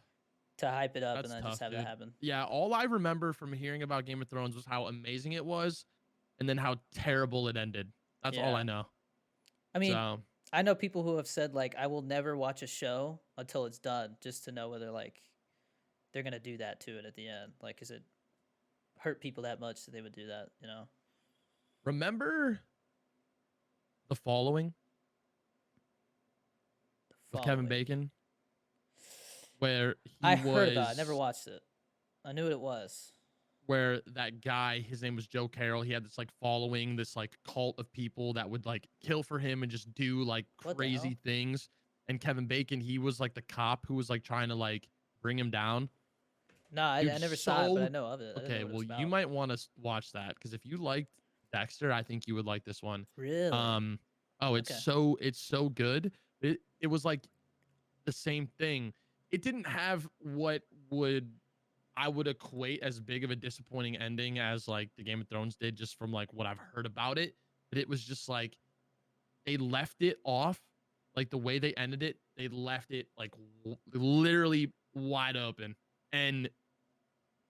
to hype it up that's and then tough, just have dude. that happen. Yeah, all I remember from hearing about Game of Thrones was how amazing it was, and then how terrible it ended. That's all I Yeah. know. I mean, So I know people who have said like I will never watch a show until it's done just to know whether like they're going to do that to it at the end. Like is it hurt people that much that they would do that? remember The Following with Kevin Following. Bacon, where I heard about it. I never watched it. I knew what it was. where that guy, his name was Joe Carroll, he had this like following, this like cult of people that would like kill for him and just do like What the crazy hell? things. And Kevin Bacon, he was like the cop who was like trying to like bring him down. No, I Dude, never saw it, but I so know of it. I didn't know okay. what it Well, was you about. might want to watch that because if you liked Dexter, I think you would like this one. Really? Oh, Okay. it's so good. It was like the same thing. It didn't have what I would equate as big of a disappointing ending as like the Game of Thrones did, just from like what I've heard about it. But it was just like they left it off, like the way they ended it. They left it like literally wide open, and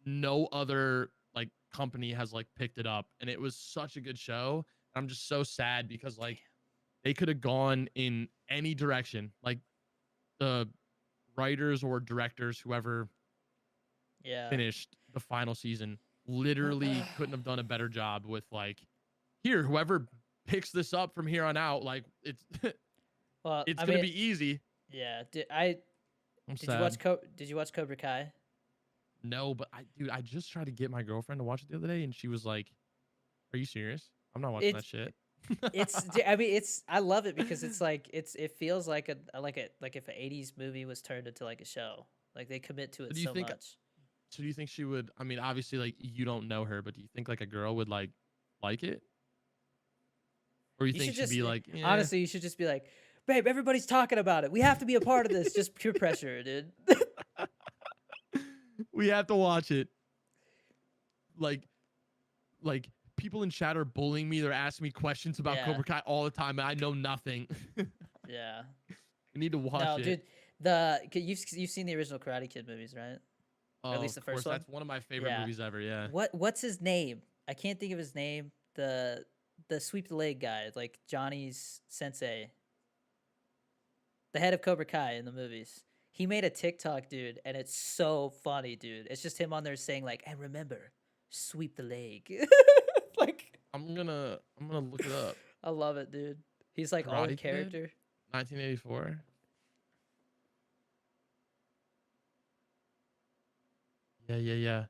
no other like company has like picked it up. And it was such a good show. I'm just so sad because like they could have gone in any direction. Like the writers or directors, whoever Yeah. finished the final season, literally couldn't have done a better job with like, here, whoever picks this up from here on out, like it's Well, it's I gonna mean, be easy. yeah. I'm Did you sad. watch Cobra Kai? No, but I just tried to get my girlfriend to watch it the other day, and she was like, "Are you serious? I'm not watching that It's shit." I mean I love it because it's like it feels like like if an 80s movie was turned into like a show. Like they commit to So it do you so think? much. So do you think she would? I mean, obviously, like you don't know her, but do you think like a girl would like it, or you You think should she'd just be like, "Yeah, honestly, you should just be like, "Babe, everybody's talking about it. We have to be a part of this." Just pure pressure, dude. we have to watch it." Like, like people in chat are bullying me. They're asking me questions about Yeah. Cobra Kai all the time, and I know nothing. Yeah. I need to watch No, it. dude. You've seen the original Karate Kid movies, right? Or at Oh, least of the course, first one. that's one of my favorite Yeah. movies ever. Yeah. What's his name? I can't think of his name. The sweep the leg guy, like Johnny's sensei, the head of Cobra Kai in the movies. He made a TikTok, dude, and it's so funny, dude. It's just him on there saying like, "And remember, sweep the leg." Like, I'm gonna look it up. I love it, dude. He's like all in Karate Kid, character. 1984. Yeah, yeah, yeah.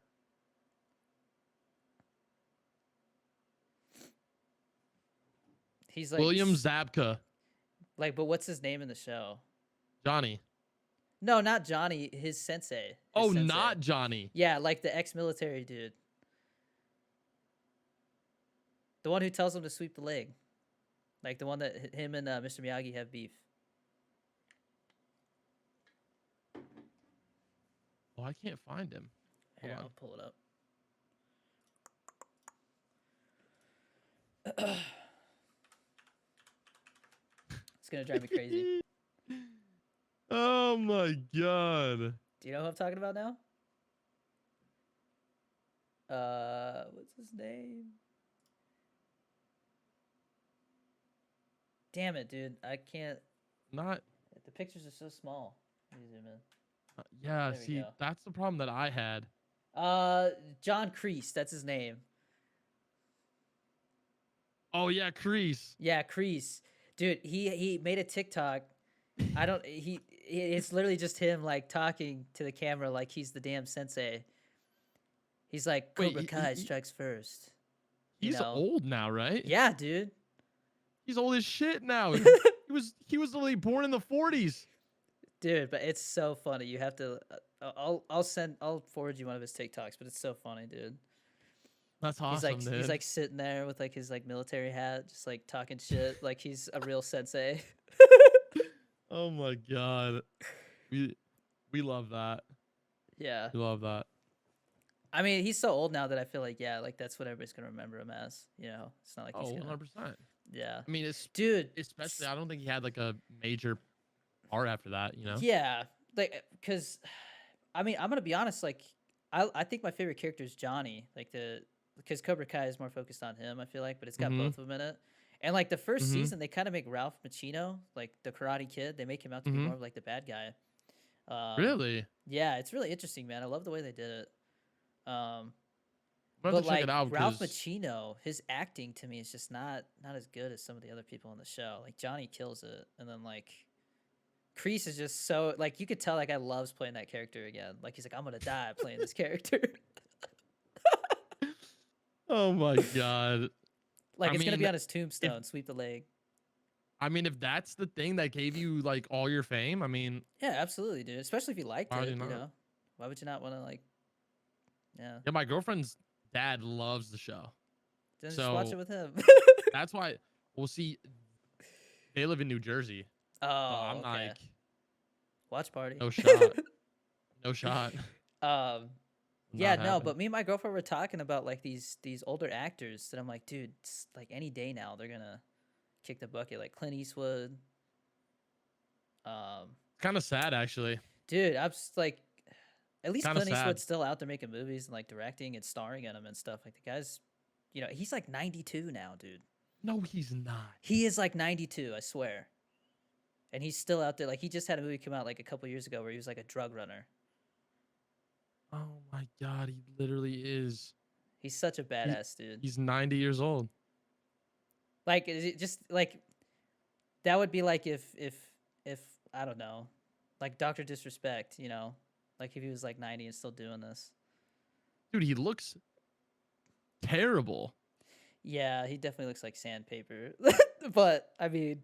He's like, William Zabka, but what's his name in the show? Johnny. No, not Johnny. His sensei. His Oh, sensei. not Johnny. Yeah, like the ex-military dude, the one who tells him to sweep the leg, like the one that him and Mr. Miyagi have beef. Oh, I can't find him. Here, Hold on. I'll pull it up. It's gonna drive me crazy. Oh my god. Do you know who I'm talking about now? What's his name? Damn it, dude. I can't. Not The pictures are so small. Let me zoom in. yeah, There we see, go. that's the problem that I had. John Kreese. That's his name. Oh yeah, Crease. Yeah, Kreese. Dude, he made a TikTok. I don't. It's literally just him like talking to the camera like he's the damn sensei. He's like Wait, Cobra Kai strikes first. You he's know? old now, right? Yeah, dude. He's old as shit now. He was only born in the 40s. Dude, but it's so funny. You have to. I'll forward you one of his TikToks, but it's so funny, dude. That's awesome, dude. He's like sitting there with like his like military hat, just like talking shit, like he's a real sensei. Oh my god. We love that. Yeah. We love that. I mean, he's so old now that I feel like yeah, like that's what everybody's gonna remember him as. You know, it's not like Oh, he's gonna. 100%. Yeah. I mean, it's Dude. especially I don't think he had like a major part after that, you know? Yeah, like because, I mean, I'm gonna be honest. Like, I think my favorite character is Johnny. Like because Cobra Kai is more focused on him. I feel like, but it's got Mhm. both of them in it. And like the first Mhm. season, they kind of make Ralph Macchino, like the Karate Kid. They make him out to be Mhm. more of like the bad guy. Really? Yeah, it's really interesting, man. I love the way they did it. I'm But gonna have to check it like out Ralph because Macchino, his acting to me is just not as good as some of the other people on the show. Like Johnny kills it, and then like Kreese is just so like you could tell that guy loves playing that character again. Like he's like, I'm gonna die playing this character. oh my god. Like I it's gonna be mean, on his if tombstone, sweep the leg. if that's the thing that gave you like all your fame, I mean, Yeah, absolutely, dude. Especially if you liked why it, not? you know. Why would you not want to like? Yeah, Yeah, my girlfriend's dad loves the show. then just watch it So with him. that's why we'll see they live in New Jersey. So Oh, I'm okay. like, Watch party. no shot. No shot. um, Will yeah, not no, happen. but me and my girlfriend were talking about like these older actors that I'm like, dude, it's like any day now they're gonna kick the bucket, like Clint Eastwood. Um, Kind of sad actually. dude, I'm just like, at least Kind of Clint sad. Eastwood's still out there making movies and like directing and starring in them and stuff. Like the guy's, you know, he's like 92 now, dude. No, he's not. He is like 92, I swear. And he's still out there. Like he just had a movie come out like a couple years ago where he was like a drug runner. Oh my god, he literally is. He's such a He, badass dude. he's 90 years old. Like is it just like that would be like if I don't know, like Doctor Disrespect, you know, like if he was like 90 and still doing this. Dude, he looks terrible. Yeah, he definitely looks like sandpaper. But I mean,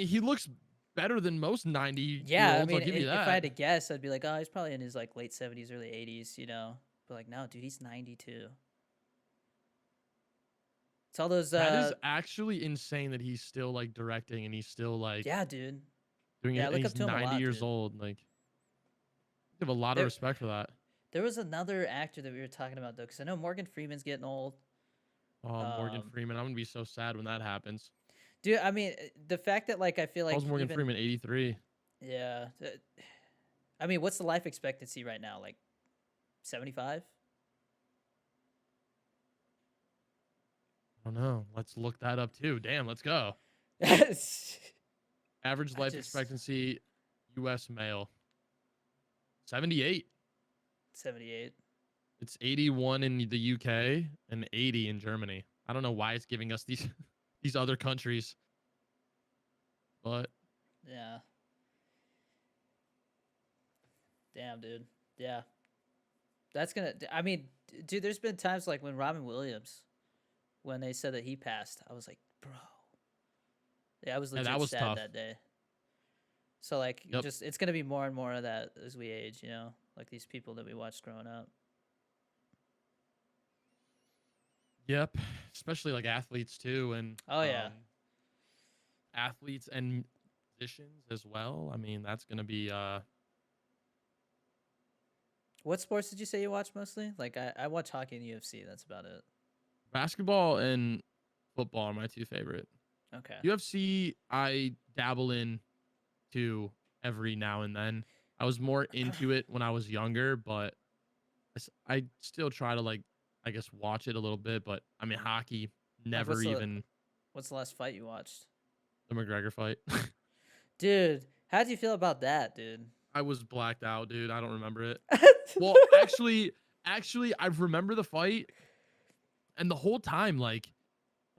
He looks better than most 90-year-olds. yeah, I I'll mean, give you if I had that. to guess, I'd be like, oh, he's probably in his like late 70s, early 80s, you know. But like, no, dude, he's 92. It's all those. That is actually insane that he's still like directing and he's still like Yeah, dude. doing Yeah, I it and look up he's to him a 90 lot, years dude. old. Like, I have a lot of There, respect for that. there was another actor that we were talking about though, because I know Morgan Freeman's getting old. Oh, Morgan Um, Freeman. I'm gonna be so sad when that happens. dude, I mean, the fact that like I feel How like was Morgan even Freeman? 83. yeah, I mean, what's the life expectancy right now? Like 75? I don't know. Let's look that up too. Damn, let's go. I Average life just expectancy, U.S. male, 78. 78. It's 81 in the UK and 80 in Germany. I don't know why it's giving us these these other countries, but Yeah. Damn, dude. Yeah. That's gonna. I mean, dude. There's been times like when Robin Williams, when they said that he passed, I was like, bro. Yeah, I was yeah, legit that was sad tough. that day. So like, Yep. just it's gonna be more and more of that as we age, you know, like these people that we watched growing up. Yep. Especially like athletes too, and Oh yeah. athletes and musicians as well. I mean, that's gonna be What sports did you say you watch mostly? Like I watch hockey and UFC. That's about it. basketball and football are my two favorite. Okay. UFC, I dabble in to every now and then. I was more into it when I was younger, but I still try to like, I guess, watch it a little bit. But I mean, hockey, Like, never even what's the last fight you watched? the McGregor fight. Dude, how do you feel about that, dude? I was blacked out, dude. I don't remember it. Well, actually, I remember the fight, and the whole time, like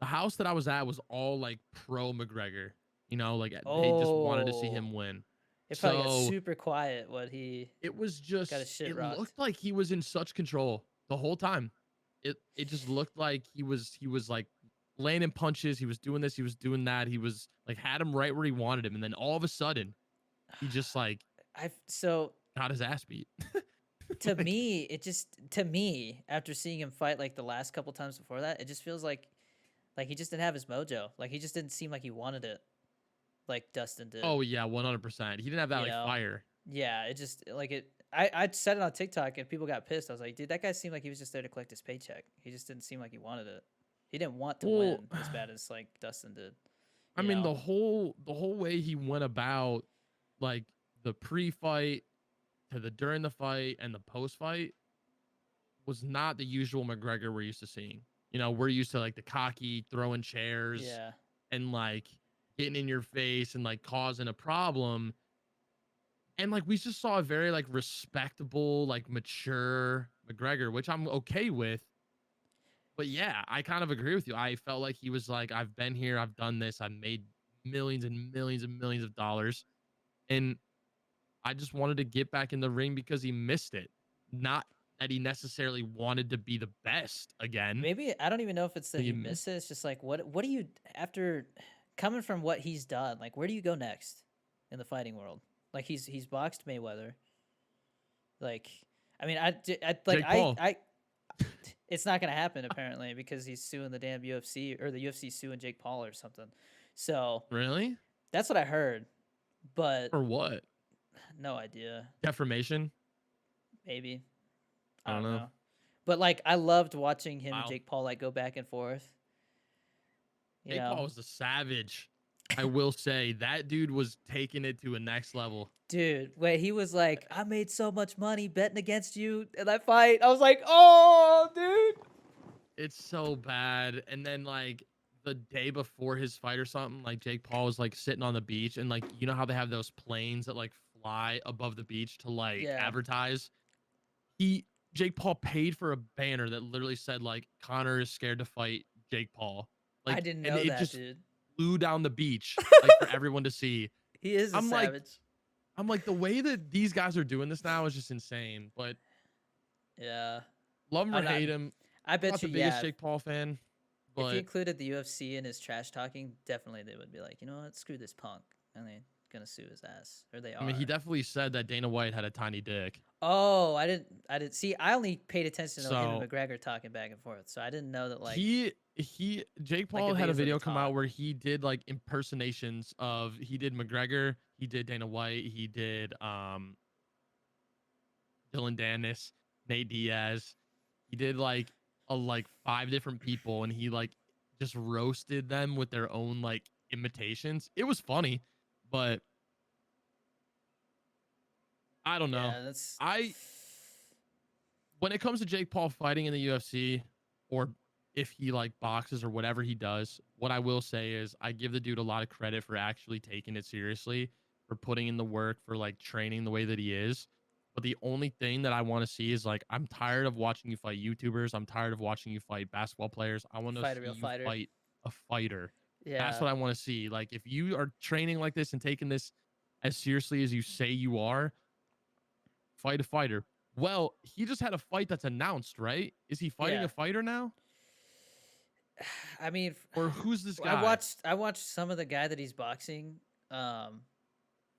the house that I was at was all like pro McGregor. You know, like they just wanted to see Oh, him win. it probably got So super quiet when he it was got his just, shit it rocked. looked like he was in such control the whole time. It just looked like he was like landing punches. He was doing this. He was doing that. He was like had him right where he wanted him, and then all of a sudden, he just like So got his ass beat. Like, to me after seeing him fight like the last couple times before that, it just feels like he just didn't have his mojo. Like he just didn't seem like he wanted it, like Dustin did. oh yeah, 100%. He didn't have that You like know? fire. Yeah, it just like it. I said it on TikTok and people got pissed. I was like, dude, that guy seemed like he was just there to collect his paycheck. He just didn't seem like he wanted it. He didn't want to win Well, as bad as like Dustin did. I You mean know? the whole way he went about like the pre-fight to the during the fight and the post-fight was not the usual McGregor we're used to seeing. You know, we're used to like the cocky throwing chairs Yeah. and like getting in your face and like causing a problem. And like we just saw a very like respectable, like mature McGregor, which I'm okay with. But yeah, I kind of agree with you. I felt like he was like, I've been here, I've done this, I've made millions and millions and millions of dollars. And I just wanted to get back in the ring because he missed it. Not that he necessarily wanted to be the best again. Maybe I don't even know if it's that He he missed. missed it. It's just like what do you after coming from what he's done? Like where do you go next in the fighting world? Like he's boxed Mayweather. Like I mean Jake Paul. I it's not gonna happen apparently because he's suing the damn UFC or the UFC suing Jake Paul or something. So Really? that's what I heard, but For what? no idea. Defamation? Maybe I I don't don't know. know. But like I loved watching him and Wow. Jake Paul like go back and forth. You Jake know, Paul was a savage. I will say that dude was taking it to a next level. dude, wait, he was like, I made so much money betting against you in that fight. I was like, oh, dude. It's so bad. And then like the day before his fight or something, like Jake Paul was like sitting on the beach and like you know how they have those planes that like fly above the beach to like Yeah, advertise? He Jake Paul paid for a banner that literally said like Connor is scared to fight Jake Paul. I Like didn't and know it that, just dude. flew down the beach like for everyone to see. He is a I'm like savage. I'm like the way that these guys are doing this now is just insane. But Yeah, love him or I'm not. hate him, I I'm not bet the you, biggest yeah. Jake Paul fan, If he but included the UFC in his trash talking, definitely they would be like, you know what, screw this punk, and they're gonna sue his ass, or they I mean he are. definitely said that Dana White had a tiny dick. Oh, I didn't see. I only paid attention to him and So McGregor talking back and forth, so I didn't know that he Jake like Paul if he had a was at the video come out top. where he did like impersonations of he did McGregor, he did Dana White, he did Dylan Dennis, Nate Diaz. He did like like five different people and he like just roasted them with their own like imitations. It was funny, but I don't know. Yeah, that's I when it comes to Jake Paul fighting in the UFC or if he like boxes or whatever he does, what I will say is I give the dude a lot of credit for actually taking it seriously, for putting in the work, for like training the way that he is. But the only thing that I want to see is like I'm tired of watching you fight YouTubers. I'm tired of watching you fight basketball players. I want to fight a see real you fighter. fight a fighter. That's Yeah, what I want to see. Like if you are training like this and taking this as seriously as you say you are, fight a fighter. Well, he just had a fight that's announced, right? Is he fighting yeah. a fighter now? I mean, Or who's this I guy? watched I watched some of the guy that he's boxing. Um,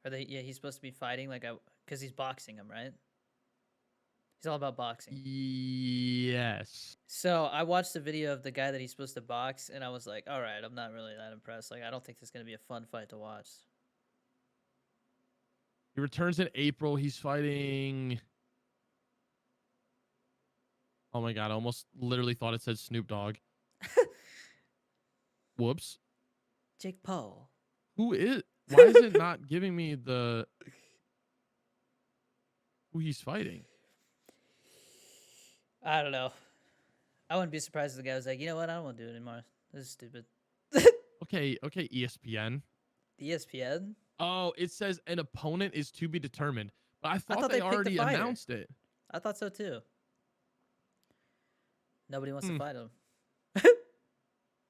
are they? Yeah, he's supposed to be fighting like because he's boxing him, right? He's all about boxing. Yes. So I watched the video of the guy that he's supposed to box, and I was like, all right, I'm not really that impressed. Like, I don't think this is gonna be a fun fight to watch. He returns in April. He's fighting. Oh my God. I almost literally thought it said Snoop Dogg. Whoops. Jake Paul. Who is? Why is it not giving me the who he's fighting? I don't know. I wouldn't be surprised if the guy was like, you know what? I don't want to do it anymore. This is stupid. Okay, ESPN. ESPN? Oh, it says an opponent is to be determined. But I I thought thought they they picked the already fighter. announced it. I thought so too. Nobody wants to fight him.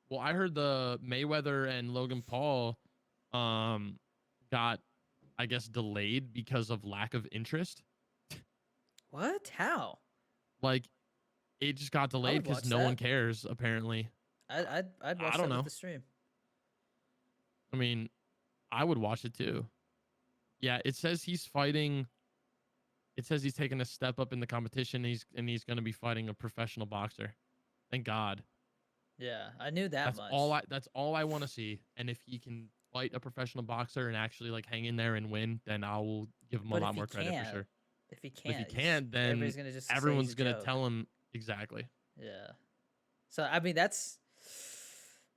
Well, I heard the Mayweather and Logan Paul got, I guess, delayed because of lack of interest. What? How? Like, it just got delayed because watch no one that. cares, apparently. I'd watch I don't that with know. the stream. I mean, I would watch it too. Yeah, it says he's fighting. It says he's taking a step up in the competition. He's going to be fighting a professional boxer. Thank God. Yeah, I knew that much. That's all I want to see. And if he can fight a professional boxer and actually like hang in there and win, then I will give him a lot more credit for sure. If he But if can't, he can't, then everybody's gonna just everyone's gonna tell him exactly. Yeah. So I mean,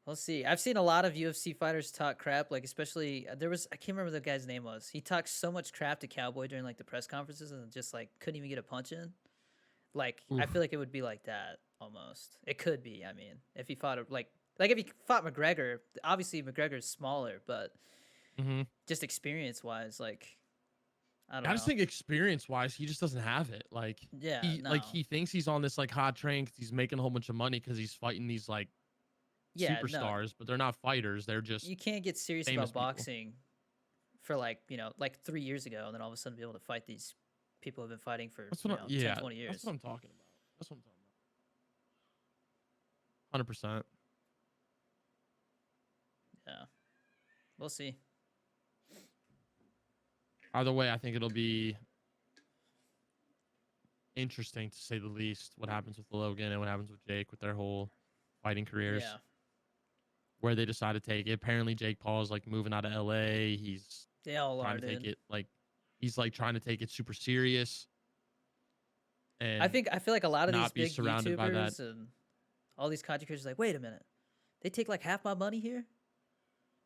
we'll see. I've seen a lot of UFC fighters talk crap, like especially I can't remember the guy's name was. He talked so much crap to Cowboy during like the press conferences and just like couldn't even get a punch in. Like Oof. I feel like it would be like that almost. It could be. I mean, if he fought like if he fought McGregor, obviously McGregor's smaller, but just experience wise, like I don't know. I just think experience wise, he just doesn't have it. Like he thinks he's on this like hot train because he's making a whole bunch of money because he's fighting these like superstars, but they're not fighters. They're just you can't get serious about people. boxing for like 3 years ago, and then all of a sudden be able to fight these people who've been fighting for 10, 20 years. That's what I'm talking about. That's what I'm talking about. 100%. Yeah, we'll see. Either way, I think it'll be interesting to say the least. What happens with Logan and what happens with Jake with their whole fighting careers. Yeah. Where they decide to take it. Apparently, Jake Paul is like moving out of LA. They all trying to take it like he's like trying to take it super serious. And I feel like a lot of these big surrounded by that. YouTubers and all these content creators are like, wait a minute, they take like half my money here.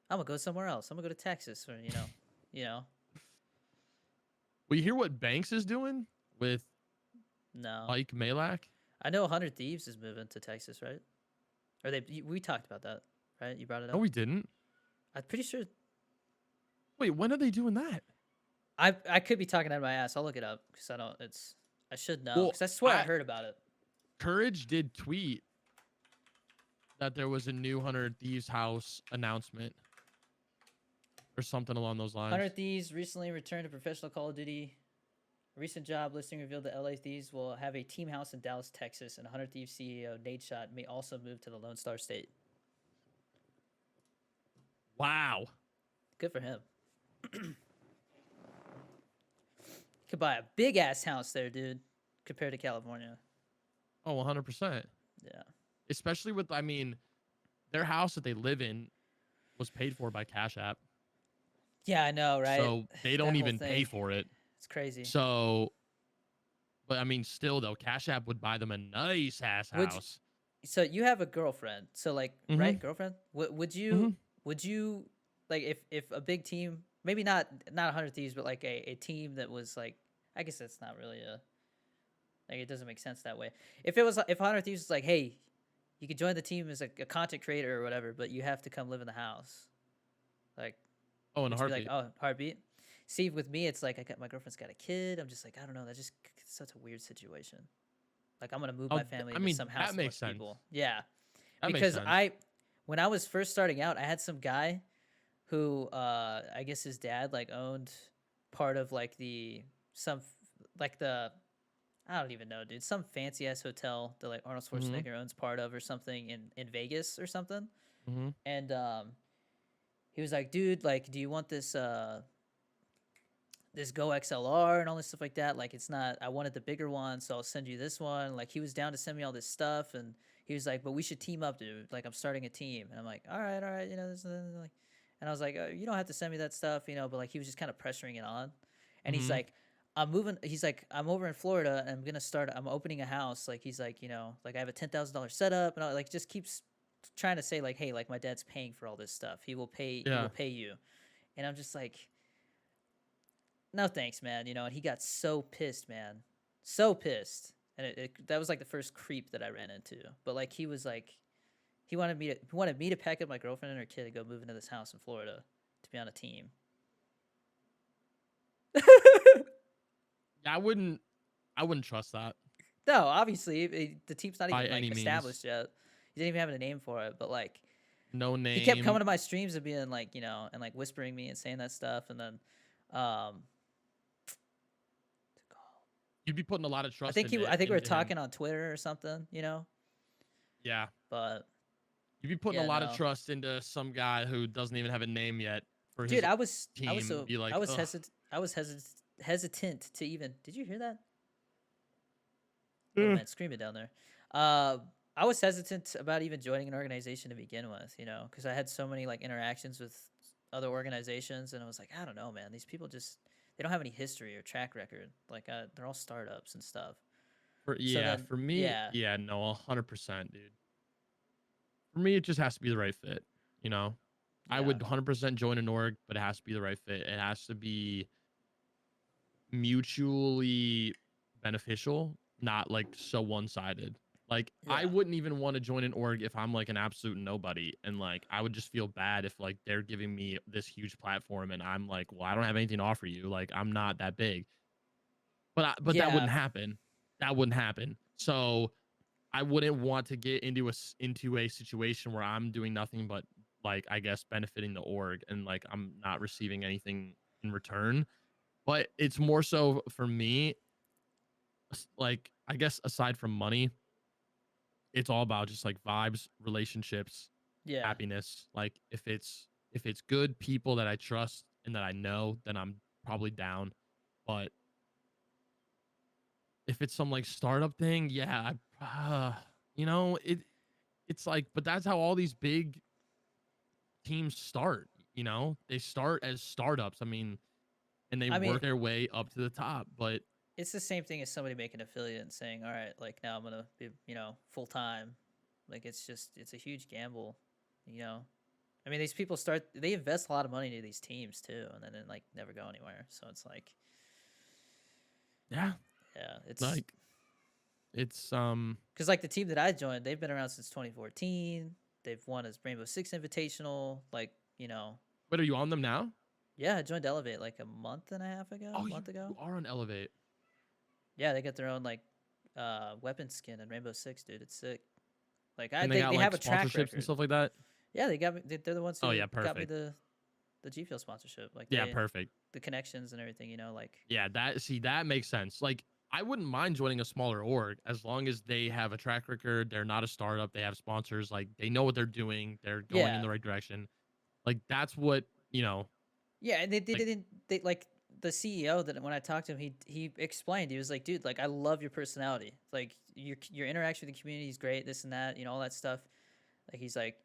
I'm gonna go somewhere else. I'm gonna go to Texas, or you know. Well, you hear what Banks is doing with Mike Malak? I know 100 Thieves is moving to Texas, right? Or we talked about that, right? You brought it up. No, we didn't. I'm pretty sure. Wait, when are they doing that? I could be talking out of my ass. I'll look it up because I should know because I swear I heard about it. Courage did tweet that there was a new 100 Thieves house announcement or something along those lines. 100 Thieves recently returned to professional Call of Duty. A recent job listing revealed that LA Thieves will have a team house in Dallas, Texas, and 100 Thieves CEO Nate Shot may also move to the Lone Star State. Wow. Good for him. Could buy a big ass house there, dude, compared to California. Oh, 100%. Yeah. Especially with, I mean, their house that they live in was paid for by Cash App. Yeah, I know, right? So they don't even pay for it. It's crazy. So, but I mean, still though, Cash App would buy them a nice ass house. So you have a girlfriend. So like, right, girlfriend? Would you like if a big team, maybe not 100 Thieves, but like a team that was like, I guess that's not really like it doesn't make sense that way. If 100 Thieves was like, hey, you could join the team as a content creator or whatever, but you have to come live in the house. Like, in a heartbeat. Like, heartbeat. See, with me, it's like my girlfriend's got a kid. I'm just like, I don't know. That's just such a weird situation. Like, I'm gonna move my family into some house with people. Yeah, that because makes sense. when I was first starting out, I had some guy who I guess his dad like owned part of like I don't even know, dude. Some fancy ass hotel that like Arnold Schwarzenegger owns part of or something in Vegas or something. And he was like, dude, like, do you want this this Go XLR and all this stuff like that? Like, it's not. I wanted the bigger one, so I'll send you this one. Like, he was down to send me all this stuff, and he was like, but we should team up, dude. Like, I'm starting a team, and I'm like, all right, you know, this like, and I was like, you don't have to send me that stuff, you know. But like, he was just kind of pressuring it on, and he's like. I'm moving. He's like, I'm over in Florida, and I'm opening a house. Like, he's like, you know, like I have a $10,000 setup, and like just keeps trying to say like, hey, like my dad's paying for all this stuff. He will pay. He will Yeah. pay you. And I'm just like, no thanks, man. And he got so pissed, man, so pissed. And that was like the first creep that I ran into. But like he was like, he wanted me to pack up my girlfriend and her kid and go move into this house in Florida to be on a team. I wouldn't trust that No, obviously the team's not by even like any means. established yet. He didn't even have a name for it, but like No he kept coming name. to my streams and being like, and like whispering me and saying that stuff, and then, um, You'd be putting a lot of I trust think I think we were into him. talking on Twitter or something. Yeah. But You'd be putting a yeah, lot of no, trust into some guy who doesn't even have a name yet for dude, his I was team. so Be like, ugh. I was hesitant to even. Did you hear that little Eh. man screaming down there? Uh, I was hesitant about even joining an organization to begin with, because I had so many like interactions with other organizations, and I was like, I don't know, man. These people just they don't have any history or track record. Like they're all startups and stuff. So then, For me, yeah, yeah, no, 100%, dude. For me, it just has to be the right fit. You know, I yeah, would 100% join an org, but it has to be the right fit. It has to be mutually beneficial, not like so one-sided. Like I yeah, wouldn't even want to join an org if I'm like an absolute nobody, and like I would just feel bad if like they're giving me this huge platform and I'm like, well, I don't have anything to offer you. Like I'm not that big. But that yeah, wouldn't happen. That wouldn't happen. So I wouldn't want to get into a situation where I'm doing nothing but like I guess benefiting the org and like I'm not receiving anything in return. But it's more so for me, like I guess aside from money, it's all about just like vibes, relationships, yeah. happiness. Like if it's good people that I trust and that I know, then I'm probably down. But if it's some like startup thing, yeah, it's like, but that's how all these big teams start. They start as startups. I mean, and they I mean, work their way up to the top. But it's the same thing as somebody making an affiliate and saying, "All right, like now I'm gonna be, full time." Like it's a huge gamble, you know. I mean, these people they invest a lot of money into these teams too, and then like never go anywhere. So it's like, yeah, yeah, it's like it's because like the team that I joined, they've been around since 2014. They've won as Rainbow Six Invitational. Like, what are you on them now? yeah, I joined Elevate like a month and a half ago, Oh, you month ago. are on Elevate. Yeah, they got their own like weapon skin in Rainbow Six, dude. It's sick. Like And they they got have like a track sponsorships and record. stuff like that. Yeah, they got me. They're the ones Oh who yeah, got me perfect. the G Fuel sponsorship. Like Yeah, perfect. the connections and everything. Like Yeah, that makes sense. Like I wouldn't mind joining a smaller org as long as they have a track record, they're not a startup, they have sponsors, like they know what they're doing, they're going in yeah, the right direction. Like that's what, yeah, and they like didn't they like the CEO that when I talked to him, he explained he was like, dude, like I love your personality, like your interaction with the community is great, this and that, all that stuff. Like he's like,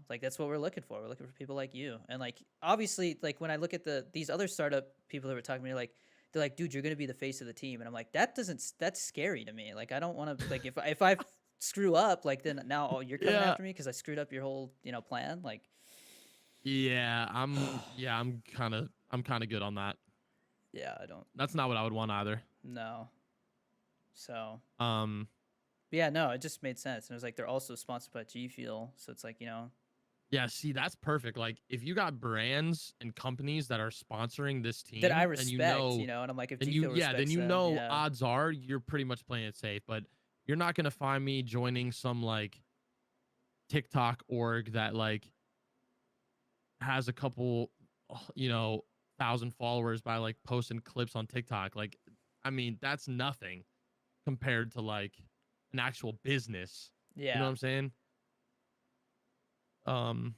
like that's what we're looking for. We're looking for people like you. And like obviously, like when I look at these other startup people that were talking to me, like they're like, dude, you're gonna be the face of the team. And I'm like, that's scary to me. Like I don't want to like if I screw up, like then now you're coming yeah. after me because I screwed up your whole plan. Like I'm kind of good on that. yeah, I don't That's not what I would want either. know. So Um but yeah, no, it just made sense. And it was like they're also sponsored by G Fuel, so it's like yeah, see, that's perfect. Like if you got brands and companies that are sponsoring this that I team, then respect, and I'm like if then G Fuel then respects you them, know yeah, odds are you're pretty much playing it safe. But you're not gonna find me joining some like TikTok org that like has a couple, you know, thousand followers by like posting clips on TikTok. Like, I mean, that's nothing compared to like an actual business. You know yeah. what I'm saying? Um,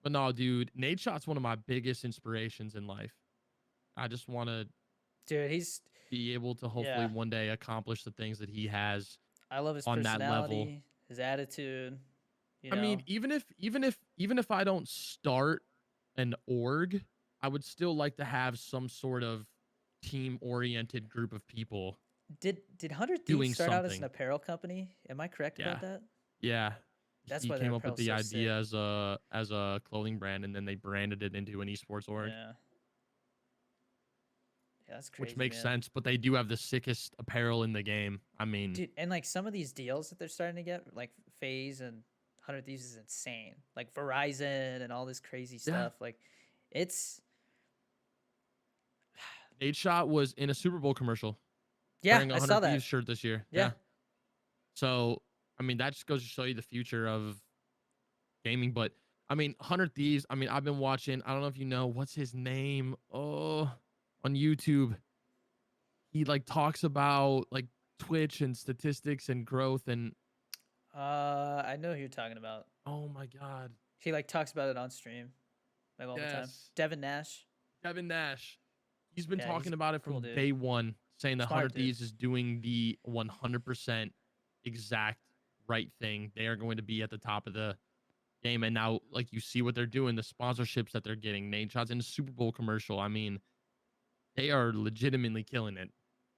but no, dude, Nate Shot's one of my biggest inspirations in life. I just want to Dude, he's be able to hopefully yeah. one day accomplish the things that he has I love his on that level. personality, his attitude, you I mean, know. even if I don't start an org, I would still like to have some sort of team oriented group of people Did Hunter Thief doing start out as an something. apparel company? Am I correct Yeah. about that? Yeah. That's he why their came up with apparel's the so sick. idea as a clothing brand, and then they branded it into an esports org, Yeah. Yeah, that's which crazy, makes man. sense. But they do have the sickest apparel in the game. I mean, Dude, and like some of these deals that they're starting to get, like FaZe and 100 Thieves is insane. Like Verizon and all this crazy yeah, stuff. Like it's Nate Shot was in a Super Bowl commercial yeah, wearing a I saw 100 that. Thieves shirt this year. Yeah. Yeah. So, I mean, that just goes to show you the future of gaming. But, I mean, 100 Thieves, I mean, I've been watching, I don't know if you know, what's his name? Oh, on YouTube. He like talks about like Twitch and statistics and growth and I know who you're talking about. oh my God. He like talks about it on stream like all the time. Yes. Devin Nash. Kevin Nash. He's been Yeah, he's talking a about it cool from dude. day one, saying that Smart 100 dude. Thieves is doing the 100% exact right thing. They are going to be at the top of the game. And now, like, you see what they're doing, the sponsorships that they're getting. Nate Shot's in a Super Bowl commercial. I mean, they are legitimately killing it,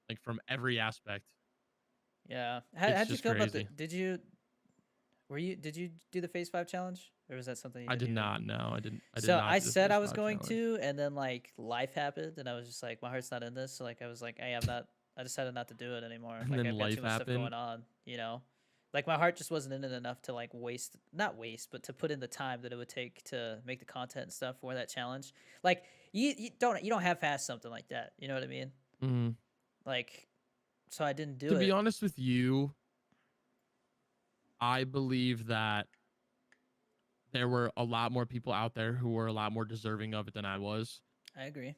like, from every aspect. Yeah. It's How'd you just feel about the crazy. did you do the Phase 5 challenge? Or was that something you I didn't did even not know. I did So not I do the said Phase I was 5 going challenge. to, and then like life happened, and I was just like, my heart's not in this. So like I was like, hey, I'm not. I decided not to do it anymore. And Like then I've got too life much stuff happened. going on, you know. Like my heart just wasn't in it enough to like not waste, but to put in the time that it would take to make the content and stuff for that challenge. Like you don't have fast something like that. You know what I mean? Mhm. Like so I didn't do To be it. honest with you, I believe that there were a lot more people out there who were a lot more deserving of it than I was. I agree.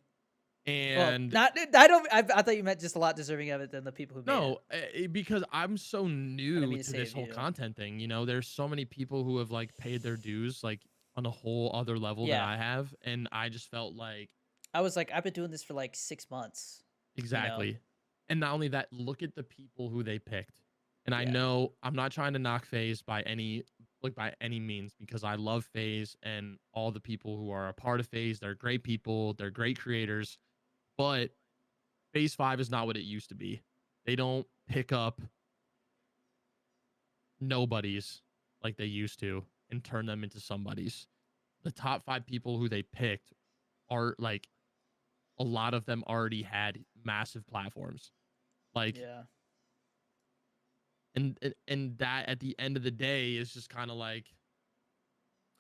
Well, And not I don't. I thought you meant just a lot deserving of it than the people who made it. no, because I'm so I didn't new mean to to say this of whole you. content thing, there's so many people who have like paid their dues like on a whole other level than Yeah, I have, and I just felt like I was like, I've been doing this for like 6 months. You know? exactly. And not only that, look at the people who they picked. And I Yeah. know I'm not trying to knock FaZe by any means because I love FaZe and all the people who are a part of FaZe. They're great people, they're great creators, but Phase 5 is not what it used to be. They don't pick up nobodies like they used to and turn them into somebodies. The top 5 people who they picked are like a lot of them already had massive platforms. Like Yeah. and that at the end of the day is just kind of like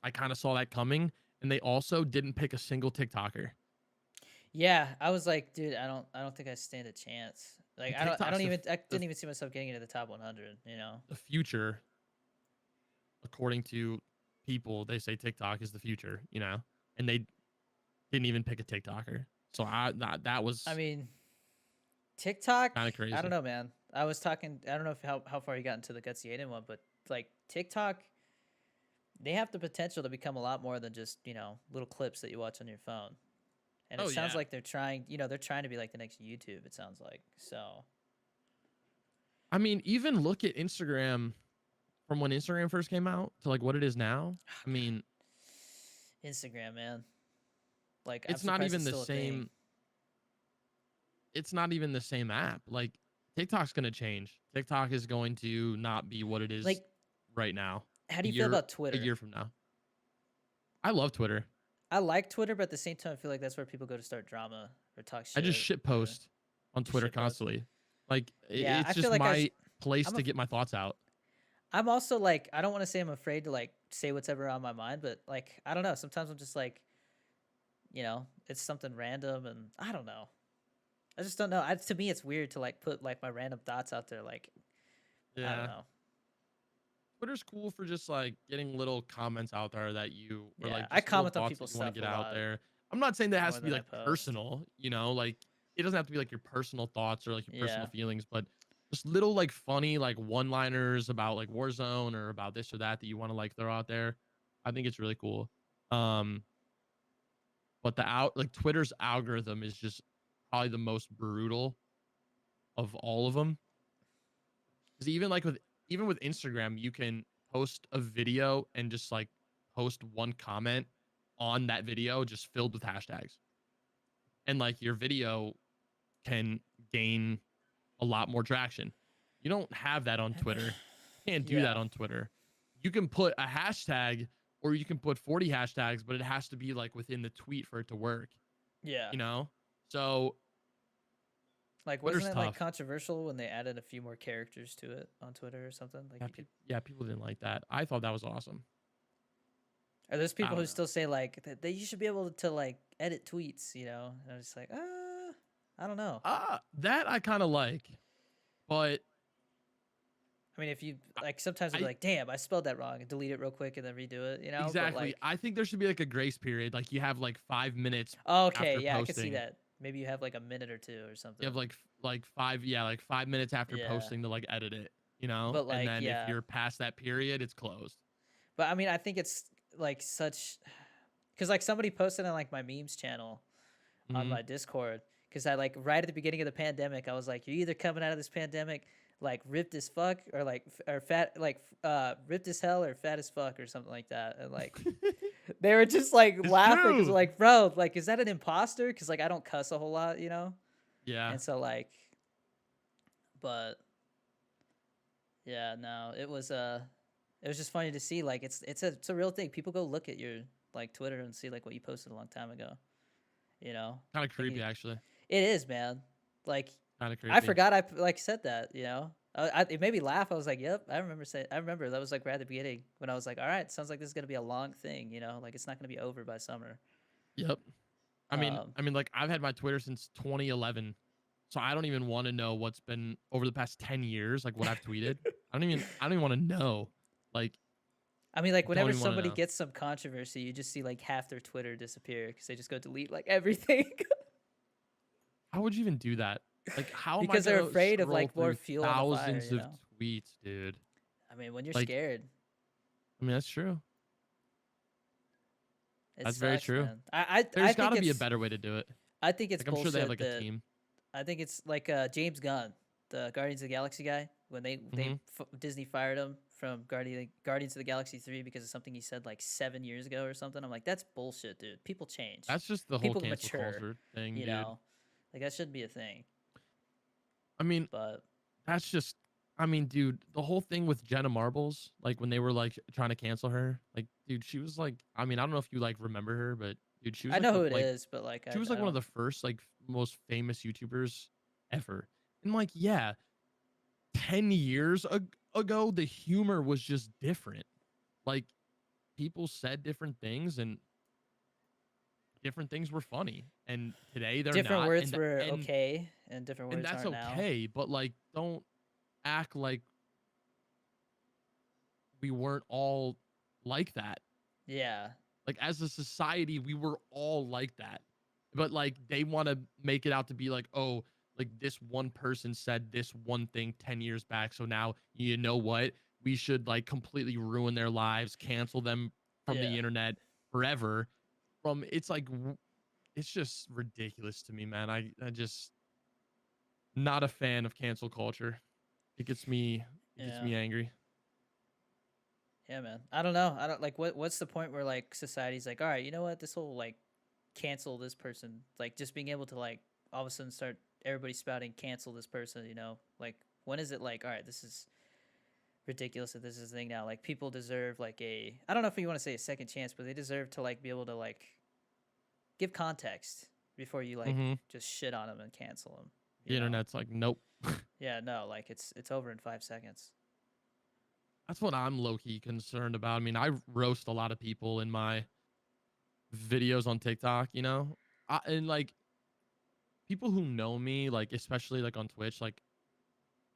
I kind of saw that coming, and they also didn't pick a single TikToker. Yeah. I was like, dude, I don't think I stand a chance. Like And TikTok's I the didn't even see myself getting into the top 100, you know? the future, according to people. They say TikTok is the future, and they didn't even pick a TikToker. So that I was mean, TikTok, kind of I don't crazy. know, man. I was talking, I don't know if how far you got into the Gutsy Aiden one, but like TikTok, they have the potential to become a lot more than just, you know, little clips that you watch on your phone. And it Oh sounds yeah. like they're trying, you know, they're trying to be like the next YouTube, it sounds like. So, I mean, even look at Instagram from when Instagram first came out to like what it is now. oh, I mean, God. Instagram, man. Like, I'm it's not surprised it's even the still a thing. same. It's not even the same app. Like TikTok's going to change. TikTok is going to not be what it is Like, right now. how A do you feel year about a Twitter? year from now. I love Twitter. I like Twitter, but at the same time, I feel like that's where people go to start drama or talk I just shit shit or post on just Twitter shit post. constantly. Like Yeah, it's I feel just like my place I'm to get my thoughts out. I'm also like I don't want to say I'm afraid to like say what's ever on my mind, but like I don't know. Sometimes I'm just like, you know, it's something random, and I don't know. I just don't know. To me, it's weird to like put like my random thoughts out there. Like I don't Yeah. know. Twitter's cool for just like getting little comments out there that you or Yeah, like I just little comment on thoughts that people's you want to stuff a get out lot there. I'm not saying that has more to be than I like post. personal, like it doesn't have to be like your personal thoughts or like your personal Yeah, feelings, but just little like funny like one-liners about like Warzone or about this or that you want to like throw out there. I think it's really cool. Um, but like Twitter's algorithm is just probably the most brutal of all of them. Because even with Instagram, you can post a video and just like post one comment on that video just filled with hashtags. And like your video can gain a lot more traction. You don't have that on Twitter. You can't do that yeah, on Twitter. you can put a hashtag or you can put 40 hashtags, but it has to be like within the tweet for it to work, Yeah. you know? So Like, Twitter's wasn't it like tough. controversial when they added a few more characters to it on Twitter or something? Like, Yeah, you could. people didn't like that. I thought that was awesome. Are there's I people don't who know. still say like that you should be able to like edit tweets, you know? And I'm just like, I don't know. That I kind of like, but I mean, if you like, sometimes I'll be I like, damn, I spelled that wrong, and delete it real quick and then redo it, you know? But exactly. like, I think there should be like a grace period. Like you have like 5 minutes okay, after yeah, I could see posting. that. Maybe you have like a minute or two or You something. have like five, yeah, like 5 minutes after Yeah, posting to like edit it, you know? but And like, then if yeah, you're past that period, it's closed. but I mean, I think it's like such because like somebody posted on like my memes channel on Hmm. my Discord because I like right at the beginning of the pandemic, I was like, you're either coming out of this pandemic like ripped as fuck or like or fat like ripped as hell or fat as fuck or something like that, and like they were just like It's laughing because true. like, bro, like, is that an imposter? Because like I don't cuss a whole lot, you know, Yeah. and so like, but yeah, no, it was just funny to see like it's a real thing. People go look at your like Twitter and see like what you posted a long time ago, you know. Kind of Like creepy, actually. it is, man. Like Kind of I creepy. forgot I like said that, you know. It made me laugh. I was like, "Yep, I remember that was like right at the beginning when I was like, all right, sounds like this is gonna be a long thing, you know, like it's not gonna be over by summer." Yep. Um, Like I've had my Twitter since 2011, so I don't even want to know what's been over the past 10 years, like what I've tweeted. I don't even want to know. Like, I mean, like don't whenever even want to somebody know. gets some controversy, you just see like half their Twitter disappear because they just go delete like everything How would you even do that? Like, how am I because they're gonna afraid of scroll like more through fuel on the fire, thousands you of know. tweets, dude? I mean, when you're Like, scared, that's true. it That's very sucks, true. man. There's got to be a better way to do it. I think it's Like, I'm sure they have bullshit like a that team. I think it's like James Gunn, the Guardians of the Galaxy guy, when Hmm. Disney fired him from Guardians of the Galaxy 3 because of something he said like 7 years ago or something. I'm like, that's bullshit, dude. People change. That's just the whole People cancel mature, culture thing, you dude. know. Like that shouldn't be a thing. I mean, But that's just, dude, the whole thing with Jenna Marbles, like when they were like trying to cancel her, like, dude, she was like, I don't know if you like remember her, but dude, she was I like know who it is, but like she was I like one of don't. the first like most famous YouTubers ever. And like, yeah, 10 years ago, the humor was just different. Like, people said different things and different things were funny. And today they're Different not. words And were okay, and different words that's aren't now. okay, but like, don't act like we weren't all like that. Yeah, Like, as a society, we were all like that. But like, they want to make it out to be like, oh, like this one person said this one thing 10 years back, so now, you know what, we should like completely ruin their lives, cancel them from yeah, the internet forever. From It's like, it's just ridiculous to me, man. I just not a fan of cancel culture. It gets me yeah, angry. yeah, man. I don't know. I don't like what's the point where like society's like, all right, you know what, this whole like cancel this person, like just being able to like all of a sudden start everybody spouting cancel this person, you know, like when is it like, all right, this is ridiculous that this is a thing now, like people deserve like a, I don't know if you want to say a second chance, but they deserve to like be able to like give context before you like Hmm. just shit on them and cancel them, The you know. internet's like, nope. Yeah, no, like it's over in 5 seconds. That's what I'm low key concerned about. I roast a lot of people in my videos on TikTok, and like people who know me, like especially like on Twitch, like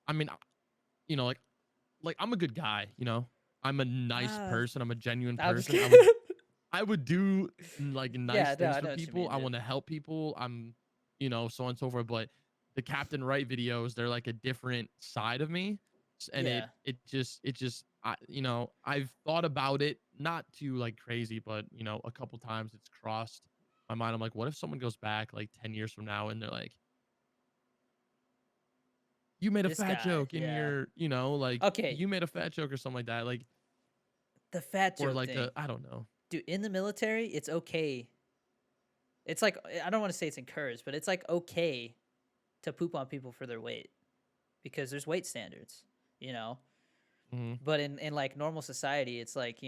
I mean, like I'm a good guy, I'm a nice uh person, I'm a genuine I'm just person. I kidding. would I would do like Yeah, nice no, things I for know what you people. mean, I dude. want to help people. I'm, so on and so forth. But the Captain Right videos, they're like a different side of me, and Yeah, I've thought about it, not too like crazy, but a couple times it's crossed my mind. I'm like, what if someone goes back like 10 years from now and they're like, you made a this fat guy, joke in yeah. your, like Okay, you made a fat joke or something like that, like, the fat or joke like thing, I don't know. dude. In the military, it's okay. It's like I don't want to say it's encouraged, but it's like okay to poop on people for their weight because there's weight standards, you know. Hmm. But in like normal society, it's like,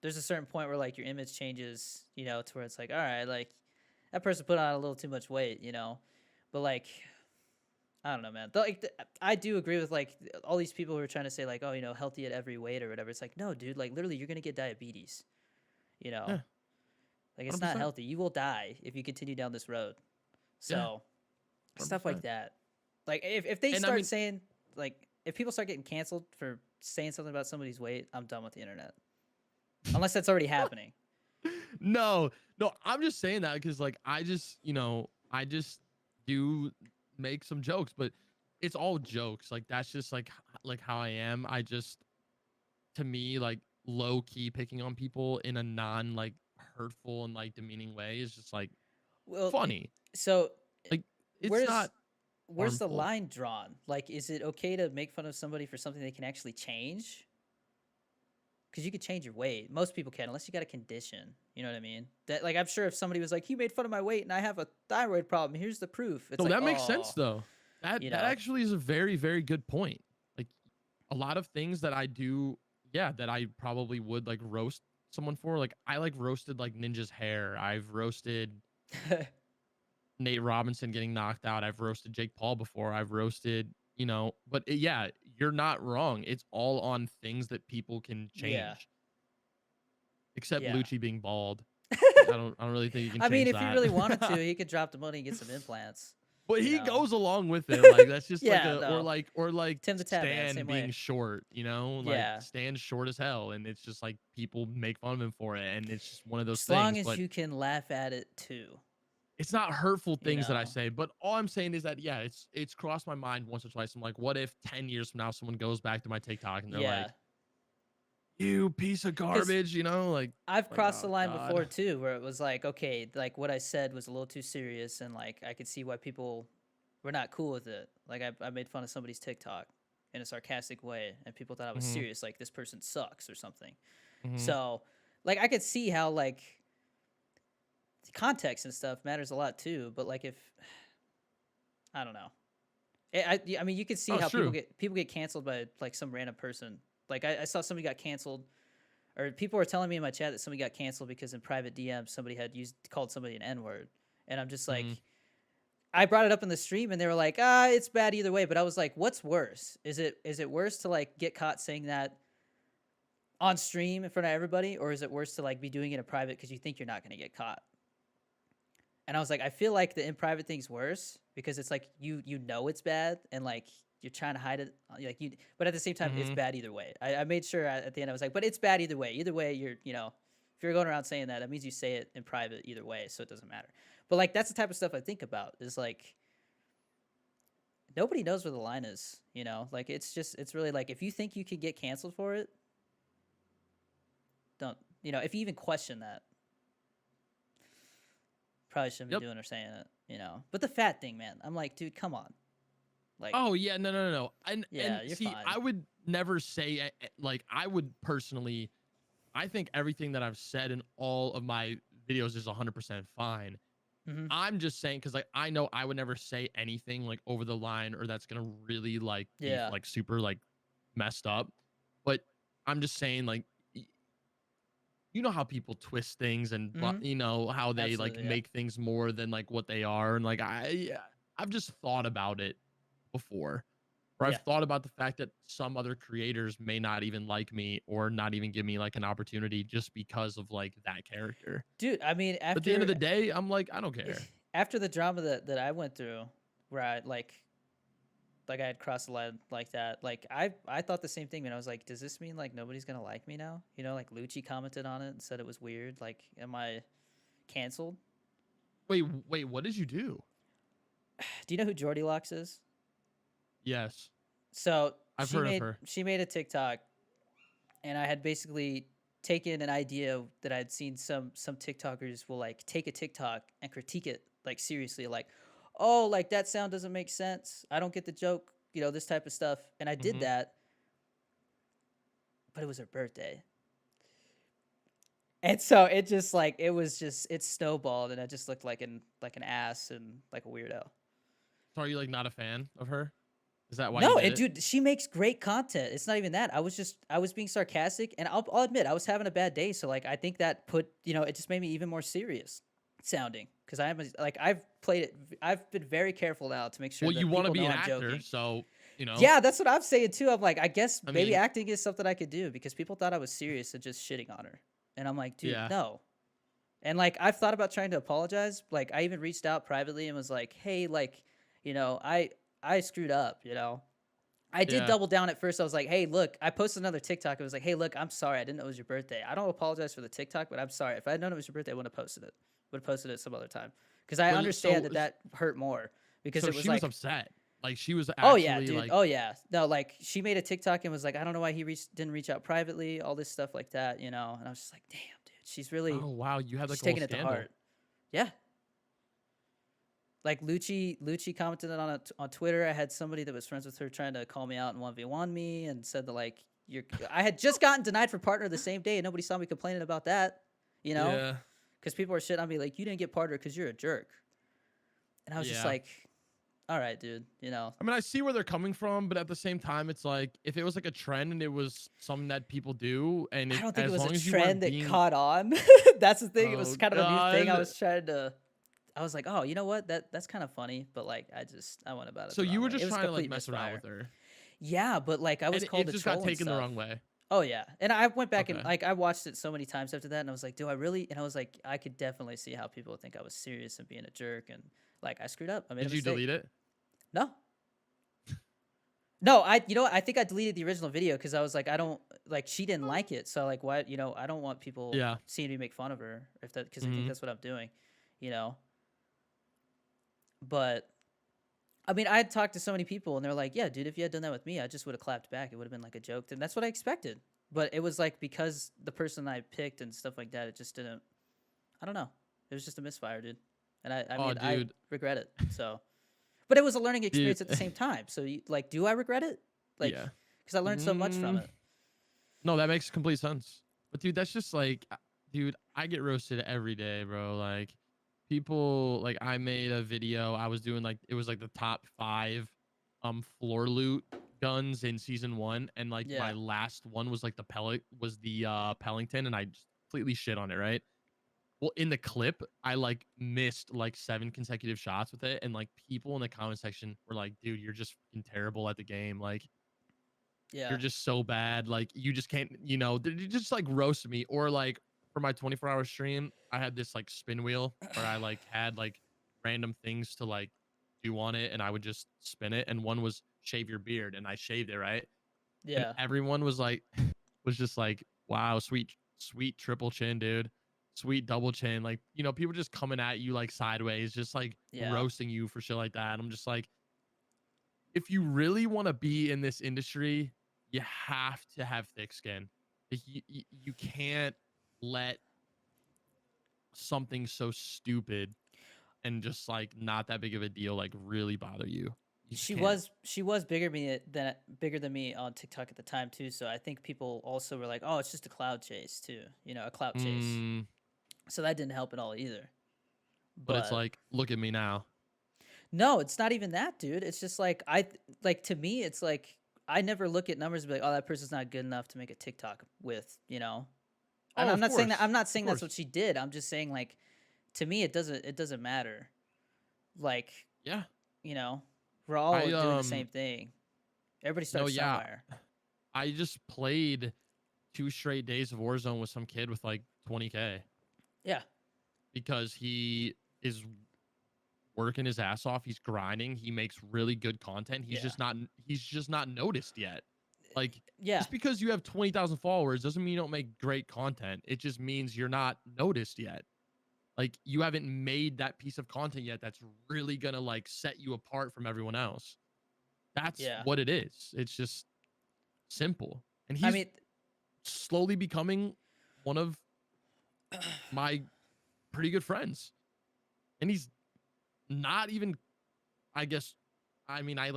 there's a certain point where like your image changes, to where it's like, all right, like that person put on a little too much weight. But like, I don't know, man. I do agree with like all these people who are trying to say like, oh, healthy at every weight or whatever. It's like, no, dude, like literally you're gonna get diabetes. You know, Yeah, like it's not 100%. healthy. You will die if you continue down this road. Yeah, So stuff like 100%. that. Like if they And I start mean, saying like if people start getting canceled for saying something about somebody's weight, I'm done with the internet. Unless that's already happening. no, no, I'm just saying that because like I just do make some jokes, but it's all jokes. Like that's just like how I am. I just to me like low key picking on people in a non like hurtful and like demeaning way is just like Well, funny. so Like it's where's not where's the harmful. line drawn? Like, is it okay to make fun of somebody for something they can actually change? Because you could change your weight. Most people can, unless you got a condition. You know what I mean? That like I'm sure if somebody was like, "You made fun of my weight and I have a thyroid problem. Here's the proof." It's No, like, that makes sense oh, though. That actually is a very very good point. Like a lot of things that I do, yeah, that I probably would like roast someone for. Like I like roasted like Ninja's hair. I've roasted Nate Robinson getting knocked out. I've roasted Jake Paul before. I've roasted, but yeah, you're not wrong. It's all on things that people can yeah, change, except yeah. Lucci being bald. Like I don't really think you can I mean, change if he that. really wanted to, he could drop the money and get some implants. But You he know? goes along with it. Like that's just like Yeah, a no. or like Tim the Tap Man, Stan same being way. short, like Yeah. Stan's short as hell, and it's just like people make fun of him for it, and it's just one of those As long things. as But you can laugh at it too. it's not hurtful You things that I know? say, but all I'm saying is that yeah, it's crossed my mind once or twice. I'm like, what if 10 years from now someone goes back to my TikTok and they're Yeah. like, "You piece of Because garbage," I've like crossed the oh line before god. too, where it was like, okay, like what I said was a little too serious, and like I could see why people were not cool with it. Like I made fun of somebody's TikTok in a sarcastic way, and people thought I was Mhm. serious, like this person sucks or something. Mhm. So, like I could see how like context and stuff matters a lot too. But like if I don't know, I mean you could Oh, see it's how true. people get canceled by like some random person. Like I saw somebody got canceled or people were telling me in my chat that somebody got canceled because in private DM somebody had called somebody an N word, and I'm just like, Mhm. I brought it up in the stream and they were like, it's bad either way. But I was like, what's worse? Is it worse to like get caught saying that on stream in front of everybody, or is it worse to like be doing it in private because you think you're not going to get caught? And I was like, I feel like the in private thing's worse because it's like you know it's bad and like you're trying to hide it, like you. But at the same time, it's Mhm. bad either way. I made sure at the end I was like, but it's bad either way. Either way, if you're going around saying that, that means you say it in private either way, so it doesn't matter. But like that's the type of stuff I think about. Is like nobody knows where the line is. Like it's really like if you think you could get canceled for it, don't. If you even question that, probably shouldn't Yep. be doing or saying it. But the fat thing, man, I'm like, dude, come on. Like, Oh yeah, no, no, no, no. And yeah, you're see, fine. I would never say like I would personally. I think everything that I've said in all of my videos is 100% fine. Hmm. I'm just saying because like I know I would never say anything like over the line or that's gonna really like be Yeah. like super like messed up. But I'm just saying like you know how people twist things and Hmm. how they like Absolutely. Yeah. make things more than like what they are and like I've just thought about it before or I've Yeah. thought about the fact that some other creators may not even like me or not even give me like an opportunity just because of like that character. Dude, I mean, But at the end of the day, I'm like, I don't care. after the drama that I went through, where I like I had crossed the line like that, like I thought the same thing, man. I was like, does this mean like nobody's gonna like me now? Like Lucci commented on it and said it was weird. Like, am I canceled? Wait, what did you do? Do you know who Jordy Locks is? Yes, So I've heard of her. she made a TikTok, and I had basically taken an idea that I'd seen some TikTokers will like take a TikTok and critique it like seriously, like, oh, like that sound doesn't make sense. I don't get the joke, this type of stuff. And I did Hmm. that, but it was her birthday. And so it just like it snowballed and I just looked like an ass and like a weirdo. So are you like not a fan of her? Is that why you No, did it, it? dude, she makes great content. It's not even that. I was being sarcastic, and I'll admit I was having a bad day. So like, I think that put, it just made me even more serious sounding because I've played it. I've been very careful now to make sure Well, you that want to people be know an I'm actor, joking. so Yeah, that's what I'm saying too. I'm like, I guess I maybe mean, acting is something I could do because people thought I was serious and just shitting on her, and I'm like, dude, yeah, no. And like, I've thought about trying to apologize. Like, I even reached out privately and was like, hey, like, I screwed up. I did yeah. double down at first. I was like, hey, look, I posted another TikTok. It was like, hey, look, I'm sorry. I didn't know it was your birthday. I don't apologize for the TikTok, but I'm sorry. If I had known it was your birthday, I wouldn't have posted it. Would have posted it some other time. Because I Well, understand that hurt more. Because so it was she was like, upset. Like she was oh, yeah, actually dude. like, Oh, yeah. No, like, she made a TikTok and was like, I don't know why didn't reach out privately, all this stuff like that, And I was just like, damn, dude. oh wow, you had She's like a whole taking it to scandal. heart. Yeah. Like Lucci commented on it on Twitter. I had somebody that was friends with her trying to call me out and 1v1 me and said that like I had just gotten denied for partner the same day and nobody saw me complaining about that, you know? Yeah, Cuz people were shit on me like you didn't get partner cuz you're a jerk. And I was just yeah. like, all right, dude. I mean, I see where they're coming from, but at the same time, it's like if it was like a trend and it was something that people do, and I if don't think it as was a long as you trend weren't that being, caught on. That's the thing. It was oh kind of a new thing. god, I was like, "Oh, you know what? That's kind of funny." But like I went about it so the you wrong were way. It just was a trying to like complete mess around misfire. with her, Yeah, but like I was and called it a just got troll and taken the stuff. wrong way. Oh yeah, and I went back and Okay, like I watched it so many times after that, and I was like, do I really? And I was like, I could definitely see how people would think I was serious and being a jerk, and like I screwed up. I made a did you mistake. delete it? No, no, what? I think I deleted the original video because I was like, I don't like she didn't like it, so like why? I don't want people Yeah. seeing me make fun of her if that because I think Hmm. that's what I'm doing, you know. But I mean, I had talked to so many people, and they're like, "Yeah, dude, if you had done that with me, I just would have clapped back. It would have been like a joke." And that's what I expected. But it was like because the person I picked and stuff like that, it just didn't. I don't know. It was just a misfire, dude. And I Oh, mean, I dude, regret it. So, but it was a learning dude. experience at the same time. So, like, do I regret it? Like, Yeah. because I learned so much from Mm, it. no, that makes complete sense. But dude, that's just like, dude, I get roasted every day, bro. Like, people, like, I made a video. I was doing like, it was like the top 5, floor loot guns in season 1, and like my Yeah, last one was like the Pellington, and I just completely shit on it, right? Well, in the clip, I like missed like 7 consecutive shots with it, and like people in the comment section were like, "Dude, you're just fucking terrible at the game. Like, you're yeah, just so bad. Like, you just can't, they just like roasted me." Or like for my 24-hour stream, I had this like spin wheel where I like had like random things to like do on it, and I would just spin it. And one was shave your beard, and I shaved it, right? And yeah, everyone was like, was just like, "Wow, sweet, sweet triple chin, dude. Sweet double chin." Like, people just coming at you like sideways, just like yeah. roasting you for shit like that. And I'm just like, if you really want to be in this industry, you have to have thick skin. Like, you can't let something so stupid and just like not that big of a deal like really bother you. You just can't. She was bigger than me on TikTok at the time too. So I think people also were like, "Oh, it's just a cloud chase too." A clout chase. Mm, So that didn't help at all either. but it's But like, look at me now. no, it's not even that, dude. It's just like like to me, it's like I never look at numbers and be like, "Oh, that person's not good enough to make a TikTok with." And Oh, I'm of not saying that. course, I'm not of saying that's course. what she did. I'm just saying like to me, it doesn't matter. Like Yeah. you know, we're all I doing the same thing. Everybody no, starts yeah. somewhere. I just played 2 straight days of Warzone with some kid with like 20K Yeah, because he is working his ass off. He's grinding. He makes really good content. yeah, He's just not noticed yet. Like, yeah, just because you have 20,000 followers doesn't mean you don't make great content. It just means you're not noticed yet. Like, you haven't made that piece of content yet that's really gonna like set you apart from everyone else. That's yeah. what it is. It's just simple. And I he's mean, slowly becoming one of my pretty good friends. And he's not even, I guess, I mean, I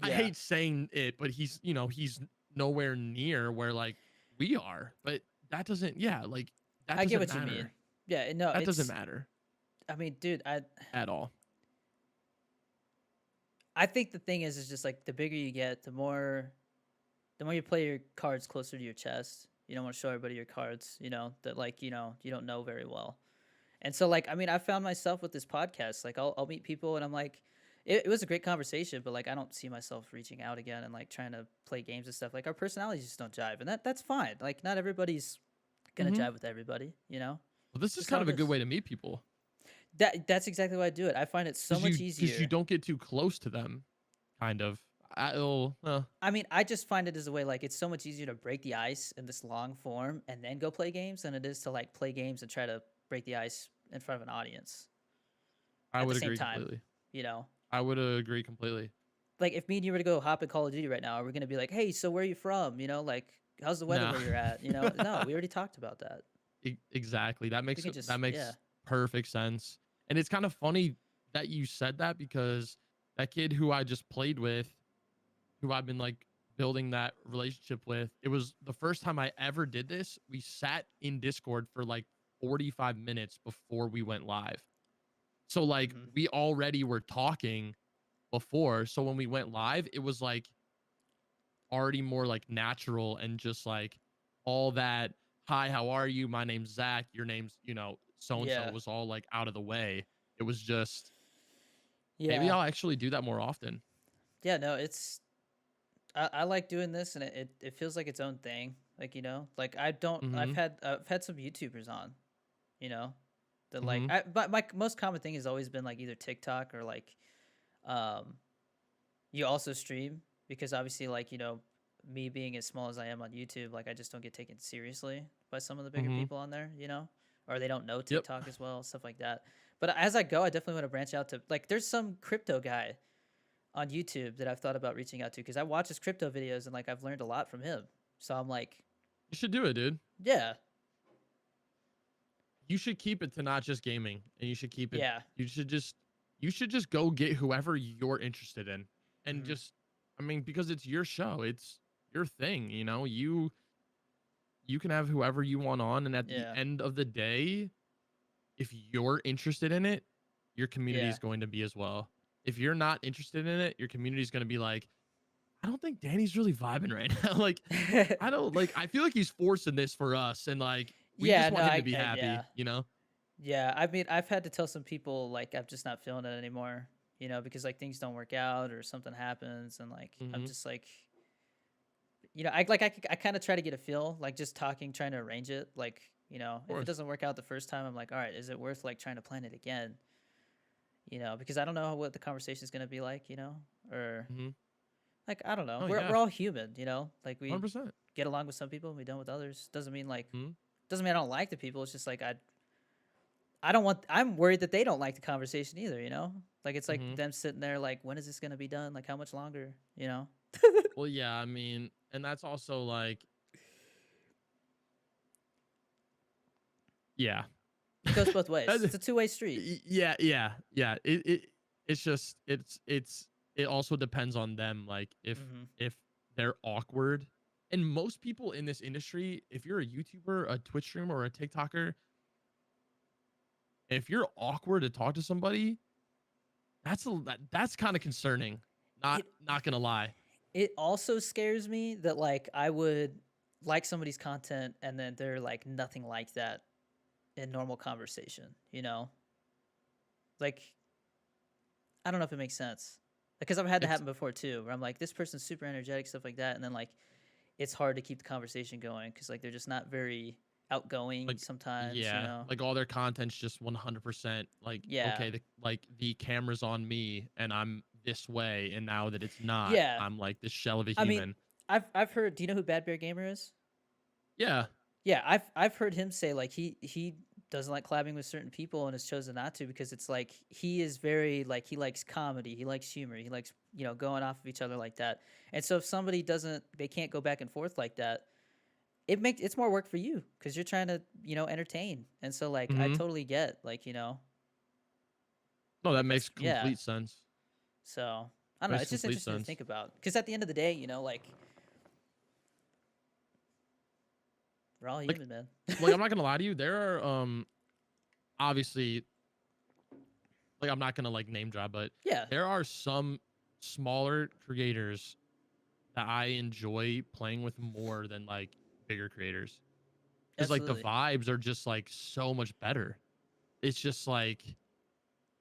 yeah. hate saying it, but he's nowhere near where like we are. But that doesn't, yeah, like that I get doesn't what you mean. matter. Yeah, no, That doesn't it's. matter I mean, dude, at all. I think the thing is just like the bigger you get, the more you play your cards closer to your chest. You don't want to show everybody your cards, that like, you don't know very well. And so like, I mean, I found myself with this podcast, like I'll meet people and I'm like, it was a great conversation, but like, I don't see myself reaching out again and like trying to play games and stuff. Like our personalities just don't jive, and that's fine. Like not everybody's gonna Mm-hmm. jive with everybody, Well, this is Just how kind of it a good is. way to meet people That's exactly why I do it. I find it so much because you easier. don't get too close to them, kind of. I mean, I just find it as a way like it's so much easier to break the ice in this long form and then go play games than it is to like play games and try to break the ice in front of an audience I at the would same agree time. completely. You know, I would agree completely. like if me and you were to go hop in Call of Duty right now, are we gonna be like, hey, so where are you from? Like how's the weather No. where you're at? No, we already talked about that. Exactly. We could just That makes perfect sense. And it's kind of funny that you said that because that kid who I just played with, who I've been like building that relationship with, it was the first time I ever did this. We sat in Discord for like 45 minutes before we went live. So like hmm we already were talking before. So when we went live, it was like already more like natural and just like all that. Hi, how are you? My name's Zach. Your name's, so and so Yeah, was all like out of the way. It was just maybe yeah, I'll actually do that more often. yeah. No, I like doing this, and it feels like its own thing. Like like I don't. Mm-hmm. I've had some YouTubers on, you know, that like Mm-hmm. but my most common thing has always been like either TikTok or like um you also stream, because obviously like me being as small as I am on YouTube, like I just don't get taken seriously by some of the bigger Mm-hmm. people on there, or they don't know Yep. TikTok as well, stuff like that. But as I go, I definitely want to branch out to like there's some crypto guy on YouTube that I've thought about reaching out to, because I watch his crypto videos and like I've learned a lot from him. So I'm like, You should do it, dude. yeah, You should keep it to not just gaming, and you should keep it. yeah, You should just go get whoever you're interested in, and hmm just, I mean, because it's your show, it's your thing. You can have whoever you want on, and at the yeah, end of the day, if you're interested in it, your community yeah. is going to be as well. If you're not interested in it, your community is going to be like, I don't think Danny's really vibing right now. Like, I don't like. I feel like he's forcing this for us, and like we Yeah, just no, want him to be happy. yeah. Yeah, I mean, I've had to tell some people like I'm just not feeling it anymore, because like things don't work out or something happens, and like I'm Mm-hmm. just like, I kind of try to get a feel, like just talking, trying to arrange it, like Of if it course. doesn't work out the first time, I'm like, all right, is it worth like trying to plan it again, because I don't know what the conversation is gonna be like, or Mm-hmm. like I don't know, Oh we're yeah, all human, like we 100%. get along with some people and we don't with others. Mm-hmm. Doesn't mean I don't like the people. It's just like I don't want. I'm worried that they don't like the conversation either. Like it's like Mm-hmm. them sitting there, like, when is this gonna be done? Like, how much longer? Well, yeah, I mean, and that's also like, yeah. It goes both ways. That- It's a two-way street. yeah. It's just it also depends on them. Like hmm if they're awkward, and most people in this industry, if you're a YouTuber, a Twitch streamer, or a TikToker, if you're awkward to talk to somebody, that's kind of concerning. It Not gonna lie. it also scares me that like I would like somebody's content and then they're like nothing like that in normal conversation. Like I don't know if it makes sense, because I've had that It's happen before too, where I'm like, this person's super energetic, stuff like that, and then like it's hard to keep the conversation going because like they're just not very outgoing like sometimes. yeah, like all their content's just 100% like Yeah, okay, the camera's on me and I'm this way, and now that it's not, yeah. I'm like this shell of a I mean, human. I've heard. Do you know who Bad Bear Gamer is? Yeah. Yeah, I've heard him say like he doesn't like collabing with certain people and has chosen not to, because it's like he is very like he likes comedy, he likes humor, he likes going off of each other like that. And so if somebody doesn't, they can't go back and forth like that, it's more work for you because you're trying to entertain. And so like I Mm-hmm. totally get like No, that like makes that's yeah. complete sense. So I don't know. Makes It's just complete interesting to sense. think about, because at the end of the day, like we're all Like human, man. like I'm not gonna lie to you. There are obviously, like I'm not gonna like name drop, but Yeah. there are some smaller creators that I enjoy playing with more than like bigger creators. Because like the Absolutely. vibes are just like so much better. It's just like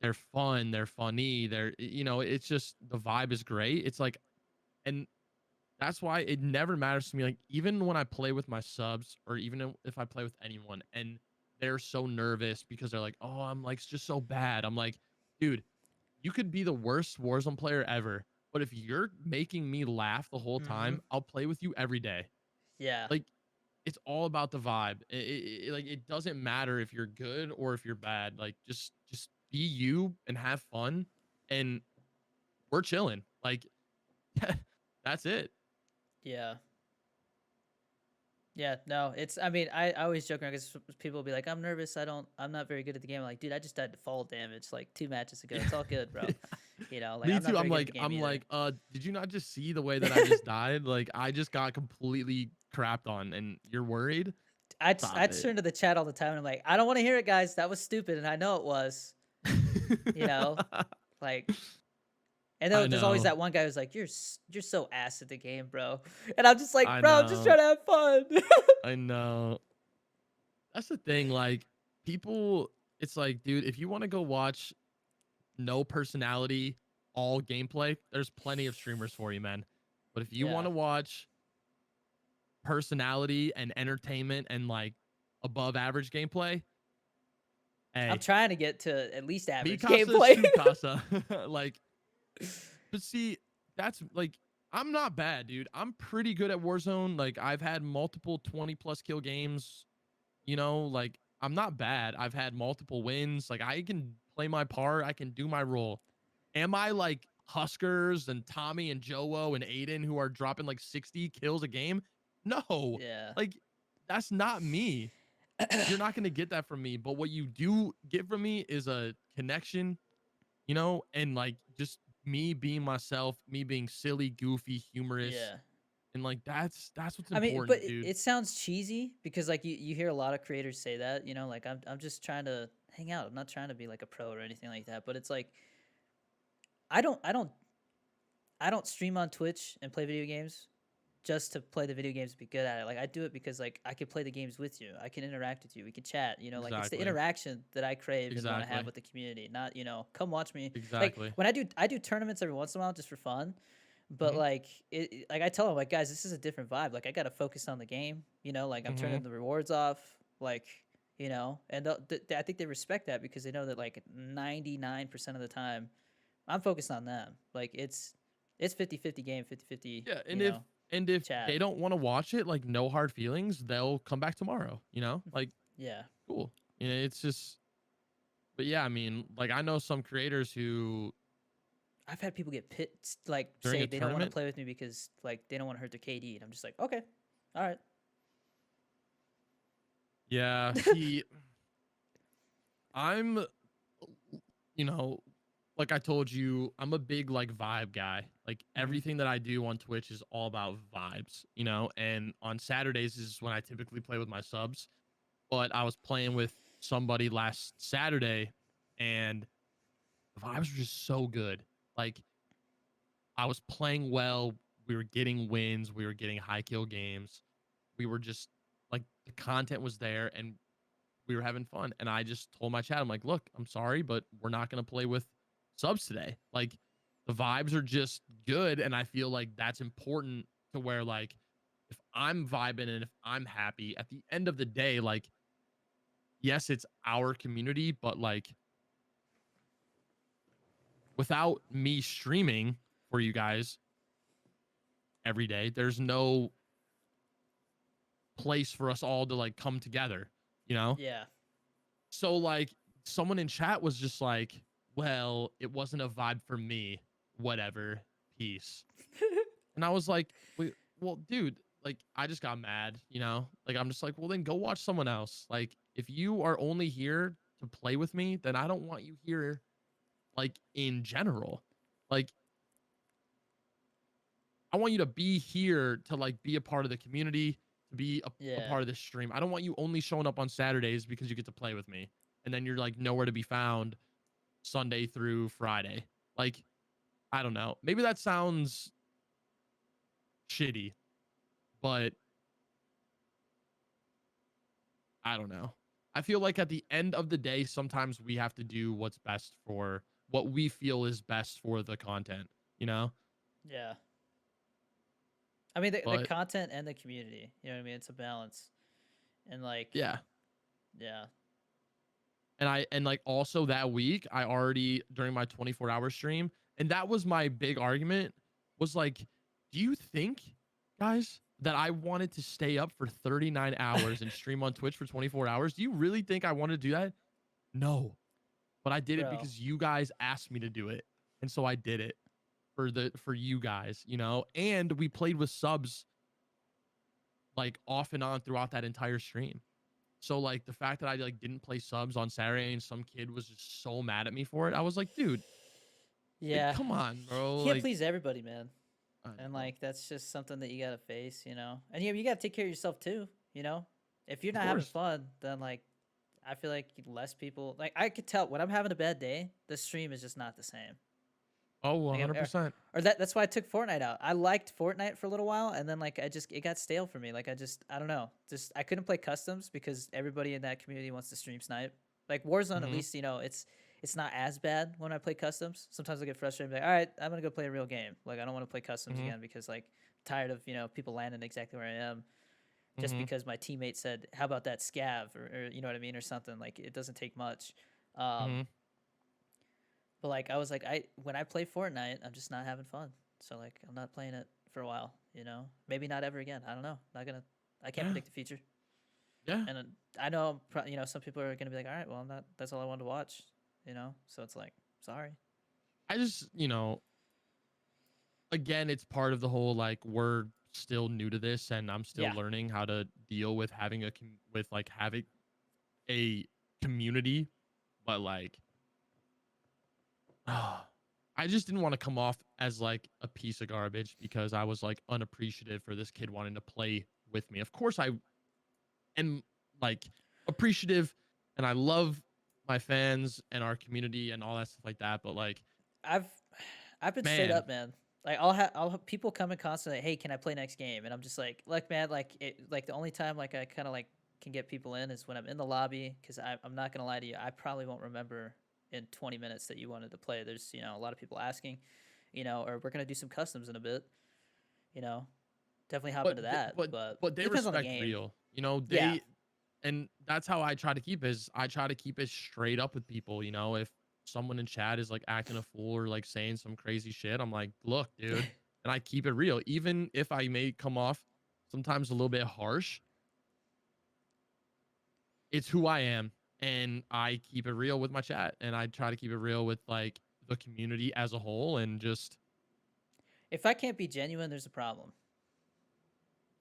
they're fun, they're funny, it's just the vibe is great. It's like, and that's why it never matters to me. Like, even when I play with my subs, or even if I play with anyone and they're so nervous because they're like, oh, I'm like just so bad. I'm like, dude, you could be the worst Warzone player ever. But if you're making me laugh the whole Mm-hmm. time, I'll play with you every day. Yeah. Like, it's all about the vibe. Like, it doesn't matter if you're good or if you're bad. Like, just be you and have fun, and we're chilling. Like, that's it. Yeah. Yeah, no, I mean, I always joke around because people will be like, I'm nervous. I'm not very good at the game. I'm like, dude, I just died to fall damage like 2 matches ago. It's all good, bro. Like, Me I'm not too. very good at the game either. Did you not just see the way that I just died? Like, I just got completely crapped on, and you're worried? I Stop it. turn to the chat all the time and I'm like, I don't want to hear it, guys. That was stupid. And I know it was, you know, like, and I there's always know. that one guy who's like, you're so ass at the game, bro. And I'm just like, I bro, I'm just trying know. to have fun. I know. That's the thing. Like, people, it's like, dude, if you want to go watch no personality, all gameplay, there's plenty of streamers for you, man. But if you want Yeah. to watch personality and entertainment and like above average gameplay, I'm hey, trying to get to at least mi average casa, gameplay. su casa. Like, but see, that's like, I'm not bad, dude. I'm pretty good at Warzone. Like, I've had multiple 20 plus kill games. Like, I'm not bad. I've had multiple wins. Like, I can play my part. I can do my role. Am I like Huskers and Tommy and Joe and Aiden who are dropping like 60 kills a game? No. Yeah. Like, that's not me. You're not going to get that from me. But what you do get from me is a connection, and like just me being myself, me being silly, goofy, humorous. Yeah. And like, that's what's I mean, but important, dude. it sounds cheesy because like you hear a lot of creators say that, like I'm just trying to hang out. I'm not trying to be like a pro or anything like that. But it's like I don't I don't I don't stream on Twitch and play video games just to play the video games and be good at it. Like I do it because like I can play the games with you. I can interact with you. We can chat, like it's the Exactly. interaction that I crave and want to have Exactly. with the community, not, come watch me. Like Exactly. when I do tournaments every once in a while just for fun. But Hmm. like like I tell them like guys, this is a different vibe. Like I got to focus on the game, like I'm Hmm. turning the rewards off, like, and I think they respect that because they know that like 99% of the time I'm focused on them. Like it's 50-50 game, 50-50, Yeah, and if chat. they don't want to watch it, like, no hard feelings, they'll come back tomorrow, Like, Yeah. cool. It's just, but yeah, I mean, like, I know some creators who I've had people get pit like during say a they don't want to tournament, play with me because like they don't want to hurt their KD, and I'm just like, okay, all right. yeah, see, I'm, you know, like I told you, I'm a big like vibe guy. Like, Hmm. everything that I do on Twitch is all about vibes. And on Saturdays is when I typically play with my subs. But I was playing with somebody last Saturday, and the vibes were just so good. Like, I was playing well. We were getting wins. We were getting high kill games. We were just like, the content was there, and we were having fun. And I just told my chat, I'm like, look, I'm sorry, but we're not going to play with subs today. Like, the vibes are just good. And I feel like that's important, to where, like, if I'm vibing and if I'm happy at the end of the day, like, yes, it's our community, but like, without me streaming for you guys every day, there's no place for us all to like come together. Yeah. So like, someone in chat was just like, well, it wasn't a vibe for me. Whatever. Peace. And I was like, wait, well, dude, like, I just got mad. Like, I'm just like, well, then go watch someone else. Like, if you are only here to play with me, then I don't want you here, like, in general. Like, I want you to be here to like be a part of the community, to be a Yeah. part of this stream. I don't want you only showing up on Saturdays because you get to play with me, and then you're like nowhere to be found Sunday through Friday. Like, I don't know. Maybe that sounds shitty, but I don't know. I feel like at the end of the day, sometimes we have to do what's best for what we feel is best for the content, you know? Yeah. I mean, the But content and the community. You know what I mean? It's a balance. And like, yeah. yeah. And like also that week, I already during my 24-hour stream, and that was my big argument, was like, do you think, guys, that I wanted to stay up for 39 hours and stream on Twitch for 24 hours? Do you really think I wanted to do that? No. But I did it Bro. because you guys asked me to do it. And so I did it for you guys, you know? And we played with subs like off and on throughout that entire stream. So like the fact that I like didn't play subs on Saturday and some kid was just so mad at me for it, I was like, dude, like Yeah. come on, bro. Can't Like please everybody, man. I And know, like, that's just something that you got to face, you know? And you got to take care of yourself too, you know? If you're of not having course. fun, then like, I feel like less people, like, I could tell when I'm having a bad day, the stream is just not the same. Oh, Like, 100%. or that's why I took Fortnite out. I liked Fortnite for a little while, and then like it got stale for me. Like I don't know, just I couldn't play customs because everybody in that community wants to stream snipe. Like Warzone, at Mm-hmm. least it's not as bad when I play customs. Sometimes I get frustrated, and be like, all right, I'm gonna go play a real game. Like I don't want to play customs Mm-hmm. again because like I'm tired of people landing exactly where I am just Mm-hmm. because my teammate said, how about that scav, or you know what I mean, or something. Like it doesn't take much. Um, Mm-hmm. but like I was like when I play Fortnite, I'm just not having fun. So like I'm not playing it for a while, you know. Maybe not ever again. I don't know. Not gonna. I can't Yeah. predict the future. Yeah. And I know some people are gonna be like, all right, well I'm not. That's all I wanted to watch, you know. So it's like, sorry. I just, again, it's part of the whole like we're still new to this and I'm still Yeah. learning how to deal with having with like having a community, but like I just didn't want to come off as like a piece of garbage because I was like unappreciative for this kid wanting to play with me. Of course I am like appreciative and I love my fans and our community and all that stuff like that, but like I've I've been straight man, up, man. Like I'll have people coming constantly. Hey, can I play next game? And I'm just like, look, man. Like the only time like I kind of like can get people in is when I'm in the lobby because I'm not gonna lie to you. I probably won't remember in 20 minutes that you wanted to play. There's a lot of people asking, or we're gonna do some customs in a bit. You know, definitely hop but into that. but But but it they depends on the respect game. real. Yeah, And that's how I try to keep is I try to keep it straight up with people, if someone in chat is like acting a fool or like saying some crazy shit, I'm like, look, dude, and I keep it real. Even if I may come off sometimes a little bit harsh, it's who I am. And I keep it real with my chat and I try to keep it real with like the community as a whole and just if I can't be genuine, there's a problem.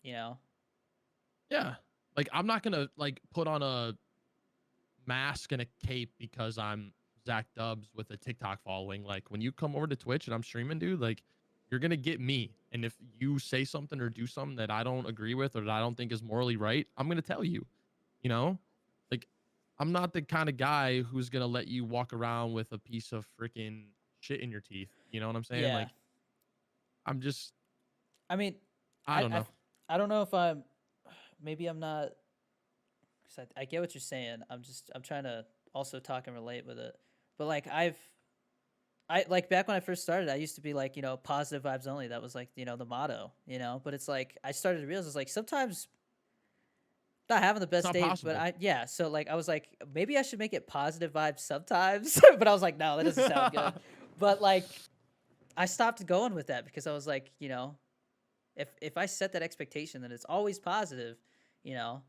You know. yeah. Like I'm not gonna like put on a mask and a cape because I'm Zachdubs with a TikTok following. Like when you come over to Twitch and I'm streaming, dude, like you're gonna get me. And if you say something or do something that I don't agree with or that I don't think is morally right, I'm gonna tell you. You know, like I'm not the kind of guy who's gonna let you walk around with a piece of freaking shit in your teeth. You know what I'm saying? Yeah. Like I'm just, I mean, I I don't I know. I don't know if I'm. Maybe I'm not. Cause I get what you're saying. I'm trying to also talk and relate with it. But like I like back when I first started, I used to be like, positive vibes only. That was like, the motto, But it's like I started to realize it's like sometimes not having the It's best not day, but possible. so like I was like maybe I should make it positive vibes sometimes. But I was like, no, that doesn't sound good. But like I stopped going with that because I was like, if I set that expectation that it's always positive, you know,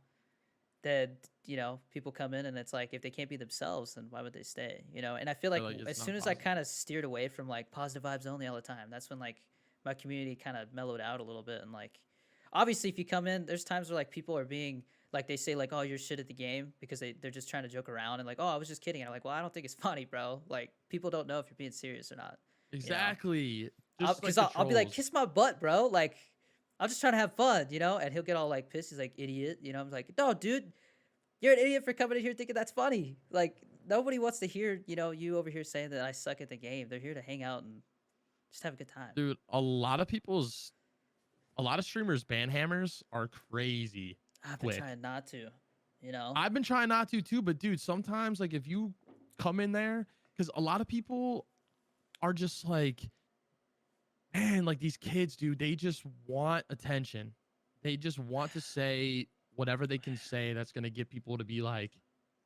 that people come in and it's like if they can't be themselves then why would they stay, and I feel They're like like it's as not soon as I possible. kind of steered away from like positive vibes only all the time, that's when like my community kind of mellowed out a little bit. And like obviously if you come in, there's times where like people are being like they say like, oh, you're shit at the game because they're just trying to joke around and like, oh, I was just kidding. And I'm like, well, I don't think it's funny, bro. Like people don't know if you're being serious or not, you know Exactly. Just because like the I'll be like, trolls. kiss my butt, bro. Like, I'm just trying to have fun, And he'll get all like pissed. He's like, idiot, I'm like, no, dude, you're an idiot for coming in here thinking that's funny. Like, nobody wants to hear, you over here saying that I suck at the game. They're here to hang out and Just have a good time. Dude, a lot of streamers ban hammers are crazy I've been quick. trying not to, you know. I've been trying not to too, but dude, sometimes like if you come in there, because a lot of people are just like, man, like these kids, dude, they just want attention. They just want to say whatever they can say that's gonna get people to be like,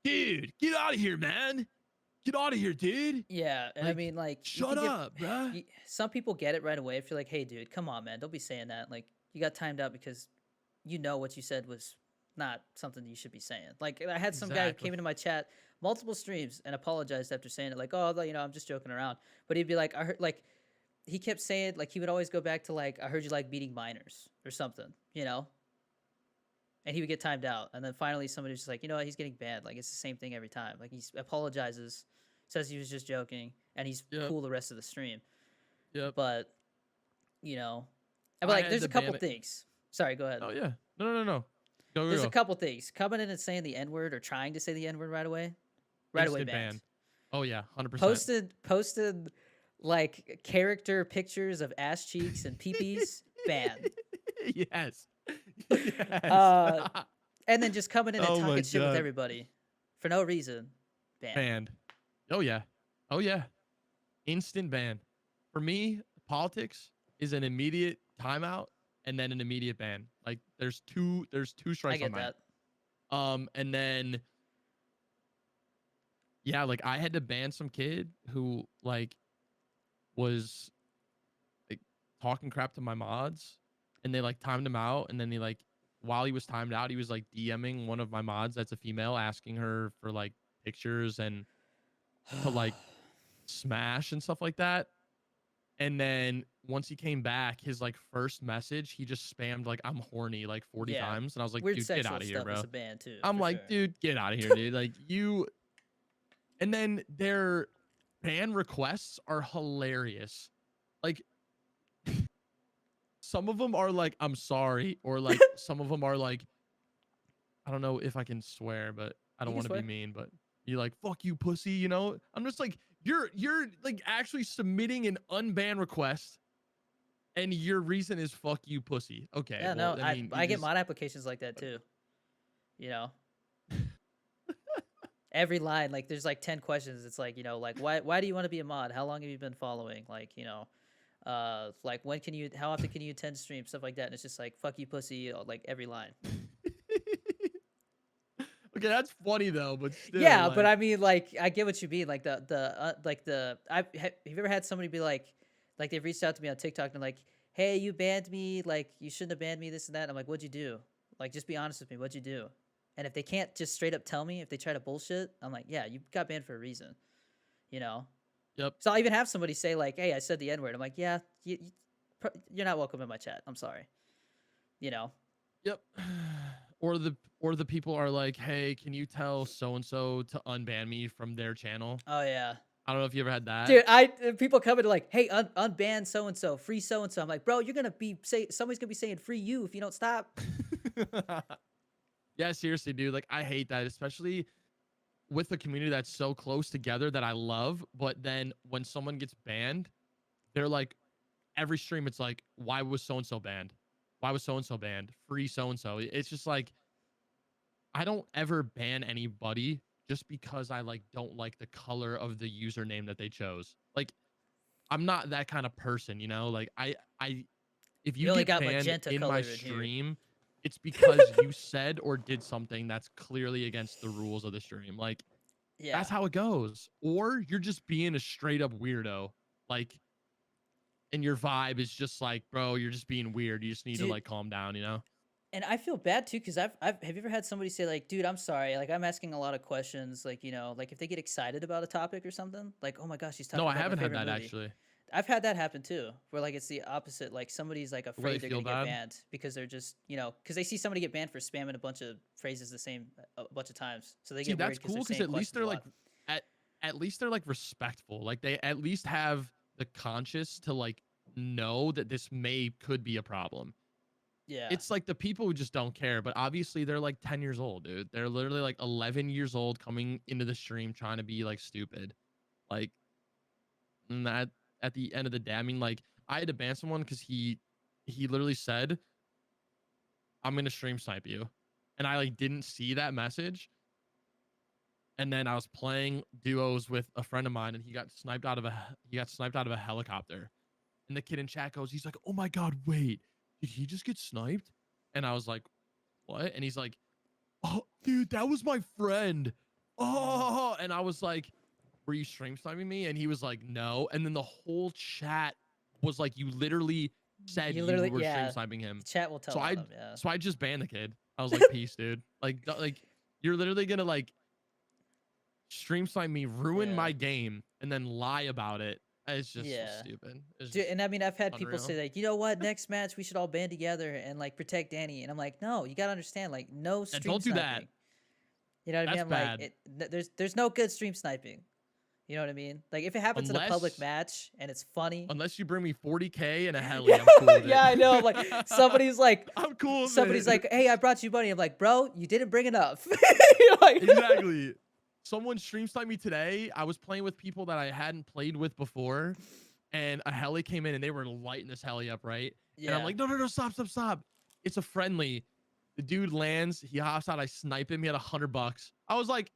dude, get out of here, man. Get out of here, dude. Yeah, and I Like, mean, like, you shut can get up, bruh. some people get it right away. If you're like, hey, dude, come on, man, don't be saying that. Like, you got timed out because you know what you said was not something you should be saying. Like, I had some guy who Exactly. came into my chat multiple streams and apologized after saying it, like, oh, you know, I'm just joking around. But he'd be like, I heard, like, he kept saying, like, he would always go back to, like, I heard you like beating minors or something, you know? And he would get timed out. And then finally somebody was just like, you know what, he's getting banned. Like, it's the same thing every time. Like, he apologizes, says he was just joking, and he's Yep. cool the rest of the stream. Yep. But, you know, but I like, had there's to a couple ban it. things. Sorry, go ahead. Oh yeah. No. Go There's a go. couple things. Coming in and saying the N word or trying to say the N word right away, right away Instant banned. ban. Oh yeah, 100%. Posted like character pictures of ass cheeks and peepees, banned. Yes. Yes. Uh, and then just coming in and Oh my talking shit with God. everybody for no reason, banned. Banned. Oh yeah. Oh yeah. Instant ban. For me, politics is an immediate timeout and then an immediate ban. Like there's two I strikes on get that. that. And then yeah, like I had to ban some kid who like was like talking crap to my mods and they like timed him out and then he like while he was timed out, he was like DMing one of my mods that's a female asking her for like pictures and to like smash and stuff like that. And then once he came back, his like first message, he just spammed like I'm horny like 40 Yeah, times. And I was like, weird dude, get sexual out of here, stuff is bro. a ban too. I'm for like, sure. dude, get out of here, dude. Like you and then their ban requests are hilarious. Like some of them are like, I'm sorry, or like some of them are like, I don't know if I can swear, but I You don't can want to swear. be mean, but you're like, fuck you, pussy, you know? I'm just like, you're like actually submitting an unban request and your reason is fuck you, pussy. Okay, Yeah, well, no, I mean, you I get just mod applications like that too. You know, every line, like there's like 10 questions. It's like, you know, like why do you want to be a mod? How long have you been following? Like, you know, like how often can you attend streams, stuff like that. And it's just like fuck you, pussy, like every line. okay, that's funny though, but still, Yeah, but like, I mean, like I get what you mean. Like have you ever had somebody be like they've reached out to me on TikTok and like, hey, you banned me. Like you shouldn't have banned me. This and that. I'm like, what'd you do? Like, just be honest with me. What'd you do? And if they can't just straight up tell me, if they try to bullshit, I'm like, yeah, you got banned for a reason. You know. yep, So I'll even have somebody say like, hey, I said the N word. I'm like, yeah, you're not welcome in my chat. I'm sorry. You know. yep. Or the people are like, hey, can you tell so and so to unban me from their channel? Oh yeah. I don't know if you ever had that. Dude, people coming to like, hey, unban so and so, free so and so. I'm like, bro, you're gonna be somebody's gonna be saying free you if you don't stop. Yeah, seriously, dude. Like, I hate that, especially with a community that's so close together that I love. But then when someone gets banned, they're like, every stream, it's like, why was so and so banned? Why was so and so banned? Free so and so. It's just like, I don't ever ban anybody just because I like don't like the color of the username that they chose. Like, I'm not that kind of person, you know? Like, if We you only get got banned magenta in color my in here. stream, it's because you said or did something that's clearly against the rules of the stream. Like, Yeah. that's how it goes. Or you're just being a straight up weirdo. Like, and your vibe is just like, bro, you're just being weird. You just need to Dude, like calm down, you know? and I feel bad too because have you ever had somebody say like, dude, I'm sorry, like I'm asking a lot of questions, like you know, like if they get excited about a topic or something, like oh my gosh, he's talking No, I about my haven't had favorite that movie. actually. I've had that happen too, where like it's the opposite. Like somebody's like Where they afraid they're feel gonna get bad. banned because they're just you know because they see somebody get banned for spamming a bunch of phrases the same a bunch of times, so they See, get worried that's because they're cool because saying at least questions they're a like lot. at at least they're like respectful. Like they at least have the conscience to like know that this could be a problem. Yeah, It's like the people who just don't care, but obviously they're like 10 years old, dude. They're literally like 11 years old coming into the stream trying to be like stupid. Like that at the end of the day, I mean, like, I had to ban someone because he literally said, "I'm gonna stream snipe you," and I like didn't see that message. And then I was playing duos with a friend of mine, and he got sniped out of a helicopter. And the kid in chat goes, he's like, "Oh my god, wait, did he just get sniped?" And I was like, "What?" And he's like, "Oh, dude, that was my friend." Oh, and I was like, "Were you stream sniping me?" And he was like, "No." And then the whole chat was like, "You literally said You you literally, were stream yeah. sniping him." Chat will tell So on I him. Yeah. so I just banned the kid. I was like, "Peace, dude. Like you're literally gonna like stream snipe me, ruin Yeah. my game, and then lie about it." It's just so Yeah. stupid. It's Dude, just and I mean, I've had people unreal. say like, you know what, next match we should all band together and like protect Danny. And I'm like, no, you gotta understand, like, no And stream don't do that. sniping. You know what I mean? That's I'm like, bad. there's no good stream sniping. You know what I mean? Like, if it happens in a public Unless match and it's funny. unless you bring me 40K and a heli, Yeah, I'm cool with yeah, I know. Like, it. I'm cool with somebody's it. like, hey, I brought you money. I'm like, bro, you didn't bring enough. You're like, Exactly. Someone stream sniped me today. I was playing with people that I hadn't played with before, and a heli came in and they were lighting this heli up, right? And I'm yeah. like, no, no, no, stop, stop, stop. It's a friendly. The dude lands, he hops out, I snipe him, he had $100. I was like,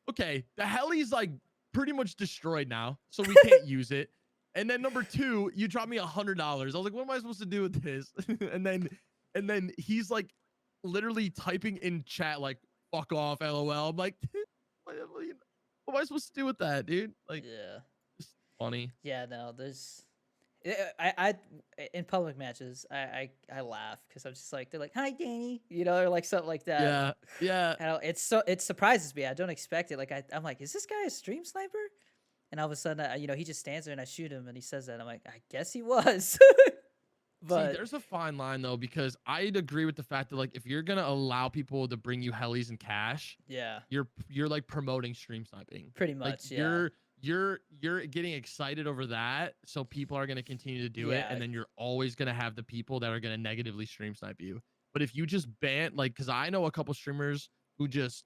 okay, the heli's like pretty much destroyed now, so we can't use it. And then number two, you dropped me $100. I was like, what am I supposed to do with this? and then he's like literally typing in chat like fuck off, LOL. I'm like, what am I supposed to do with that, dude? Like, Yeah. it's funny. Yeah, no, there's I in public matches, I laugh because I'm just like, they're like, "Hi, Danny," you know, or like something like that. Yeah, yeah. And it surprises me. I don't expect it. Like I'm like, is this guy a stream sniper? And all of a sudden, you know, he just stands there and I shoot him and he says that. I'm like, I guess he was. See, But there's a fine line though, because I'd agree with the fact that like if you're gonna allow people to bring you helis and cash, yeah, you're like promoting stream sniping. pretty Like much, yeah, you're getting excited over that, so people are gonna continue to do it, yeah, and then you're always gonna have the people that are gonna negatively stream snipe you. But if you just ban like, because I know a couple streamers who just,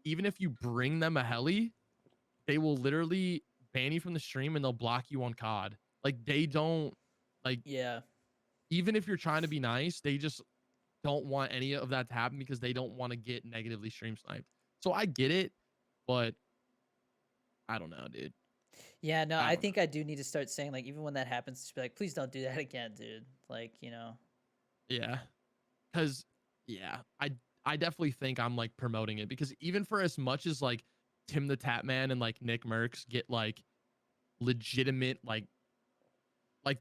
even if you bring them a heli, they will literally ban you from the stream and they'll block you on COD. Like they don't like, yeah, even if you're trying to be nice, they just don't want any of that to happen because they don't want to get negatively stream sniped. So I get it, but I don't know, dude. yeah. No, I I don't know. think I do need to start saying like, even when that happens, just be like, please don't do that again, dude. Like, you know, Yeah. Cause yeah, I definitely think I'm like promoting it, because even for as much as like Tim the Tatman and like Nick Merckx get like legitimate like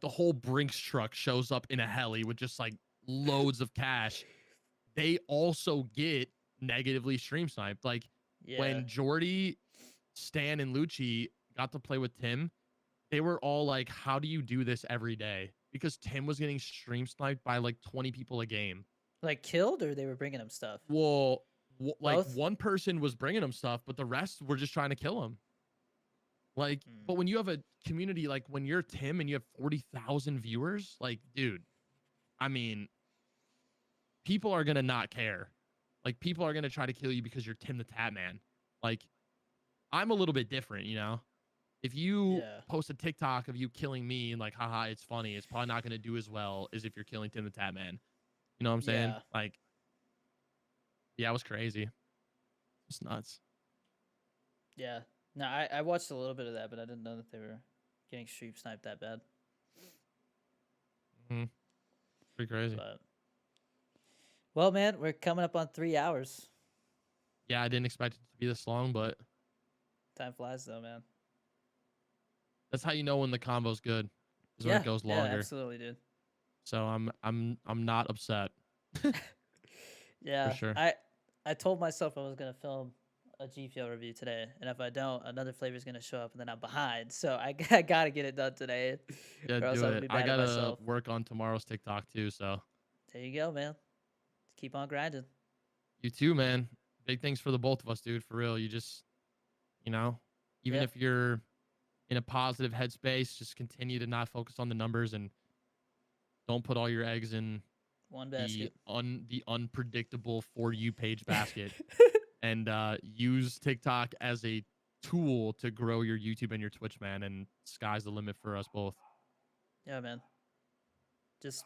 the whole Brinks truck shows up in a heli with just like loads of cash, they also get negatively stream sniped. Like yeah, when Jordy, Stan, and Lucci got to play with Tim, they were all like, how do you do this every day? Because Tim was getting stream sniped by like 20 people a game. like killed or they were bringing him stuff. Well, like Both. one person was bringing him stuff, but the rest were just trying to kill him. Like, Hmm. but when you have a community, like when you're Tim and you have 40,000 viewers, like, dude, I mean, people are going to not care. Like, people are going to try to kill you because you're Tim the Tatman. Like, I'm a little bit different, you know? If you Yeah, post a TikTok of you killing me and like, haha, it's funny, it's probably not going to do as well as if you're killing Tim the Tatman. You know what I'm saying? yeah, Like, yeah, it was crazy. It's nuts. yeah. No, I watched a little bit of that, but I didn't know that they were getting stream sniped that bad. Mm-hmm. Pretty crazy. But well, man, we're coming up on 3 hours. Yeah, I didn't expect it to be this long, but Time flies, though, man. that's how you know when the combo's good, is when Yeah, it goes yeah, longer. absolutely, dude. So I'm not upset. Yeah, For sure. I told myself I was gonna film a G Fuel review today, and if I don't, another flavor is gonna show up, and then I'm behind. So I gotta get it done today, Yeah, or else do I'm gonna it. be I mad at gotta myself. work on tomorrow's TikTok too. So There you go, man. Keep on grinding. you too, man. Big things for the both of us, dude. For real. You just, you know, even Yeah, if you're in a positive headspace, just continue to not focus on the numbers and don't put all your eggs in one the basket. the unpredictable For You page basket, and use TikTok as a tool to grow your YouTube and your Twitch, man. And sky's the limit for us both. Yeah, man. Just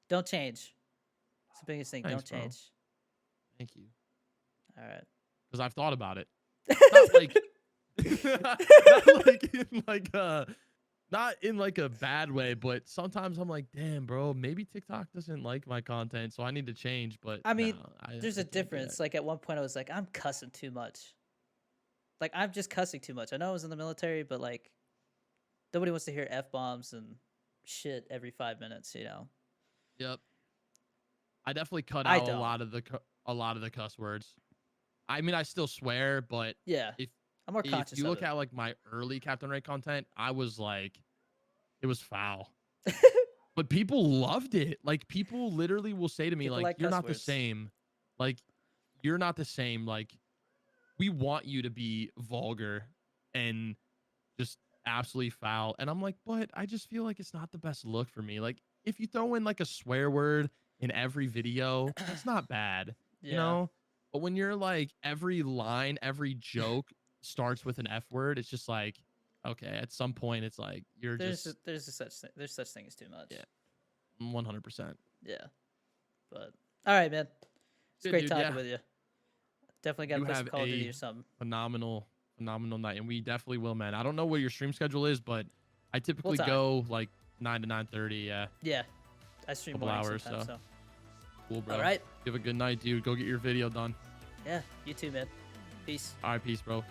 don't change. It's the biggest thing. Thanks, Don't bro. change. Thank you. All right. Because I've thought about it. Not like, not like in like not in like a bad way, but sometimes I'm like, damn, bro, maybe TikTok doesn't like my content, so I need to change. But I mean, no, there's I a can't do difference. that. Like at one point, I was like, I'm cussing too much. Like I'm just cussing too much. I know I was in the military, but like nobody wants to hear f-bombs and shit every 5 minutes. You know. Yep. I definitely cut I out don't. a lot of the cuss words. I mean, I still swear, but Yeah. if I'm more if conscious you of look it. at like my early Captain Ray content, I was like, it was foul. But people loved it. Like people literally will say to me, People like, like you're cuss not the words. same. Like, you're not the same. Like, we want you to be vulgar and just absolutely foul. And I'm like, but I just feel like it's not the best look for me. Like, if you throw in like a swear word in every video, that's not bad, you Yeah. know? But when you're like every line, every joke starts with an F word, it's just like, okay, at some point it's like you're just There's such thing as too much. yeah, 100%. Yeah. But all right, man. It's Good great dude, talking yeah. with you. Definitely got to You play some have Call of Duty a or something. phenomenal night, and we definitely will, man. I don't know what your stream schedule is, but I We'll typically talk. go like 9 to 9:30. Yeah, Yeah. I stream couple morning hours. sometimes, So so. cool, bro. All right. You have a good night, dude. Go get your video done. Yeah. You too, man. Peace. All right, peace, bro.